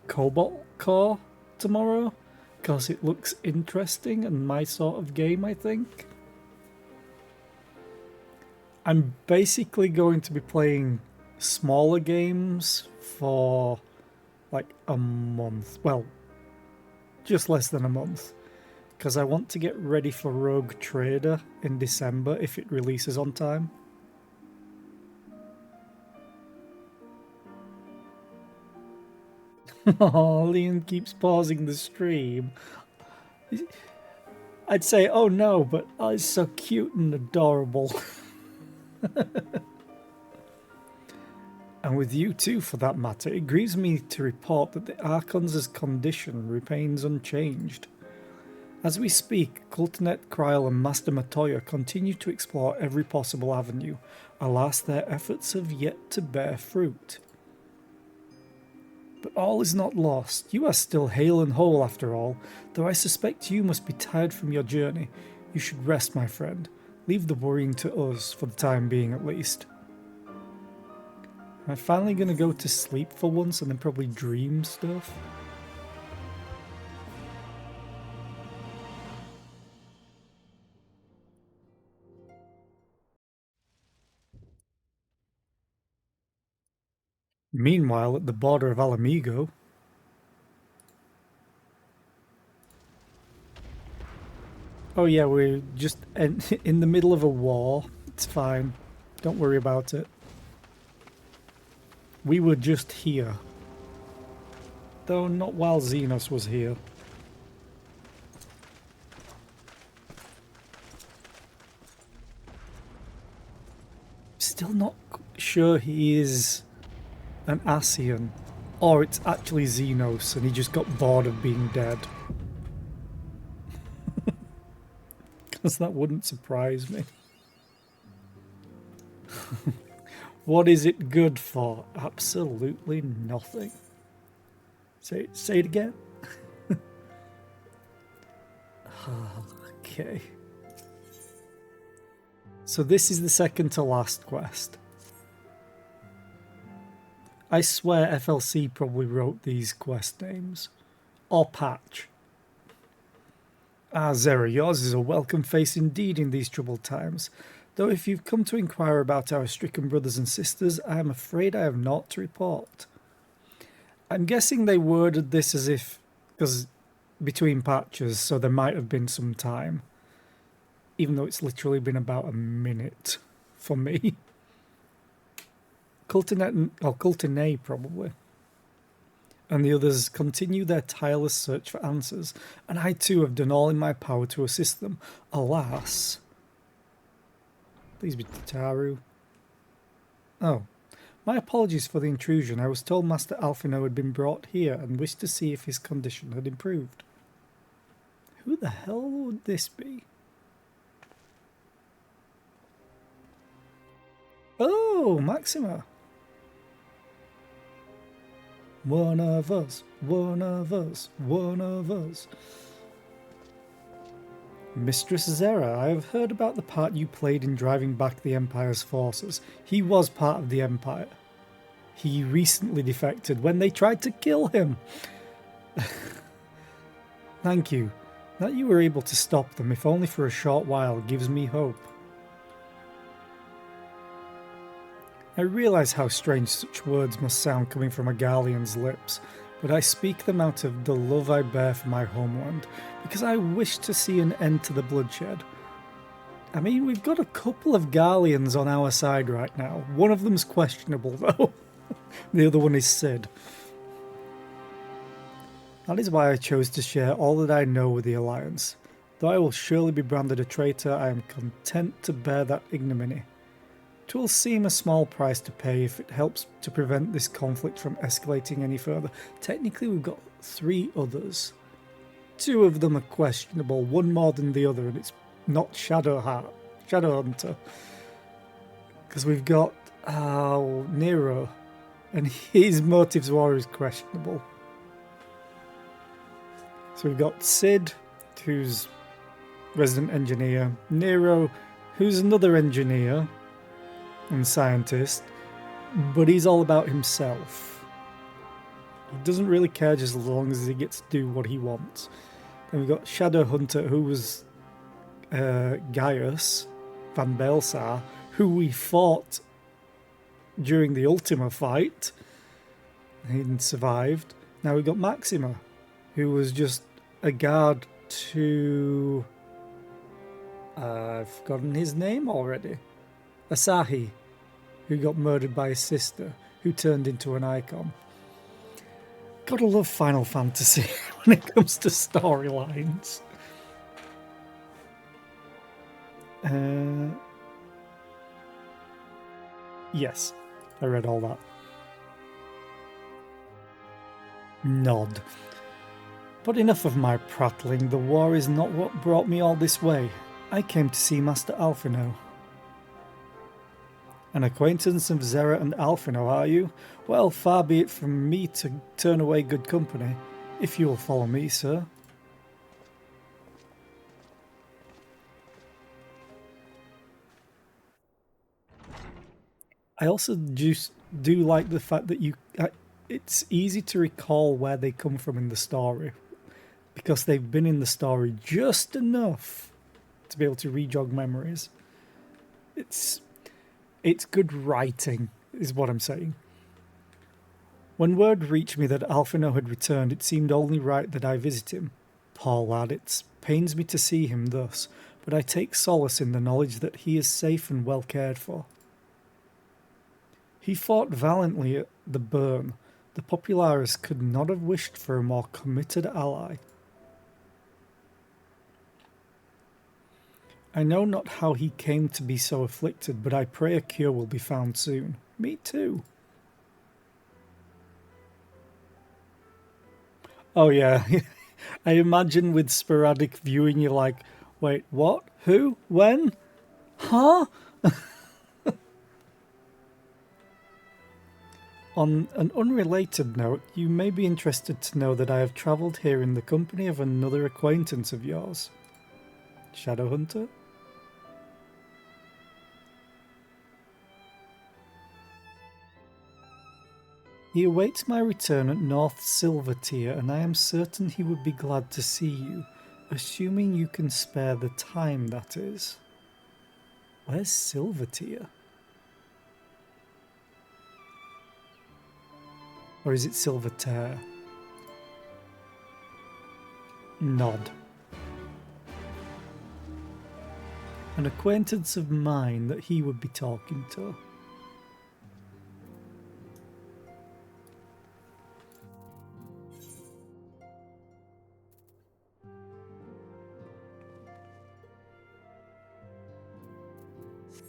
Cobalt Core tomorrow because it looks interesting and my sort of game, I think. I'm basically going to be playing smaller games for like a month. Well, just less than a month. Because I want to get ready for Rogue Trader in December if it releases on time. Oh, Leon keeps pausing the stream. I'd say, oh no, but oh, it's so cute and adorable. And with you too, for that matter, it grieves me to report that the Archon's condition remains unchanged. As we speak, Kultanet, Kryl and Master Matoya continue to explore every possible avenue. Alas, their efforts have yet to bear fruit. But all is not lost. You are still hale and whole after all, though I suspect you must be tired from your journey. You should rest, my friend. Leave the worrying to us, for the time being at least. Am I finally going to go to sleep for once and then probably dream stuff? Meanwhile, at the border of Alamigo... Oh yeah, we're just in the middle of a war. It's fine. Don't worry about it. We were just here. Though not while Xenos was here. Still not sure he is an Ascian. Or it's actually Xenos and he just got bored of being dead. Because that wouldn't surprise me. What is it good for? Absolutely nothing. Say it again. Okay. So this is the second to last quest. I swear FLC probably wrote these quest names. Or Patch. Ah, Zera, yours is a welcome face indeed in these troubled times. Though if you've come to inquire about our stricken brothers and sisters, I am afraid I have naught to report. I'm guessing they worded this as if, because between patches, so there might have been some time. Even though it's literally been about a minute for me. Cultinet probably. And the others continue their tireless search for answers, and I too have done all in my power to assist them. Alas. Please be Tataru. Oh. My apologies for the intrusion. I was told Master Alphino had been brought here and wished to see if his condition had improved. Who the hell would this be? Oh, Maxima. One of us, one of us, one of us. Mistress Zera, I have heard about the part you played in driving back the Empire's forces. He was part of the Empire. He recently defected when they tried to kill him. Thank you. That you were able to stop them, if only for a short while, gives me hope. I realise how strange such words must sound coming from a Garlean's lips, but I speak them out of the love I bear for my homeland, because I wish to see an end to the bloodshed. I mean, we've got a couple of Garleans on our side right now. One of them's questionable, though. The other one is Sid. That is why I chose to share all that I know with the Alliance. Though I will surely be branded a traitor, I am content to bear that ignominy. It will seem a small price to pay if it helps to prevent this conflict from escalating any further. Technically, we've got 3 others. 2 of them are questionable, one more than the other, and it's not Shadowhunter. Because we've got Nero, and his motives were always questionable. So we've got Sid, who's resident engineer, Nero, who's another engineer and scientist, but he's all about himself. He doesn't really care just as long as he gets to do what he wants. Then we've got Shadowhunter, who was Gaius Van Baelsar, who we fought during the Ultima fight. He survived. Now we've got Maxima, who was just a guard to... I've forgotten his name already. Asahi, who got murdered by his sister, who turned into an icon. Gotta love Final Fantasy when it comes to storylines. Yes, I read all that. Nod. But enough of my prattling. The war is not what brought me all this way. I came to see Master Alphino. An acquaintance of Zera and Alphino, are you? Well, far be it from me to turn away good company, if you will follow me, sir. I also just do like the fact that it's easy to recall where they come from in the story, because they've been in the story just enough to be able to re-jog memories. It's good writing, is what I'm saying. When word reached me that Alphino had returned, it seemed only right that I visit him. Poor lad, it pains me to see him thus, but I take solace in the knowledge that he is safe and well cared for. He fought valiantly at the burn. The Popularis could not have wished for a more committed ally. I know not how he came to be so afflicted, but I pray a cure will be found soon. Me too. Oh yeah, I imagine with sporadic viewing you're like, wait, what? Who? When? Huh? On an unrelated note, you may be interested to know that I have travelled here in the company of another acquaintance of yours. Shadowhunter? He awaits my return at North Silvertier, and I am certain he would be glad to see you, assuming you can spare the time, that is. Where's Silvertier? Or is it Silvertear? Nod. An acquaintance of mine that he would be talking to.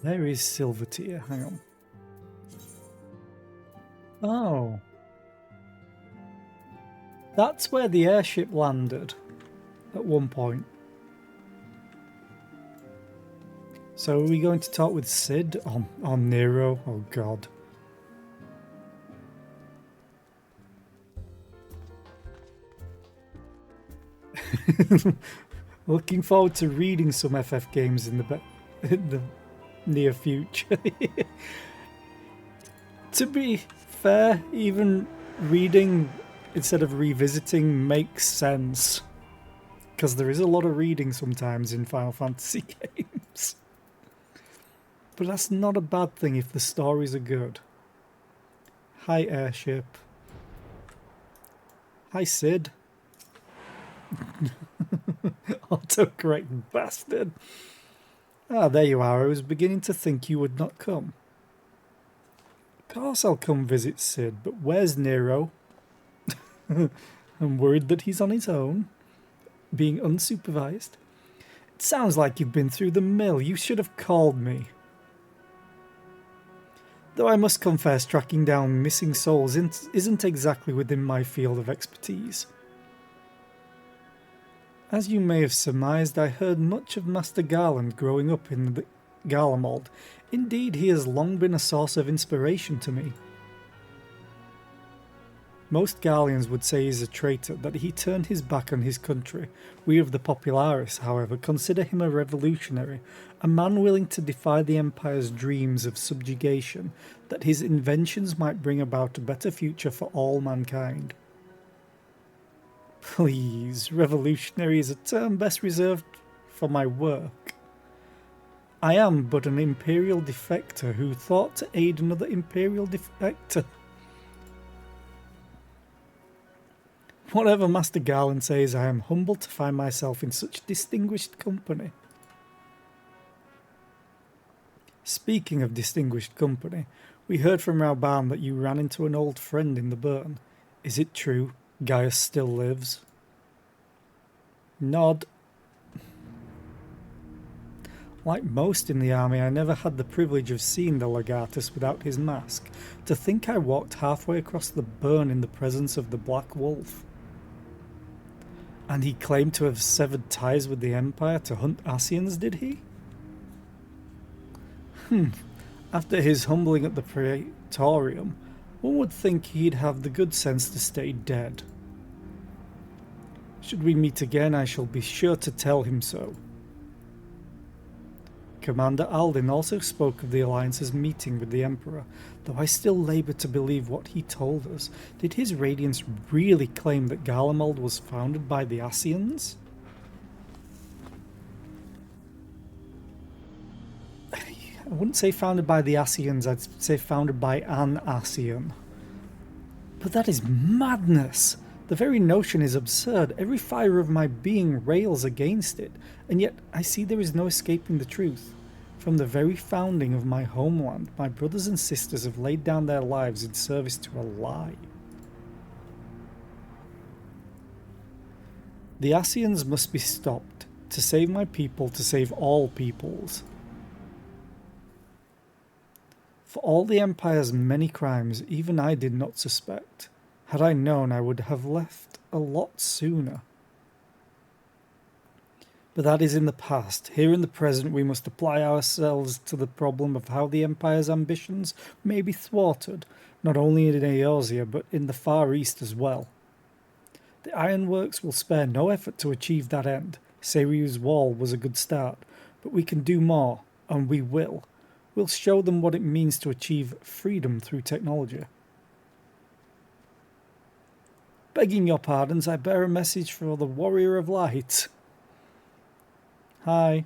There is Silvertier, hang on. Oh. That's where the airship landed at one point. So are we going to talk with Sid on Nero? Oh god. Looking forward to reading some FF games in the near future. To be fair, even reading instead of revisiting makes sense, because there is a lot of reading sometimes in Final Fantasy games. But that's not a bad thing if the stories are good. Hi, airship. Hi, Sid. Autocorrect bastard. Ah, there you are. I was beginning to think you would not come. Of course I'll come visit Sid, but where's Nero? I'm worried that he's on his own, being unsupervised. It sounds like you've been through the mill. You should have called me. Though I must confess, tracking down missing souls isn't exactly within my field of expertise. As you may have surmised, I heard much of Master Garland growing up in the Garlemald. Indeed, he has long been a source of inspiration to me. Most Garleans would say he's a traitor, that he turned his back on his country. We of the Popularis, however, consider him a revolutionary, a man willing to defy the Empire's dreams of subjugation, that his inventions might bring about a better future for all mankind. Please, revolutionary is a term best reserved for my work. I am but an Imperial defector who thought to aid another Imperial defector. Whatever Master Garland says, I am humbled to find myself in such distinguished company. Speaking of distinguished company, we heard from Rauban that you ran into an old friend in the burn. Is it true? Gaius still lives? Nod. Like most in the army, I never had the privilege of seeing the Legatus without his mask. To think I walked halfway across the burn in the presence of the Black Wolf. And he claimed to have severed ties with the Empire to hunt Ascians, did he? After his humbling at the Praetorium, one would think he'd have the good sense to stay dead. Should we meet again, I shall be sure to tell him so. Commander Aldin also spoke of the Alliance's meeting with the Emperor, though I still labour to believe what he told us. Did his Radiance really claim that Garlemald was founded by the Ascians? I wouldn't say founded by the Ascians, I'd say founded by an Ascian. But that is madness! The very notion is absurd. Every fibre of my being rails against it, and yet I see there is no escaping the truth. From the very founding of my homeland, my brothers and sisters have laid down their lives in service to a lie. The Ascians must be stopped, to save my people, to save all peoples. For all the Empire's many crimes, even I did not suspect. Had I known, I would have left a lot sooner. But that is in the past. Here in the present, we must apply ourselves to the problem of how the Empire's ambitions may be thwarted. not only in Eorzea, but in the Far East as well. The Ironworks will spare no effort to achieve that end. Seiryu's wall was a good start, but we can do more, and we will. We'll show them what it means to achieve freedom through technology. Begging your pardons, I bear a message for the Warrior of Light. Hi.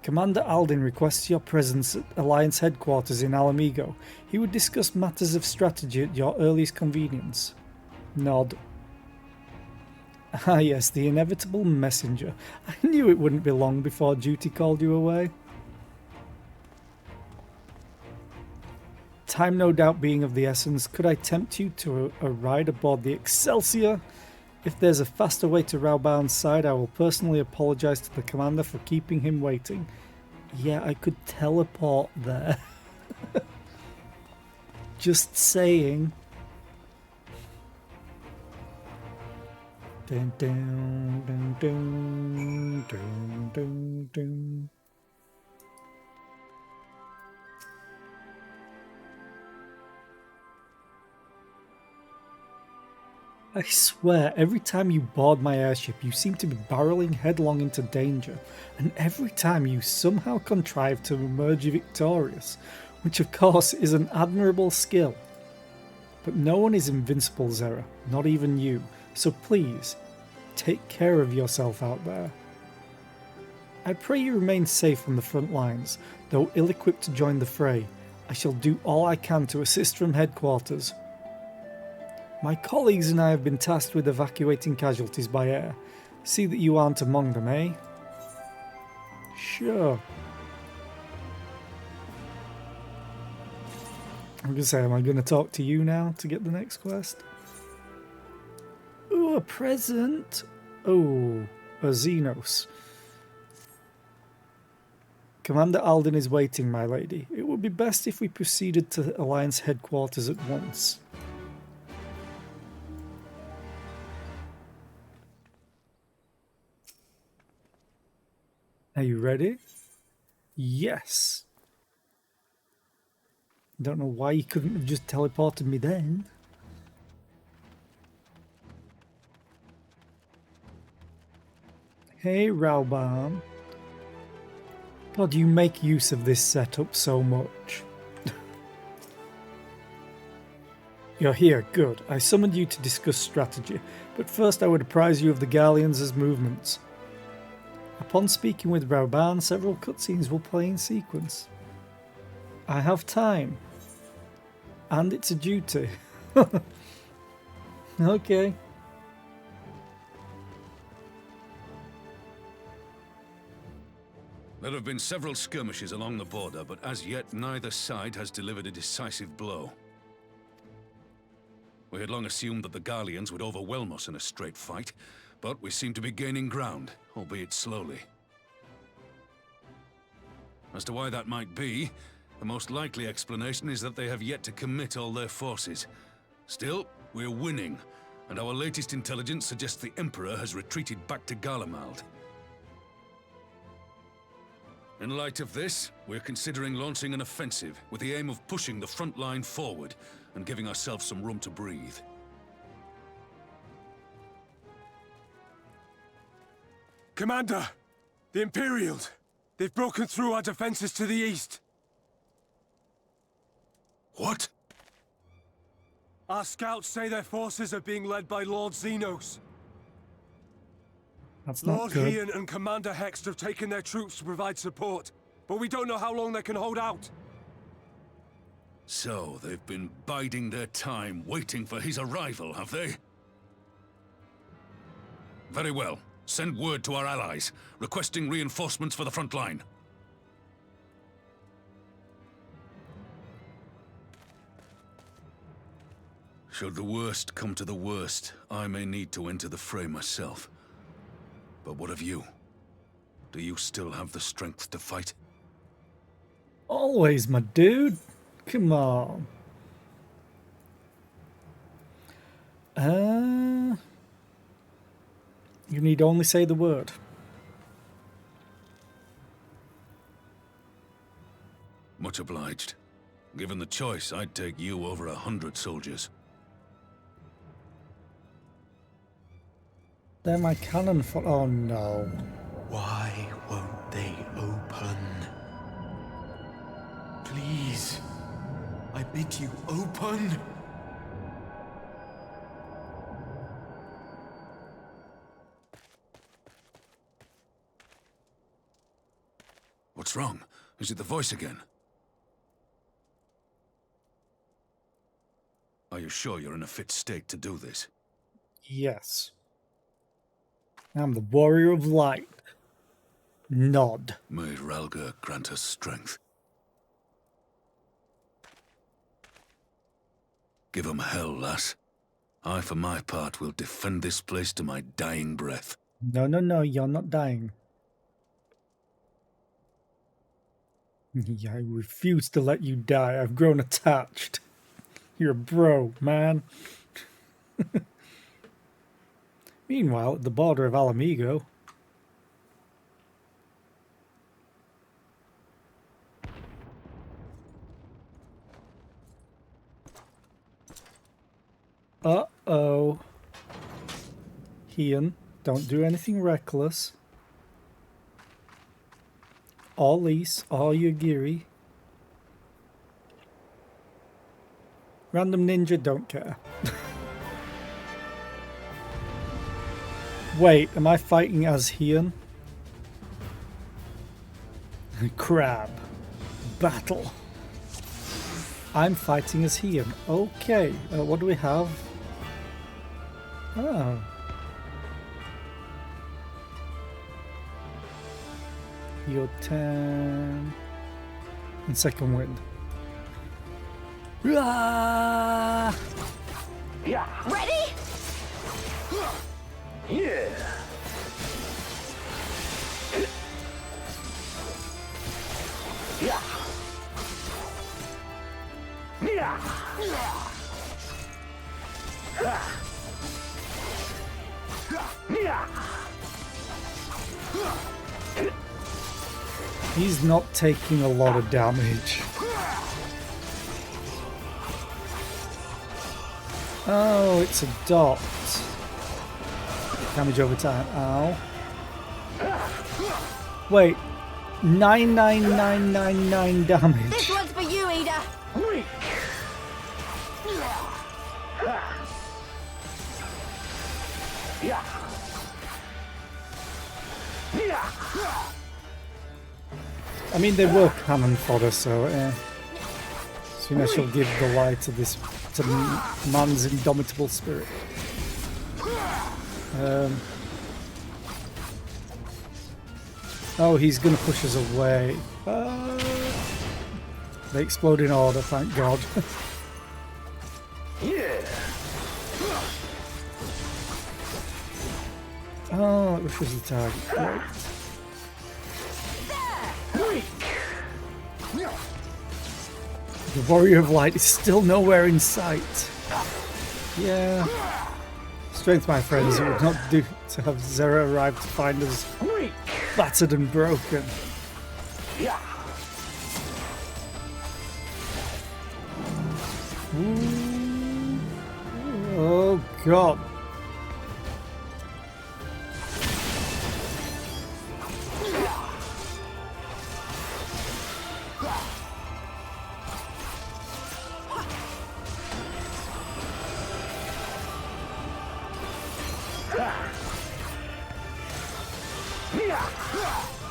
Commander Aldin requests your presence at Alliance headquarters in Alamigo. He would discuss matters of strategy at your earliest convenience. Nod. Ah yes, the inevitable messenger. I knew it wouldn't be long before duty called you away. Time no doubt being of the essence, could I tempt you to a ride aboard the Excelsior? If there's a faster way to Rauban's side, I will personally apologise to the commander for keeping him waiting. Yeah, I could teleport there. Just saying. Dun, dun, dun, dun, dun, dun, dun. I swear, every time you board my airship, you seem to be barreling headlong into danger, and every time you somehow contrive to emerge victorious, which of course is an admirable skill. But no one is invincible, Zera, not even you, so please, take care of yourself out there. I pray you remain safe on the front lines, though ill-equipped to join the fray. I shall do all I can to assist from headquarters. My colleagues and I have been tasked with evacuating casualties by air. See that you aren't among them, eh? Sure. I'm going to say, am I going to talk to you now to get the next quest? Ooh, a present! Oh, a Xenos. Commander Aldin is waiting, my lady. It would be best if we proceeded to Alliance headquarters at once. Are you ready? Yes. Don't know why you couldn't have just teleported me then. Hey, Rauban. God, you make use of this setup so much. You're here, good. I summoned you to discuss strategy, but first I would apprise you of the Galleons' movements. Upon speaking with Rauban, several cutscenes will play in sequence. I have time. And it's a duty. Okay. There have been several skirmishes along the border, but as yet neither side has delivered a decisive blow. We had long assumed that the Garleans would overwhelm us in a straight fight, but we seem to be gaining ground, albeit slowly. As to why that might be, the most likely explanation is that they have yet to commit all their forces. Still, we're winning, and our latest intelligence suggests the Emperor has retreated back to Garlemald. In light of this, we're considering launching an offensive with the aim of pushing the front line forward and giving ourselves some room to breathe. Commander! The Imperials! They've broken through our defenses to the east! What? Our scouts say their forces are being led by Lord Xenos. That's not Lord good. Hien and Commander Hext have taken their troops to provide support, but we don't know how long they can hold out. So, they've been biding their time, waiting for his arrival, have they? Very well. Send word to our allies, requesting reinforcements for the front line. Should the worst come to the worst, I may need to enter the fray myself. But what of you? Do you still have the strength to fight? Always, my dude. Come on. You need only say the word. Much obliged. Given the choice, I'd take you over 100 soldiers. They're my cannon for. Oh no. Why won't they open? Please, I bid you open. What's wrong? Is it the voice again? Are you sure you're in a fit state to do this? Yes. I'm the warrior of light. Nod. May Ralga grant us strength. Give 'em hell, lass. I, for my part, will defend this place to my dying breath. No, no, no, you're not dying. I refuse to let you die. I've grown attached. You're a bro, man. Meanwhile, at the border of Alamigo, uh-oh. Ian, don't do anything reckless. Or Lise, or Yagiri. Random ninja, don't care. Wait, am I fighting as Hian? Crab. Battle. I'm fighting as Hian. Okay, what do we have? Oh. Your turn. And second wind. Ah! Yeah. Ready? Yeah. Yeah. Yeah. Yeah. He's not taking a lot of damage. Oh, it's a dot. Damage over time. Ow. Wait. 99999 damage. This one's for you, Ida. Yeah. I mean, they were cannon fodder, so soon I shall give the lie to this, to man's indomitable spirit. Oh, he's gonna push us away. They explode in order, thank God. Yeah. Oh, it rushes the target. Great. The Warrior of Light is still nowhere in sight. Yeah. Strength, my friends. It would not do to have Zera arrive to find us battered and broken. Yeah. Oh, God.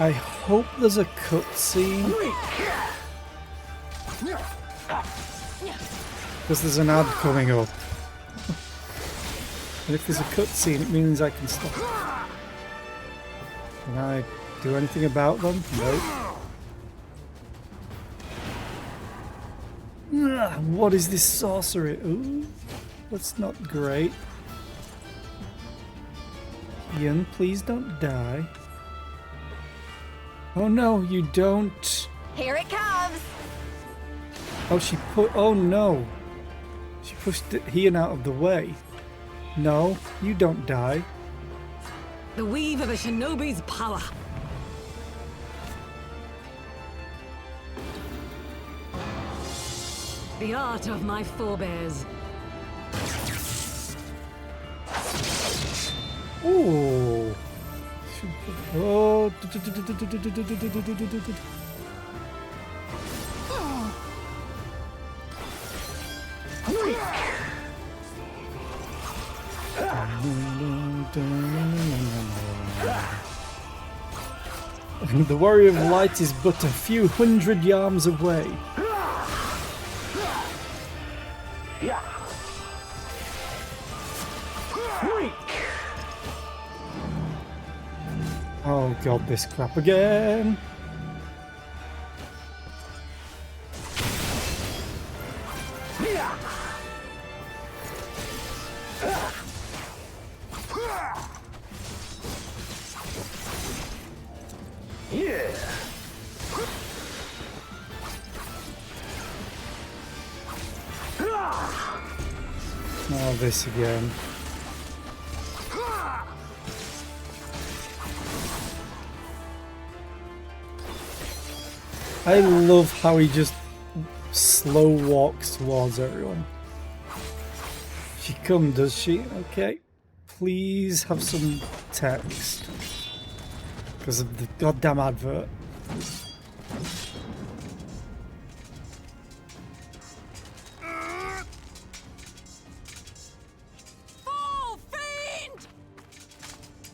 I hope there's a cutscene. Because there's an ad coming up. And if there's a cutscene, it means I can stop. Can I do anything about them? Nope. What is this sorcery? Ooh, that's not great. Ian, please don't die. Oh no, you don't. Here it comes. Oh, she put. Oh no. She pushed Ian out of the way. No, you don't die. The weave of a shinobi's power. The art of my forebears. Ooh. Oh. The Warrior of Light is but a few hundred yards away. Oh god, this crap again. Oh, this again. I love how he just slow walks towards everyone. She come, does she? Okay. Please have some text. Because of the goddamn advert.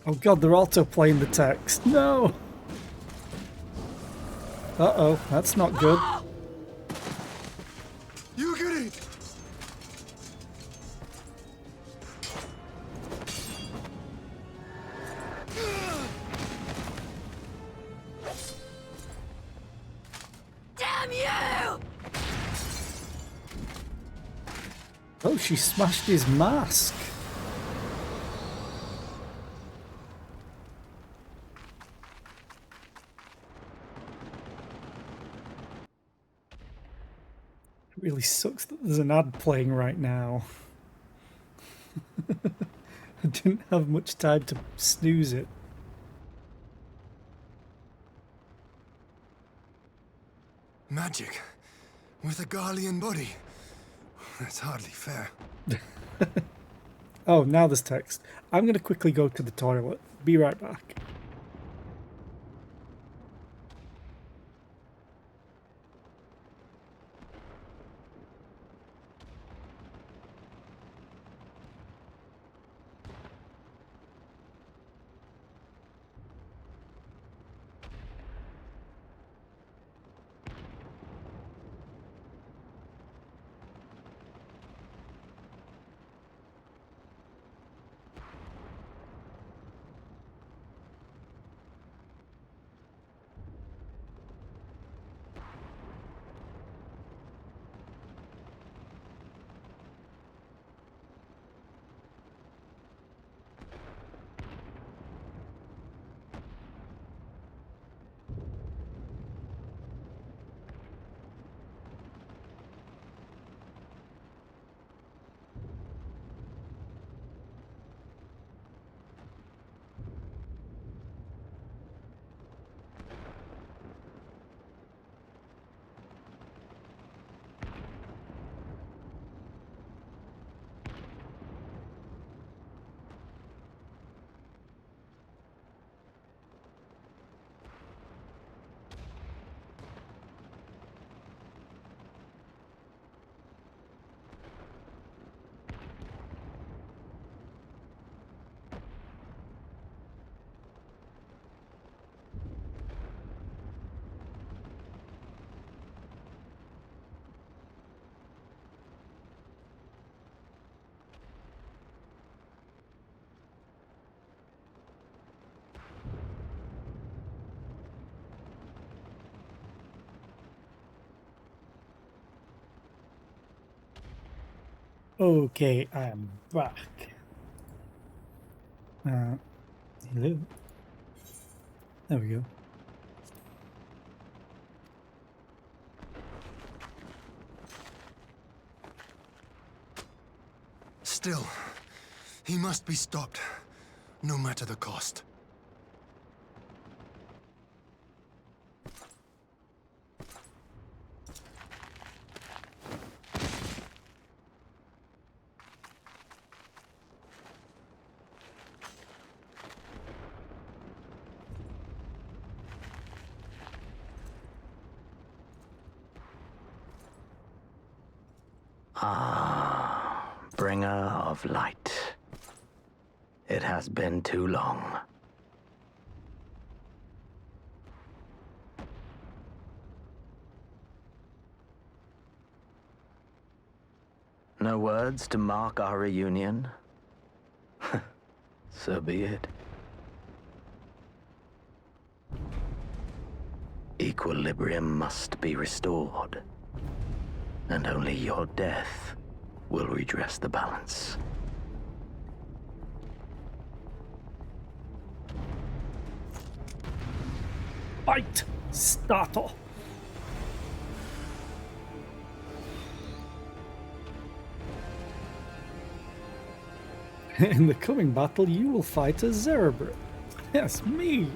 Oh god, they're auto playing the text. No! Uh-oh, that's not good. You get it! Damn you! Oh, she smashed his mask. It really sucks that there's an ad playing right now. I didn't have much time to snooze it. Magic with a Garlean body. That's hardly fair. Oh, now there's text. I'm going to quickly go to the toilet. Be right back. Okay, I'm back. Hello. There we go. Still, he must be stopped, no matter the cost. Ah, bringer of light. It has been too long. No words to mark our reunion? So be it. Equilibrium must be restored, and only your death will redress the balance. Fight! Startle! In the coming battle, you will fight a Zerebrit. Yes, me!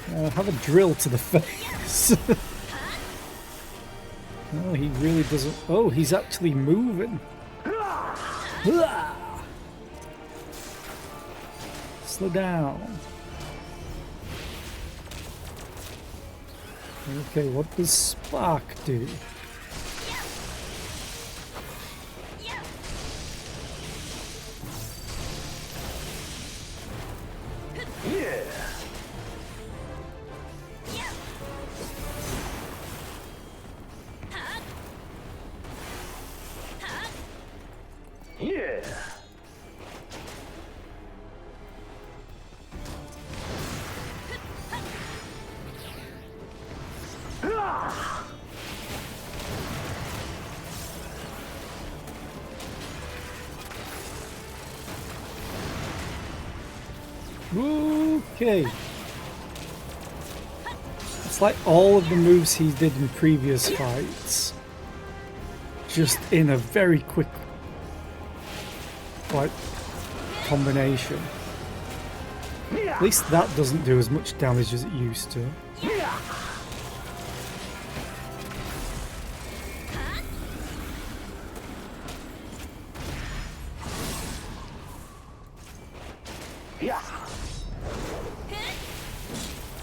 Have a drill to the face. Oh, he really doesn't... Oh, he's actually moving. Slow down. Okay, what does Spark do? Okay. It's like all of the moves he did in previous fights. Just in a very quick, like, combination. At least that doesn't do as much damage as it used to.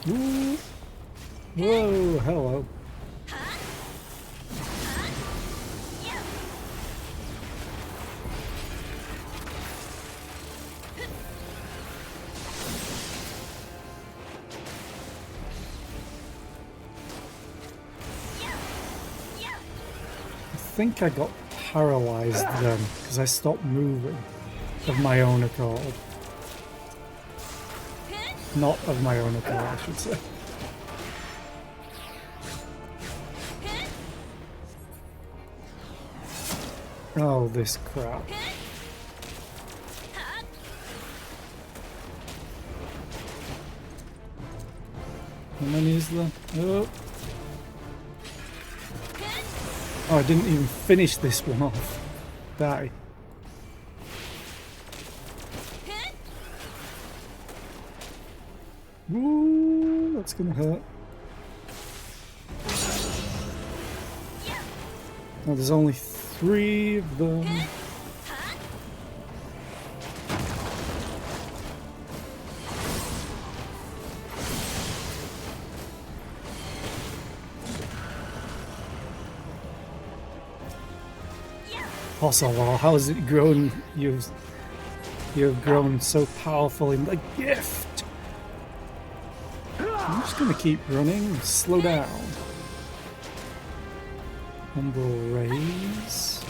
Ooh. Whoa, hello. I think I got paralyzed then because I stopped moving of my own accord. Not of my own accord, I should say. Oh, this crap. How many is there? Oh. Oh, I didn't even finish this one off. Die. Ooh, that's gonna hurt. Oh, there's only 3 of them. Possible. How has it grown? You've grown so powerful in the gift. I'm just gonna keep running. Slow down. Umbral raise.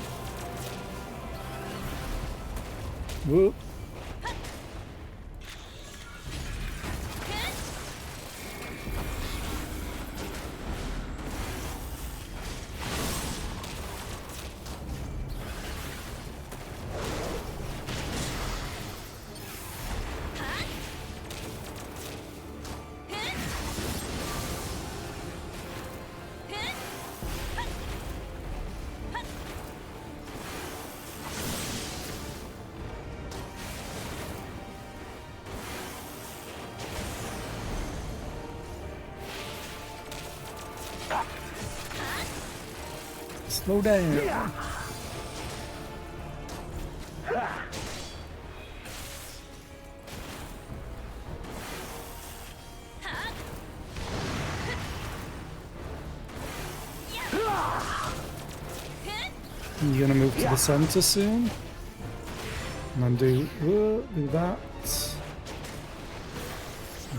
Whoop. Slow down. You're gonna move to the center soon. And then do that.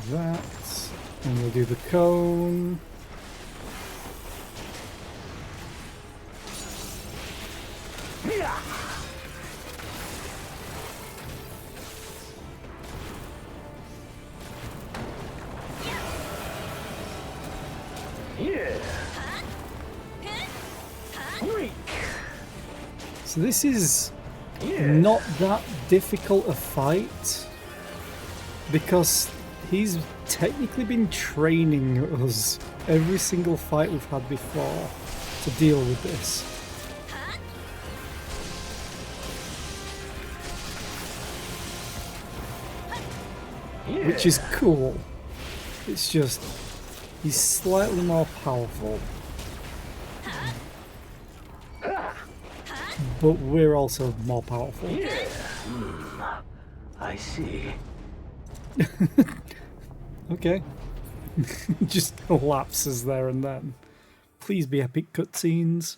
That. And we'll do the cone. So this is not that difficult a fight because he's technically been training us every single fight we've had before to deal with this. Which is cool. It's just he's slightly more powerful. But we're also more powerful. I see. Okay. Just collapses there and then. Please be epic cutscenes.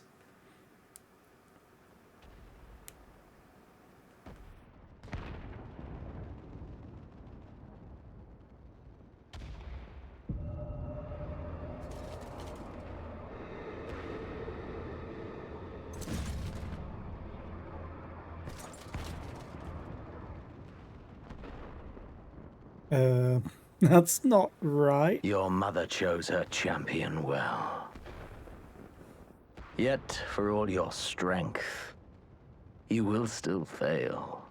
That's not right. Your mother chose her champion well. Yet, for all your strength, you will still fail.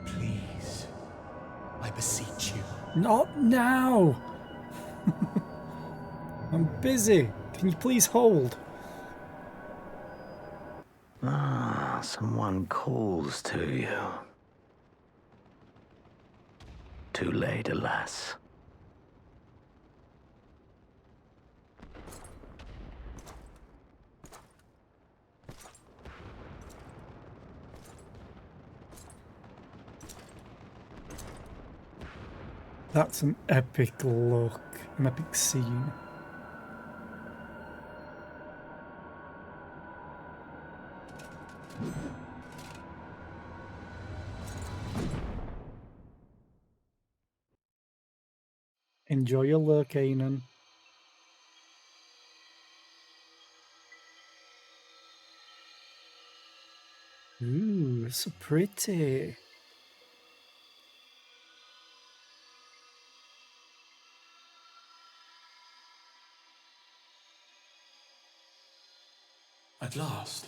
Please, I beseech you. Not now! I'm busy. Can you please hold? Someone calls to you. Too late, alas. That's an epic look, an epic scene. Enjoy your look, Kanan. Ooh, so pretty. At last,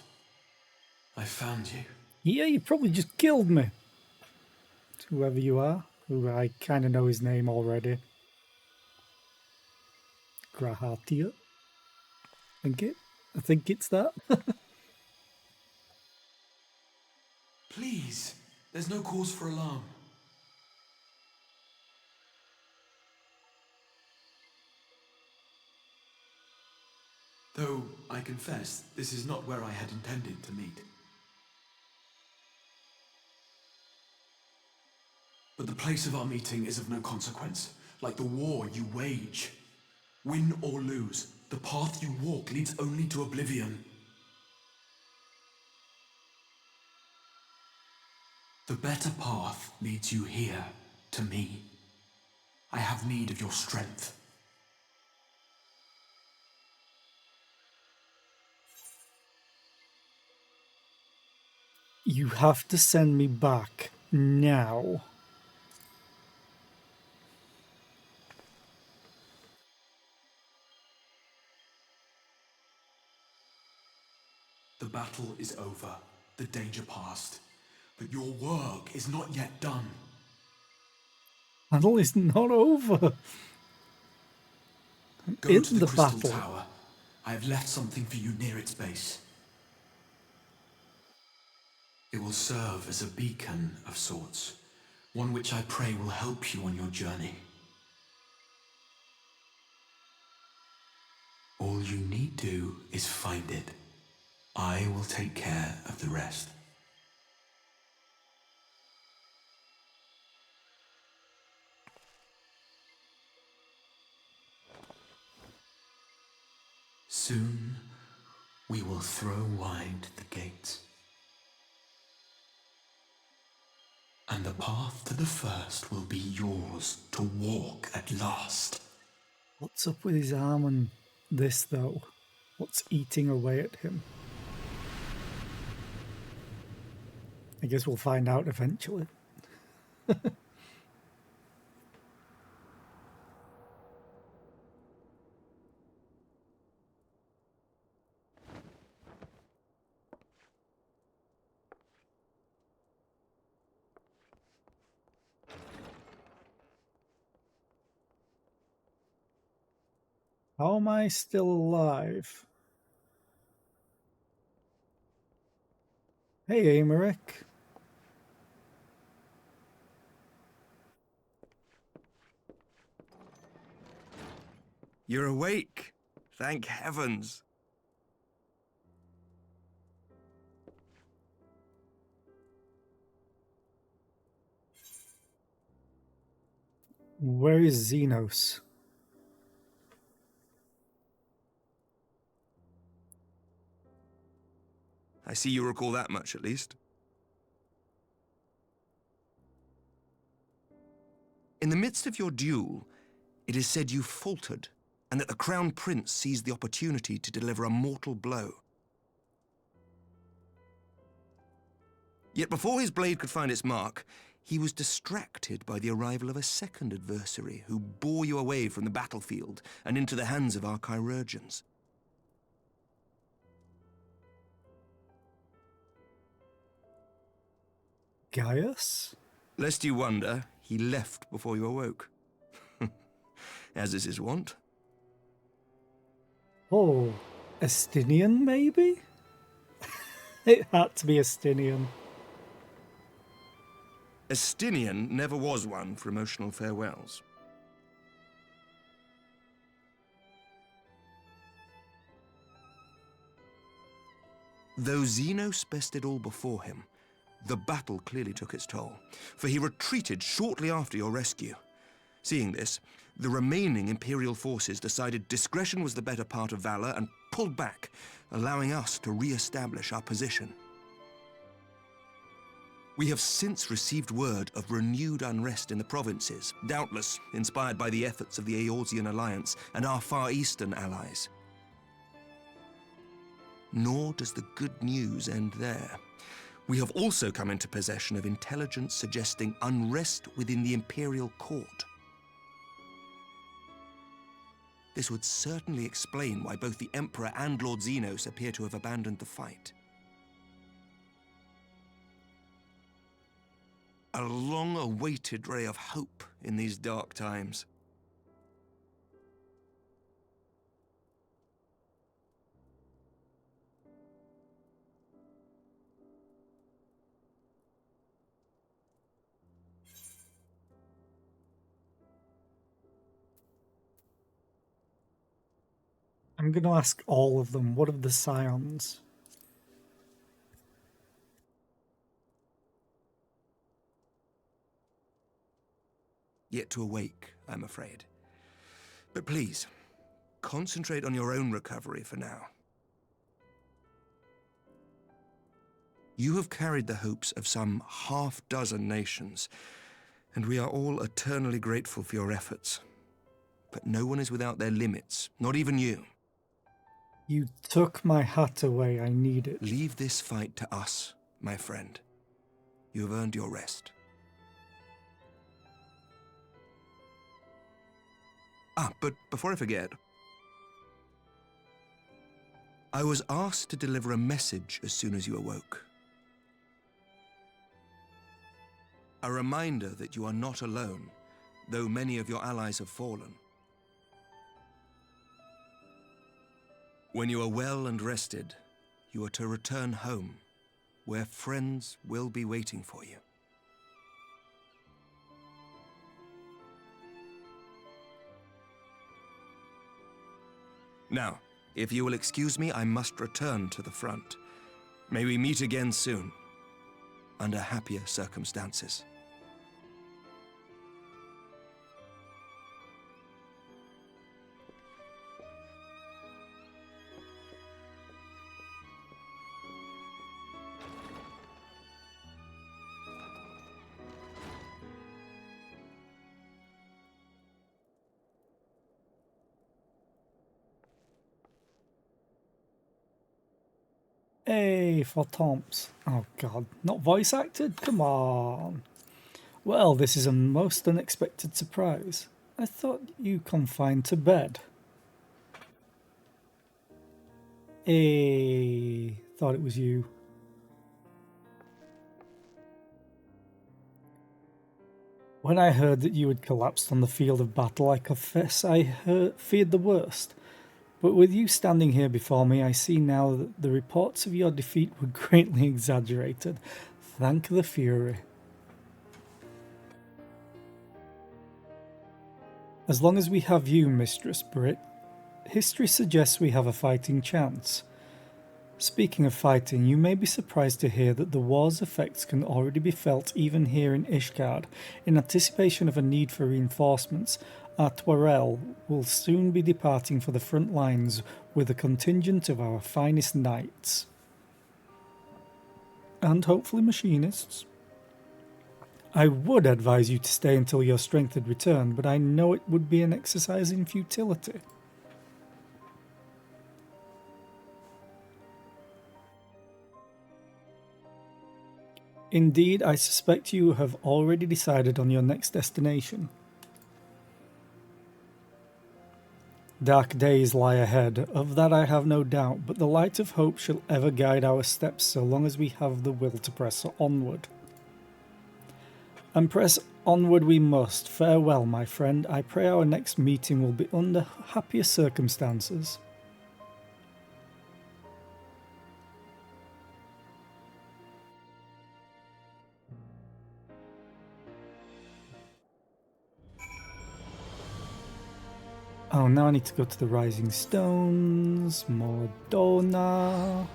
I found you. Yeah, you probably just killed me. Whoever you are, who I kind of know his name already. Grahatia. I think it's that. Please, there's no cause for alarm. Though, I confess, this is not where I had intended to meet. But the place of our meeting is of no consequence, like the war you wage. Win or lose, the path you walk leads only to oblivion. The better path leads you here, to me. I have need of your strength. You have to send me back now. The battle is over, the danger past, but your work is not yet done. Battle is not over. Go In to the the Crystal battle. Tower. I have left something for you near its base. It will serve as a beacon of sorts, one which I pray will help you on your journey. All you need do is find it. I will take care of the rest. Soon, we will throw wide the gates. And the path to the first will be yours to walk at last. What's up with his arm and this, though? What's eating away at him? I guess we'll find out eventually. How am I still alive? Hey, Amaric. You're awake. Thank heavens. Where is Xenos? I see you recall that much, at least. In the midst of your duel, it is said you faltered, and that the Crown Prince seized the opportunity to deliver a mortal blow. Yet before his blade could find its mark, he was distracted by the arrival of a second adversary who bore you away from the battlefield and into the hands of our chirurgeons. Gaius? Lest you wonder, he left before you awoke. As is his wont. Oh, Estinian, maybe? It had to be Estinian. Estinian never was one for emotional farewells. Though Xenos bested all before him, the battle clearly took its toll, for he retreated shortly after your rescue. Seeing this, the remaining Imperial forces decided discretion was the better part of valor and pulled back, allowing us to re-establish our position. We have since received word of renewed unrest in the provinces, doubtless inspired by the efforts of the Eorzean Alliance and our Far Eastern allies. Nor does the good news end there. We have also come into possession of intelligence suggesting unrest within the Imperial Court. This would certainly explain why both the Emperor and Lord Xenos appear to have abandoned the fight. A long-awaited ray of hope in these dark times. I'm going to ask all of them. What of the Scions? Yet to awake, I'm afraid. But please, concentrate on your own recovery for now. You have carried the hopes of some half-dozen nations, and we are all eternally grateful for your efforts. But no one is without their limits, not even you. You took my hat away. I need it. Leave this fight to us, my friend. You have earned your rest. But before I forget, I was asked to deliver a message as soon as you awoke. A reminder that you are not alone, though many of your allies have fallen. When you are well and rested, you are to return home, where friends will be waiting for you. Now, if you will excuse me, I must return to the front. May we meet again soon, under happier circumstances. Hey, for Tomps. Oh god, not voice acted? Come on. Well, this is a most unexpected surprise. I thought you confined to bed. Hey, thought it was you. When I heard that you had collapsed on the field of battle, I confess I feared the worst. But with you standing here before me, I see now that the reports of your defeat were greatly exaggerated. Thank the Fury. As long as we have you, Mistress Britt, history suggests we have a fighting chance. Speaking of fighting, you may be surprised to hear that the war's effects can already be felt even here in Ishgard. In anticipation of a need for reinforcements, our Twarel will soon be departing for the front lines with a contingent of our finest knights. And hopefully machinists. I would advise you to stay until your strength had returned, but I know it would be an exercise in futility. Indeed, I suspect you have already decided on your next destination. Dark days lie ahead, of that I have no doubt, but the light of hope shall ever guide our steps so long as we have the will to press onward. And press onward we must. Farewell, my friend. I pray our next meeting will be under happier circumstances. Oh, now I need to go to the Rising Stones, Mordona.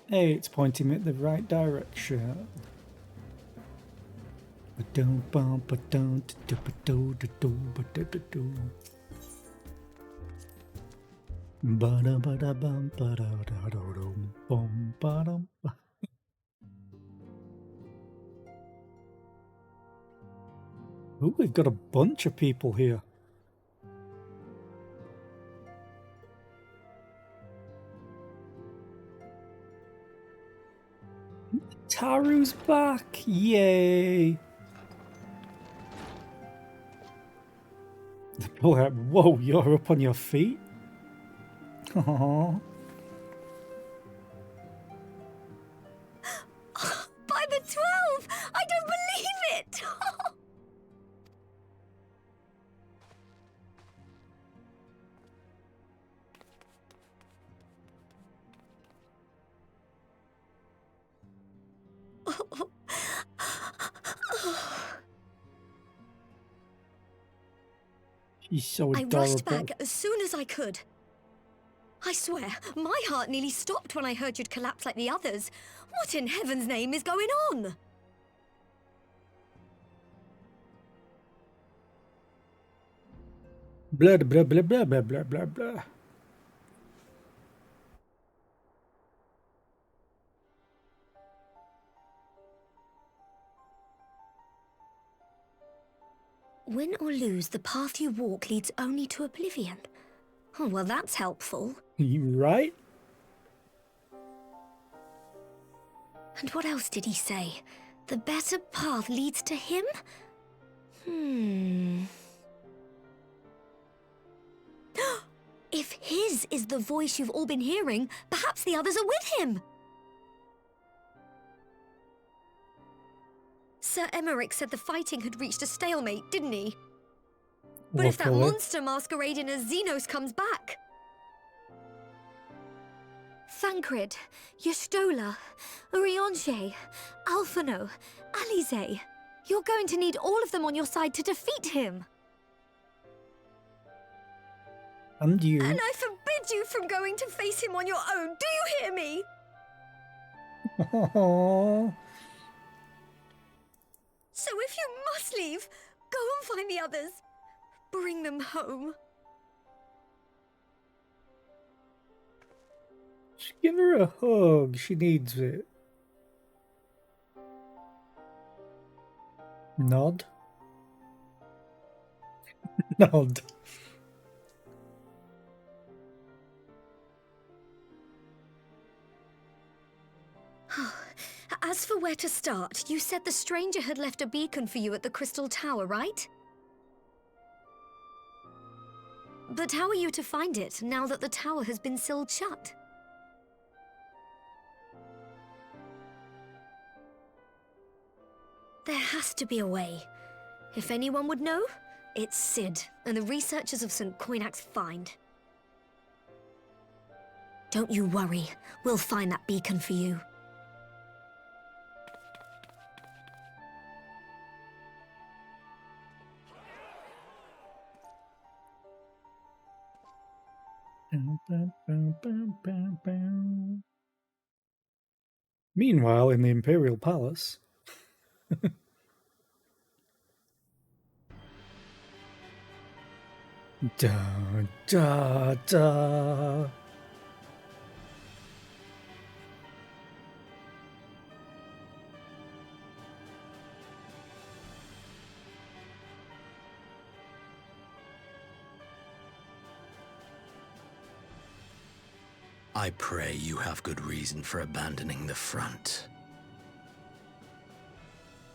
Hey, it's pointing me at the right direction. Ooh, we've got a bunch of people here. Taru's back! Yay! Whoa, you're up on your feet? Aww. By the 12! I don't believe it! She's so I adorable. rushed back as soon as I could. I swear, my heart nearly stopped when I heard you'd collapse like the others. What in heaven's name is going on? Blah, blah, blah, blah, blah, blah, blah, blah. Win or lose, the path you walk leads only to oblivion. Oh, well, that's helpful. You right? And what else did he say? The better path leads to him? If his is the voice you've all been hearing, perhaps the others are with him. Sir Emmerich said the fighting had reached a stalemate, didn't he? But if that monster masquerading as Xenos comes back... Thancred, Yestola, Urianger, Alphino, Alize. You're going to need all of them on your side to defeat him. And you. And I forbid you from going to face him on your own. Do you hear me? Aww. So if you must leave, go and find the others. Bring them home. Just give her a hug. She needs it. Nod. Nod. As for where to start, you said the stranger had left a beacon for you at the Crystal Tower, right? But how are you to find it, now that the tower has been sealed shut? There has to be a way. If anyone would know, it's Sid and the researchers of St. Coinac's Find. Don't you worry, we'll find that beacon for you. Meanwhile, in the Imperial Palace... Da, da, da. I pray you have good reason for abandoning the front.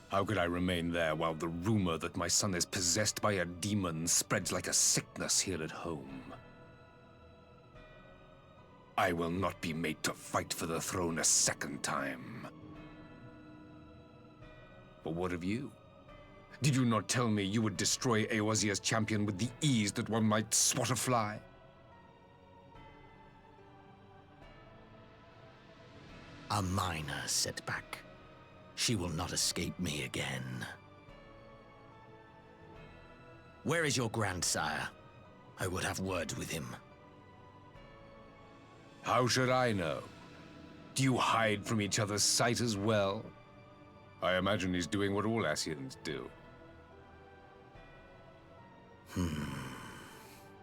How could I remain there while the rumor that my son is possessed by a demon spreads like a sickness here at home? I will not be made to fight for the throne a second time. But what of you? Did you not tell me you would destroy Eorzea's champion with the ease that one might swat a fly? A minor setback. She will not escape me again. Where is your grandsire? I would have word with him. How should I know? Do you hide from each other's sight as well? I imagine he's doing what all Ascians do.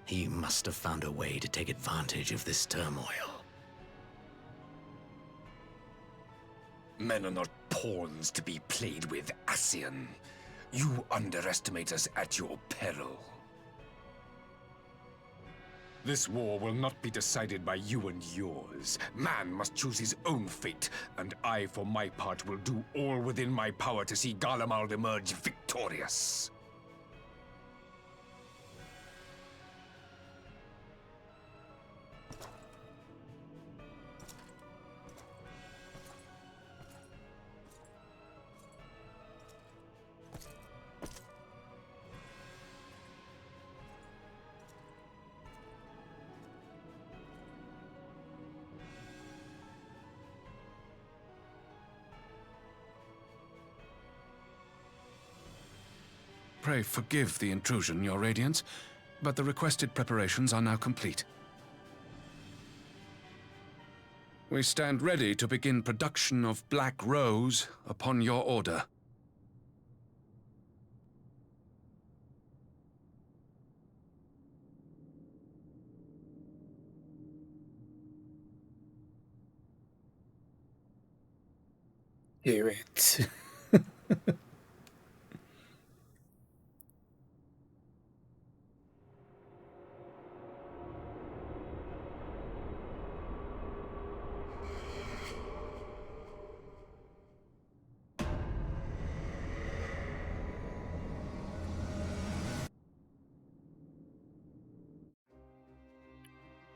He must have found a way to take advantage of this turmoil. Men are not pawns to be played with, Ascian. You underestimate us at your peril. This war will not be decided by you and yours. Man must choose his own fate, and I, for my part, will do all within my power to see Garlemald emerge victorious. Pray forgive the intrusion, Your Radiance, but the requested preparations are now complete. We stand ready to begin production of Black Rose upon your order. Hear it.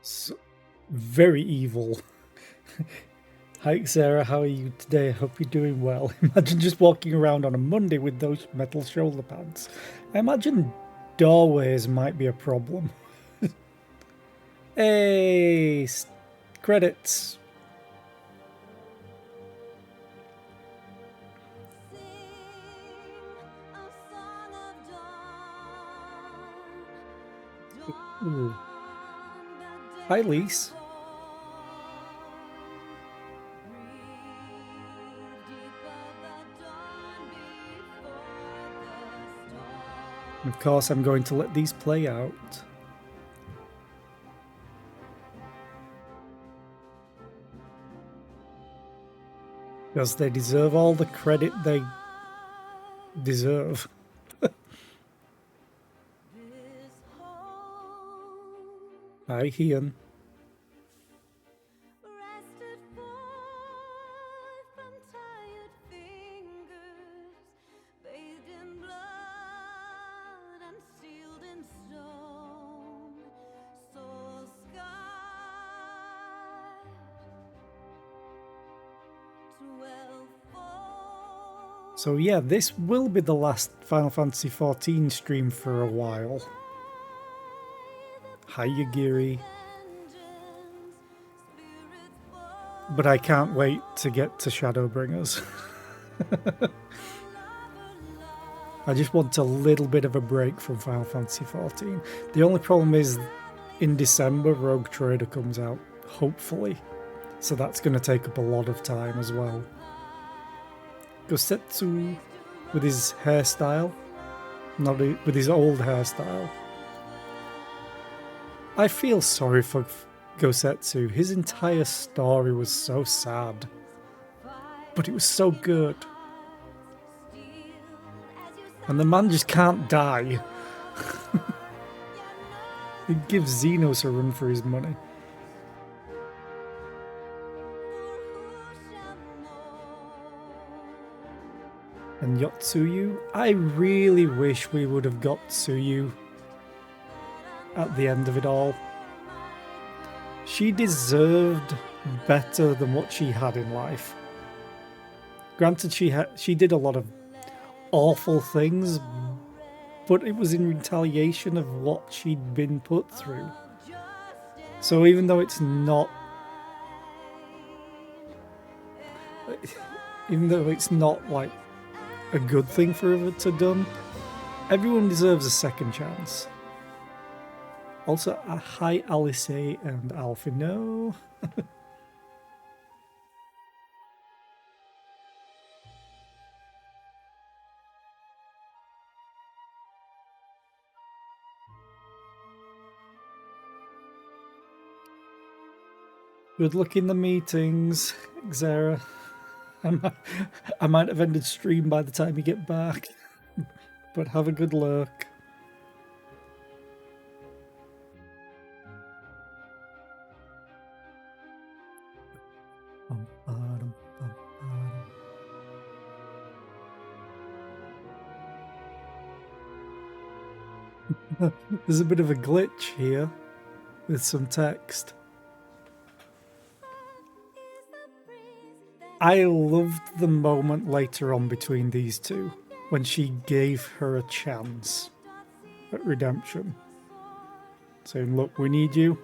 So, very evil. Hi Sarah, how are you today? I hope you're doing well. Imagine just walking around on a Monday with those metal shoulder pads. I imagine doorways might be a problem. Hey, credits. Ooh. Hi, Lise. Of course, I'm going to let these play out. Because they deserve all the credit they deserve. Hi, Ian. So yeah, this will be the last Final Fantasy XIV stream for a while. Hi, Yagiri. But I can't wait to get to Shadowbringers. I just want a little bit of a break from Final Fantasy XIV. The only problem is in December Rogue Trader comes out, hopefully. So that's going to take up a lot of time as well. Gosetsu with his hairstyle, not with his old hairstyle. I feel sorry for Gosetsu. His entire story was so sad, but it was so good. And the man just can't die. He gives Xenos a run for his money. And Yotsuyu, I really wish we would have got Tsuyu at the end of it all. She deserved better than what she had in life. Granted, she did a lot of awful things, but it was in retaliation of what she'd been put through. So even though it's not like a good thing for her to done, everyone deserves a second chance. Also, hi Alice and Alfino. Good luck in the meetings, Xera. I might have ended stream by the time you get back, but have a good luck. There's a bit of a glitch here with some text. I loved the moment later on between these two when she gave her a chance at redemption, saying, look, we need you.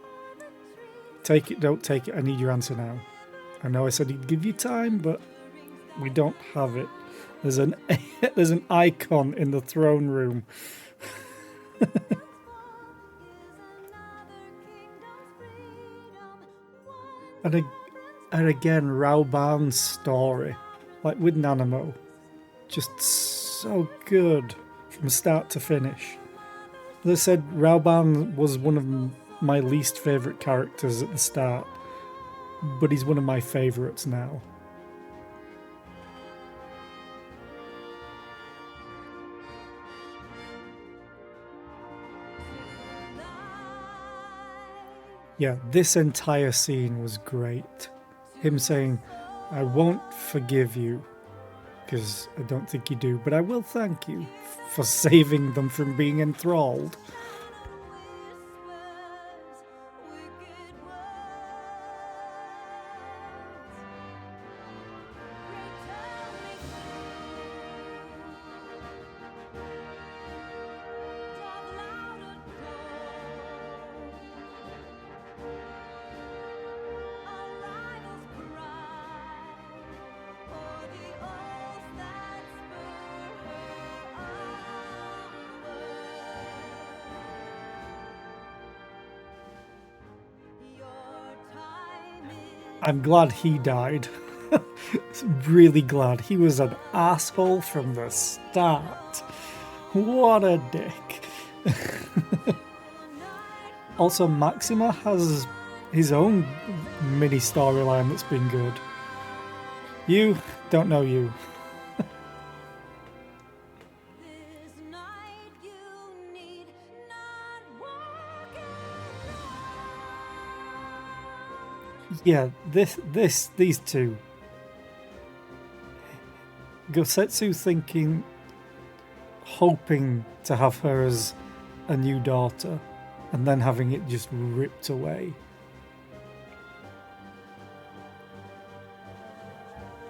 Take it, don't take it, I need your answer now. I know I said he'd give you time, but we don't have it. There's an icon in the throne room. And again, Raoban's story, like with Nanamo, just so good from start to finish. As I said, Raoban was one of my least favourite characters at the start, but he's one of my favourites now. Yeah, this entire scene was great. Him saying, I won't forgive you, because I don't think you do, but I will thank you for saving them from being enthralled. I'm glad he died. Really glad. He was an asshole from the start. What a dick. Also, Maxima has his own mini storyline that's been good. You don't know you. Yeah, these two. Gosetsu thinking, hoping to have her as a new daughter, and then having it just ripped away.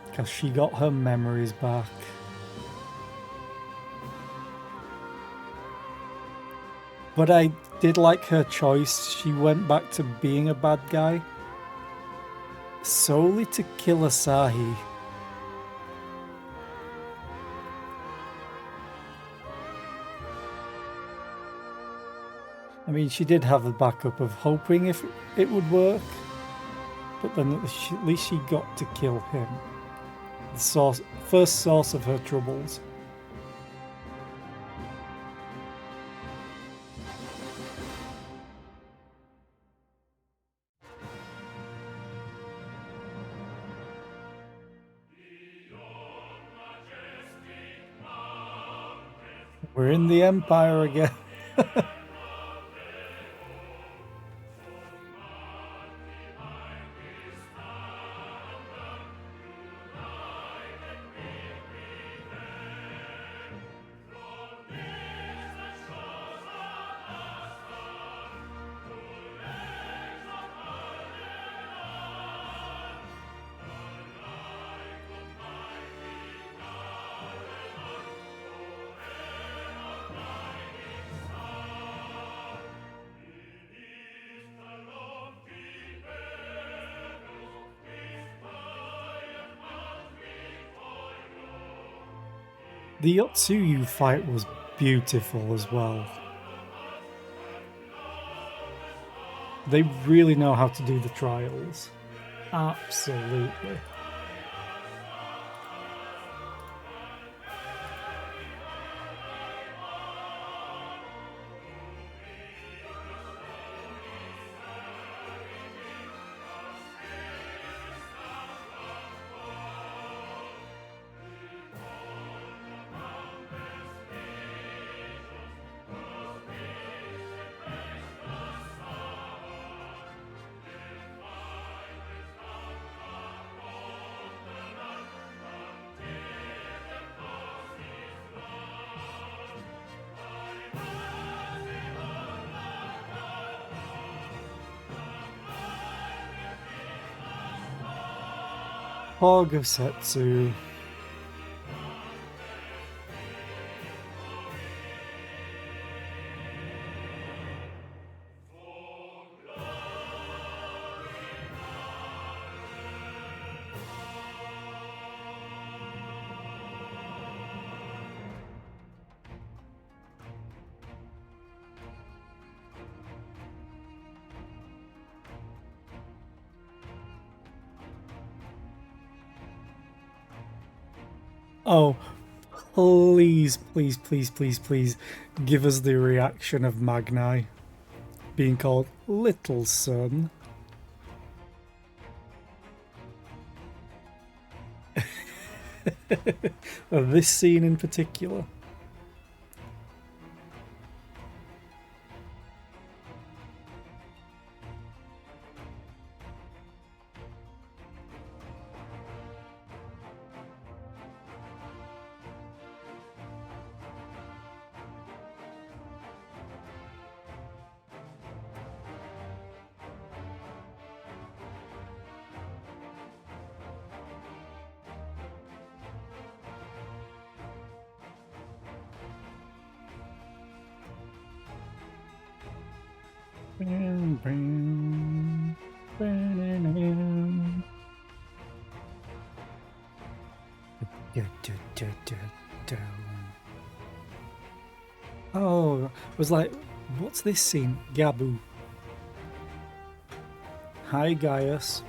Because she got her memories back. But I did like her choice. She went back to being a bad guy solely to kill Asahi. I mean, she did have the backup of hoping if it would work, but then at least she got to kill him. The first source of her troubles. We're in the Empire again. The Yotsuyu fight was beautiful as well. They really know how to do the trials. Absolutely. Poor Gosetsu. Oh, please, please, please, please, please give us the reaction of Magnai being called Little Son. This scene in particular. Oh, it was like, what's this scene? Gabu. Hi, Gaius.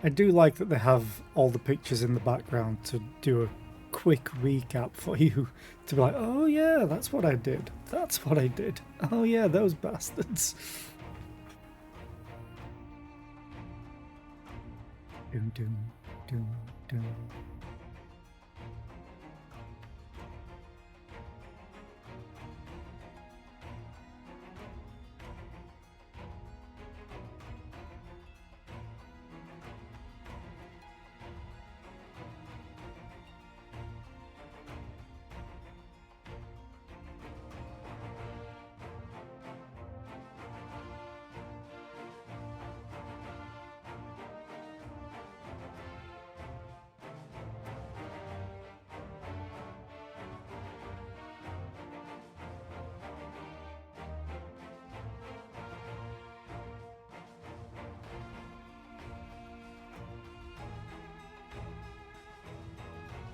I do like that they have all the pictures in the background to do a quick recap for you to be like, oh yeah, that's what I did. That's what I did. Oh yeah, those bastards. Doom, doom, doom, doom.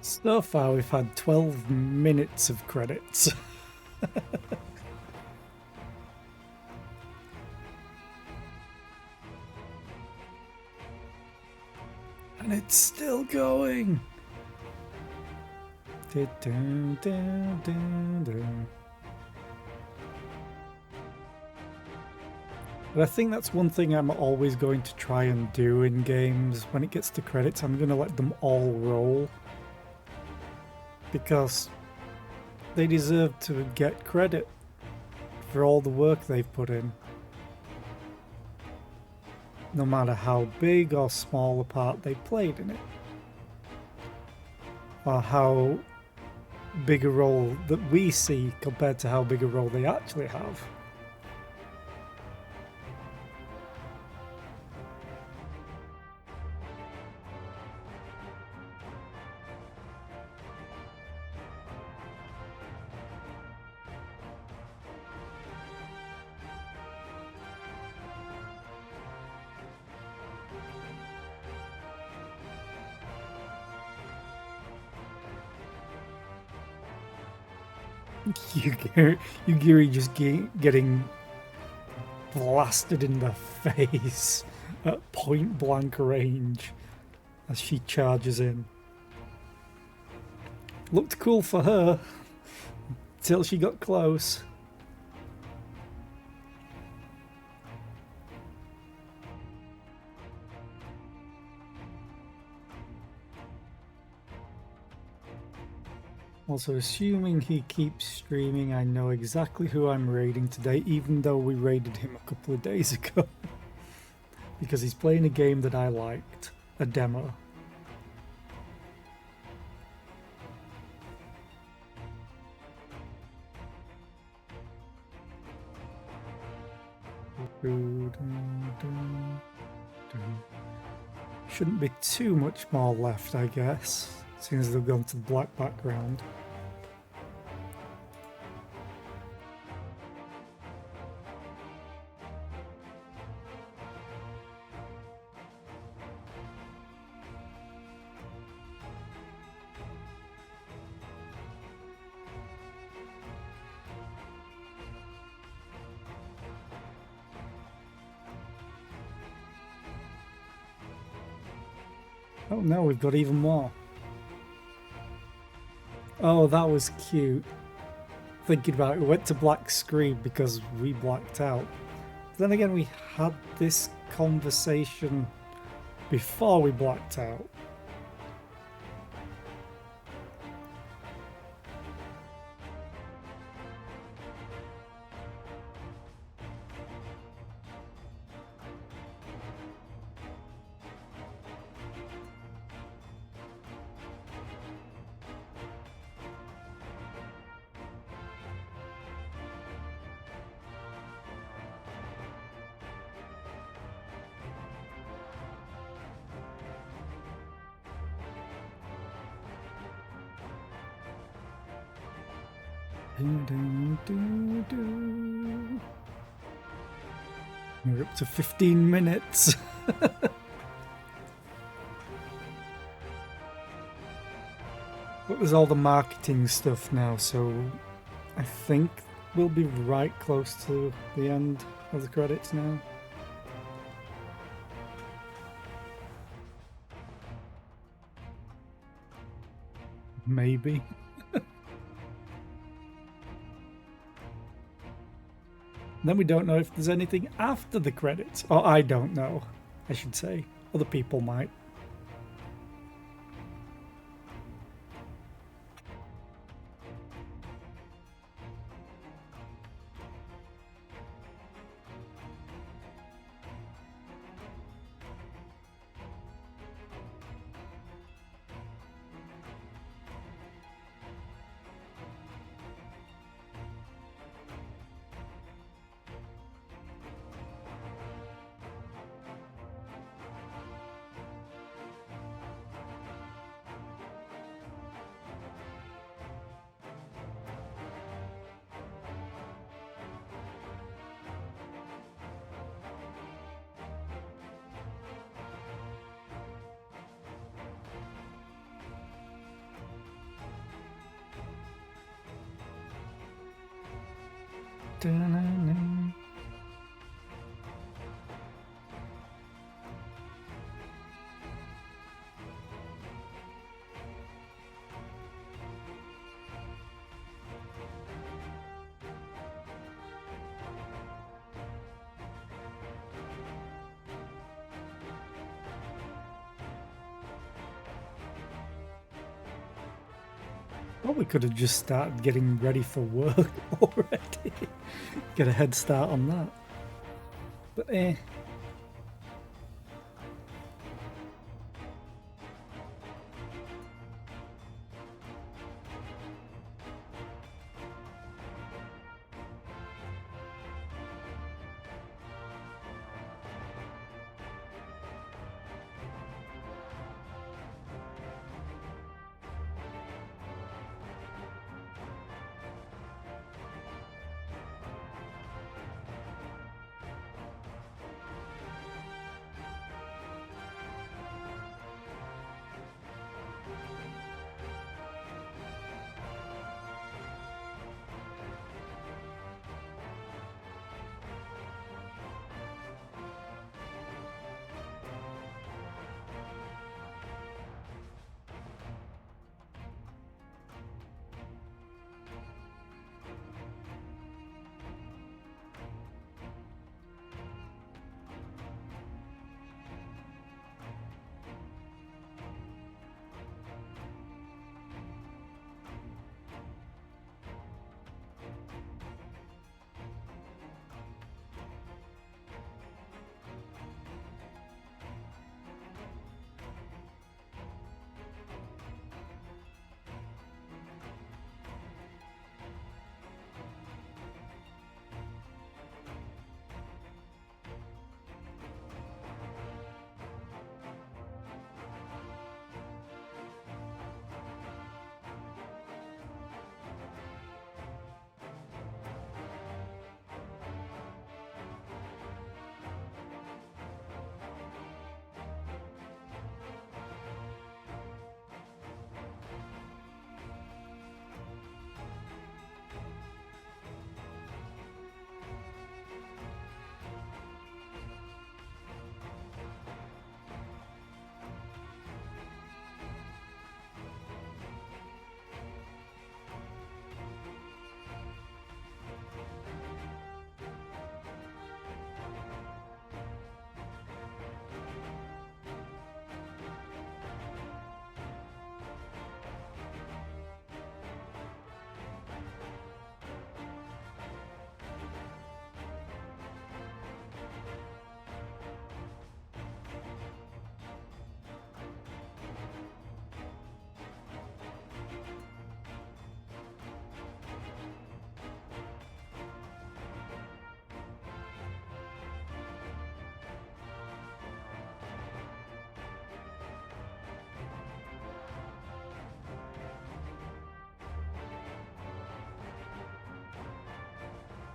So far, we've had 12 minutes of credits. And it's still going. But I think that's one thing I'm always going to try and do in games. When it gets to credits, I'm going to let them all roll. Because they deserve to get credit for all the work they've put in. No matter how big or small a part they played in it. Or how big a role that we see compared to how big a role they actually have. Yugiri just getting blasted in the face at point blank range as she charges in. Looked cool for her till she got close. Also, assuming he keeps streaming, I know exactly who I'm raiding today, even though we raided him a couple of days ago. Because he's playing a game that I liked, a demo. Shouldn't be too much more left, I guess, seeing as they've gone to the black background. Oh no, we've got even more. Oh, that was cute. Thinking about it, we went to black screen because we blacked out. But then again, we had this conversation before we blacked out. We're up to 15 minutes. But there's all the marketing stuff now, so I think we'll be right close to the end of the credits now. Maybe. Then we don't know if there's anything after the credits. Or I don't know, I should say. Other people might. Da-na-na. Well, we could have just started getting ready for work already. Get a head start on that. But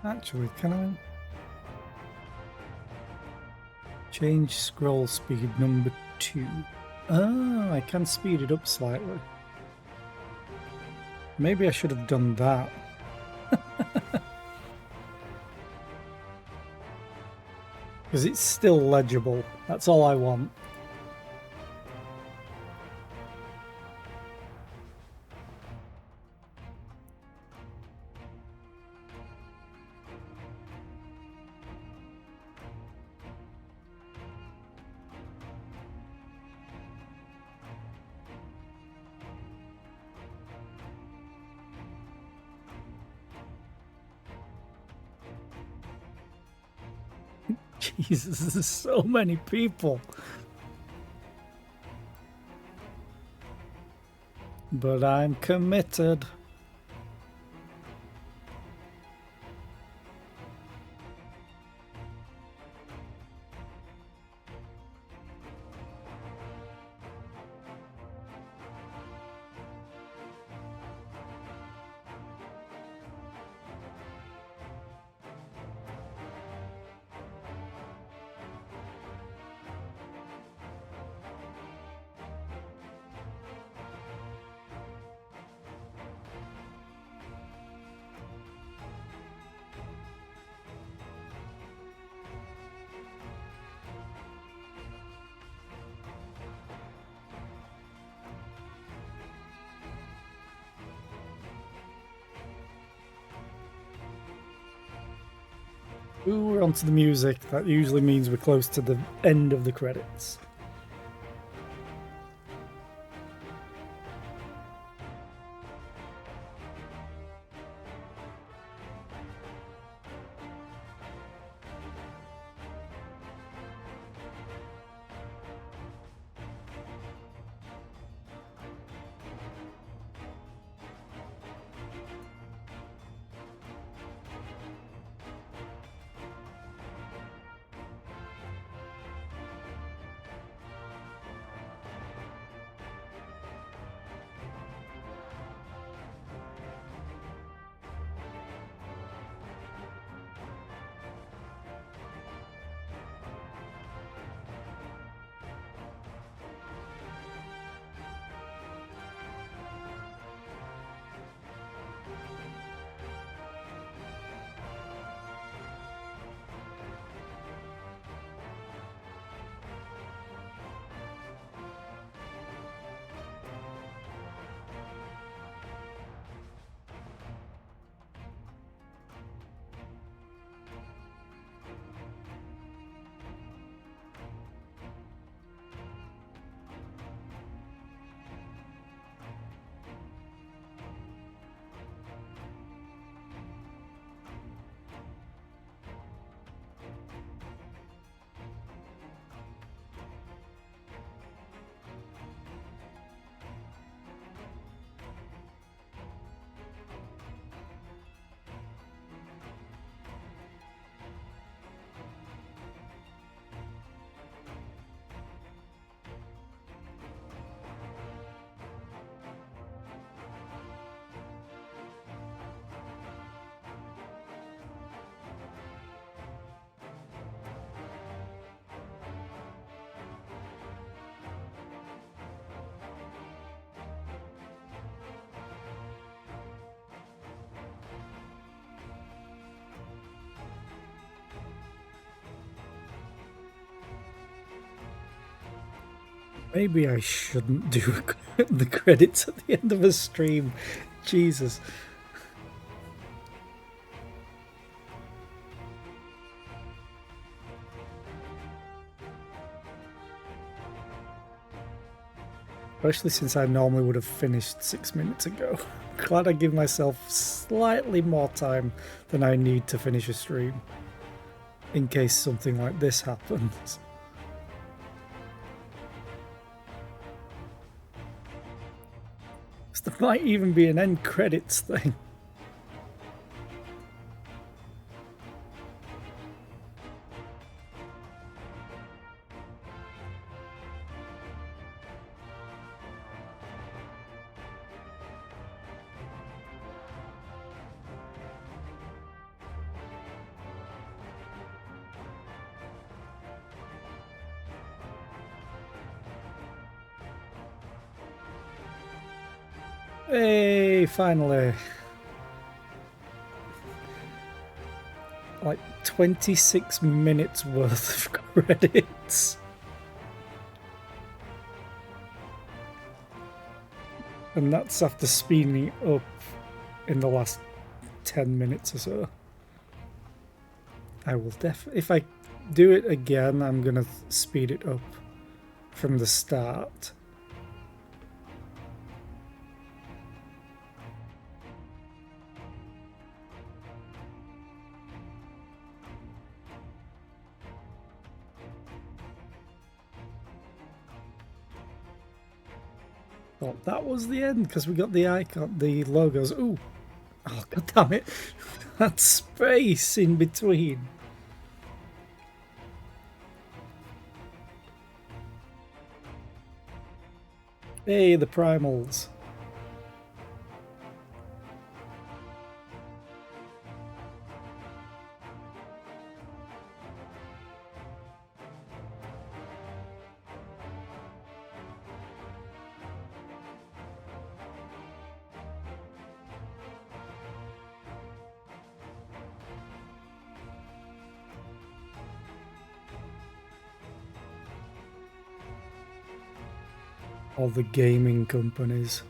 actually, can I change scroll speed number 2? Oh, I can speed it up slightly. Maybe I should have done that. Because it's still legible. That's all I want. Jesus, there's so many people. But I'm committed. Ooh, we're onto the music. That usually means we're close to the end of the credits. Maybe I shouldn't do the credits at the end of a stream. Jesus. Especially since I normally would have finished 6 minutes ago. Glad I give myself slightly more time than I need to finish a stream. In case something like this happens. There might even be an end credits thing. Hey, finally. Like 26 minutes worth of credits. And that's after speeding it up in the last 10 minutes or so. I will definitely, if I do it again, I'm gonna speed it up from the start. Thought that was the end because we got the icon, the logos. Ooh, oh god damn it! That space in between. Hey, the primals. All the gaming companies.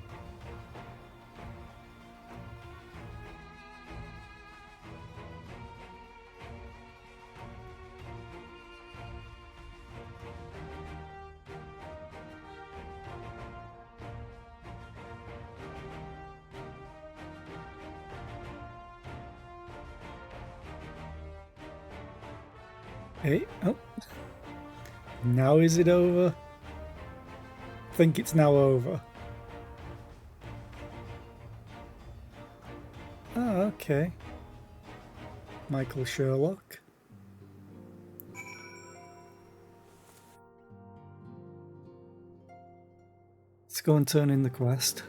Hey, oh. Now is it over? I think it's now over. Oh, okay. Michael Sherlock. Let's go and turn in the quest.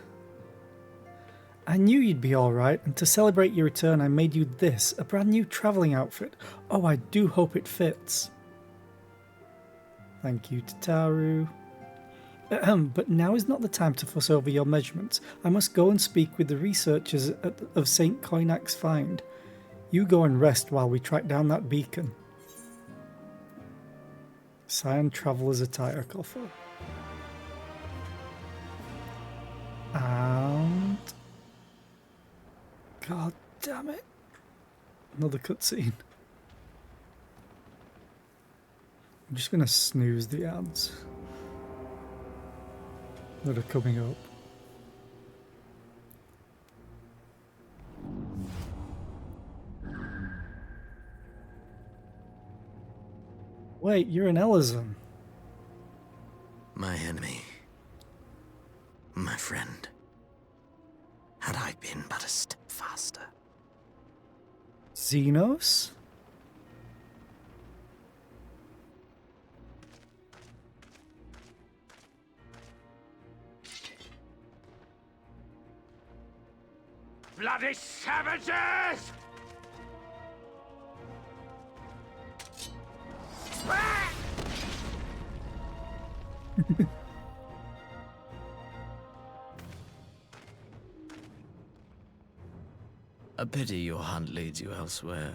I knew you'd be alright, and to celebrate your return I made you this, a brand new travelling outfit. Oh, I do hope it fits. Thank you, Tataru. But now is not the time to fuss over your measurements. I must go and speak with the researchers of St. Koinak's find. You go and rest while we track down that beacon. Scion Traveller's attire coffer. And... God damn it. Another cutscene. I'm just going to snooze the ads that are coming up. Wait, you're an Ellison. My enemy. My friend. Had I been but a step faster. Xenos? Bloody savages! A pity your hunt leads you elsewhere.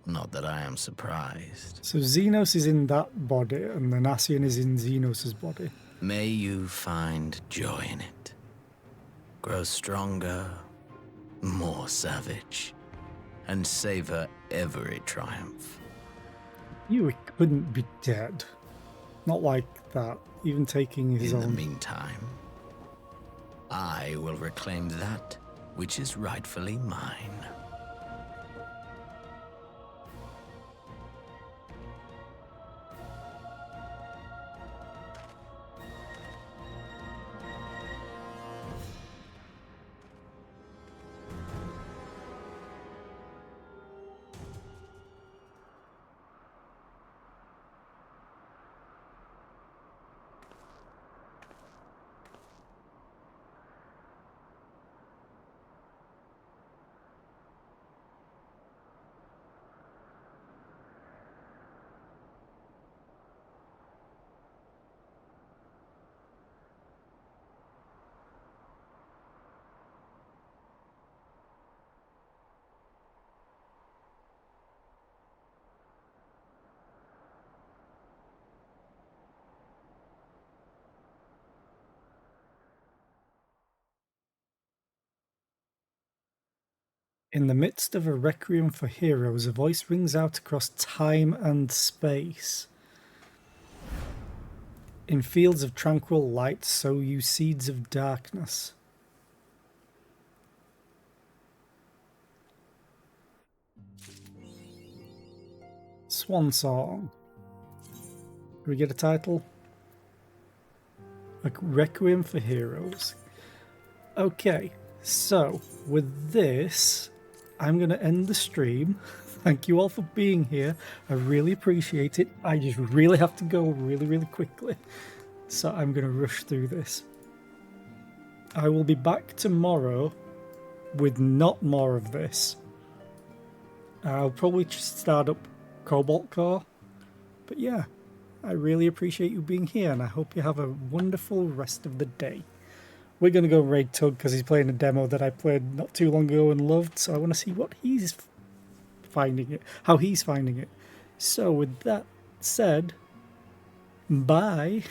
Not that I am surprised. So Xenos is in that body, and the Nassian is in Xenos' body. May you find joy in it. Grow stronger, more savage, and savor every triumph. You couldn't be dead. Not like that, even taking his own... In the meantime, I will reclaim that which is rightfully mine. In the midst of a requiem for heroes, a voice rings out across time and space. In fields of tranquil light sow you seeds of darkness. Swan Song. Do we get a title? A Requiem for Heroes. Okay, so with this, I'm going to end the stream. Thank you all for being here. I really appreciate it. I just really have to go really quickly. So I'm going to rush through this. I will be back tomorrow with not more of this. I'll probably just start up Cobalt Core. But yeah, I really appreciate you being here, and I hope you have a wonderful rest of the day. We're going to go raid Tug because he's playing a demo that I played not too long ago and loved, so I want to see what he's finding it, how he's finding it. So with that said, bye.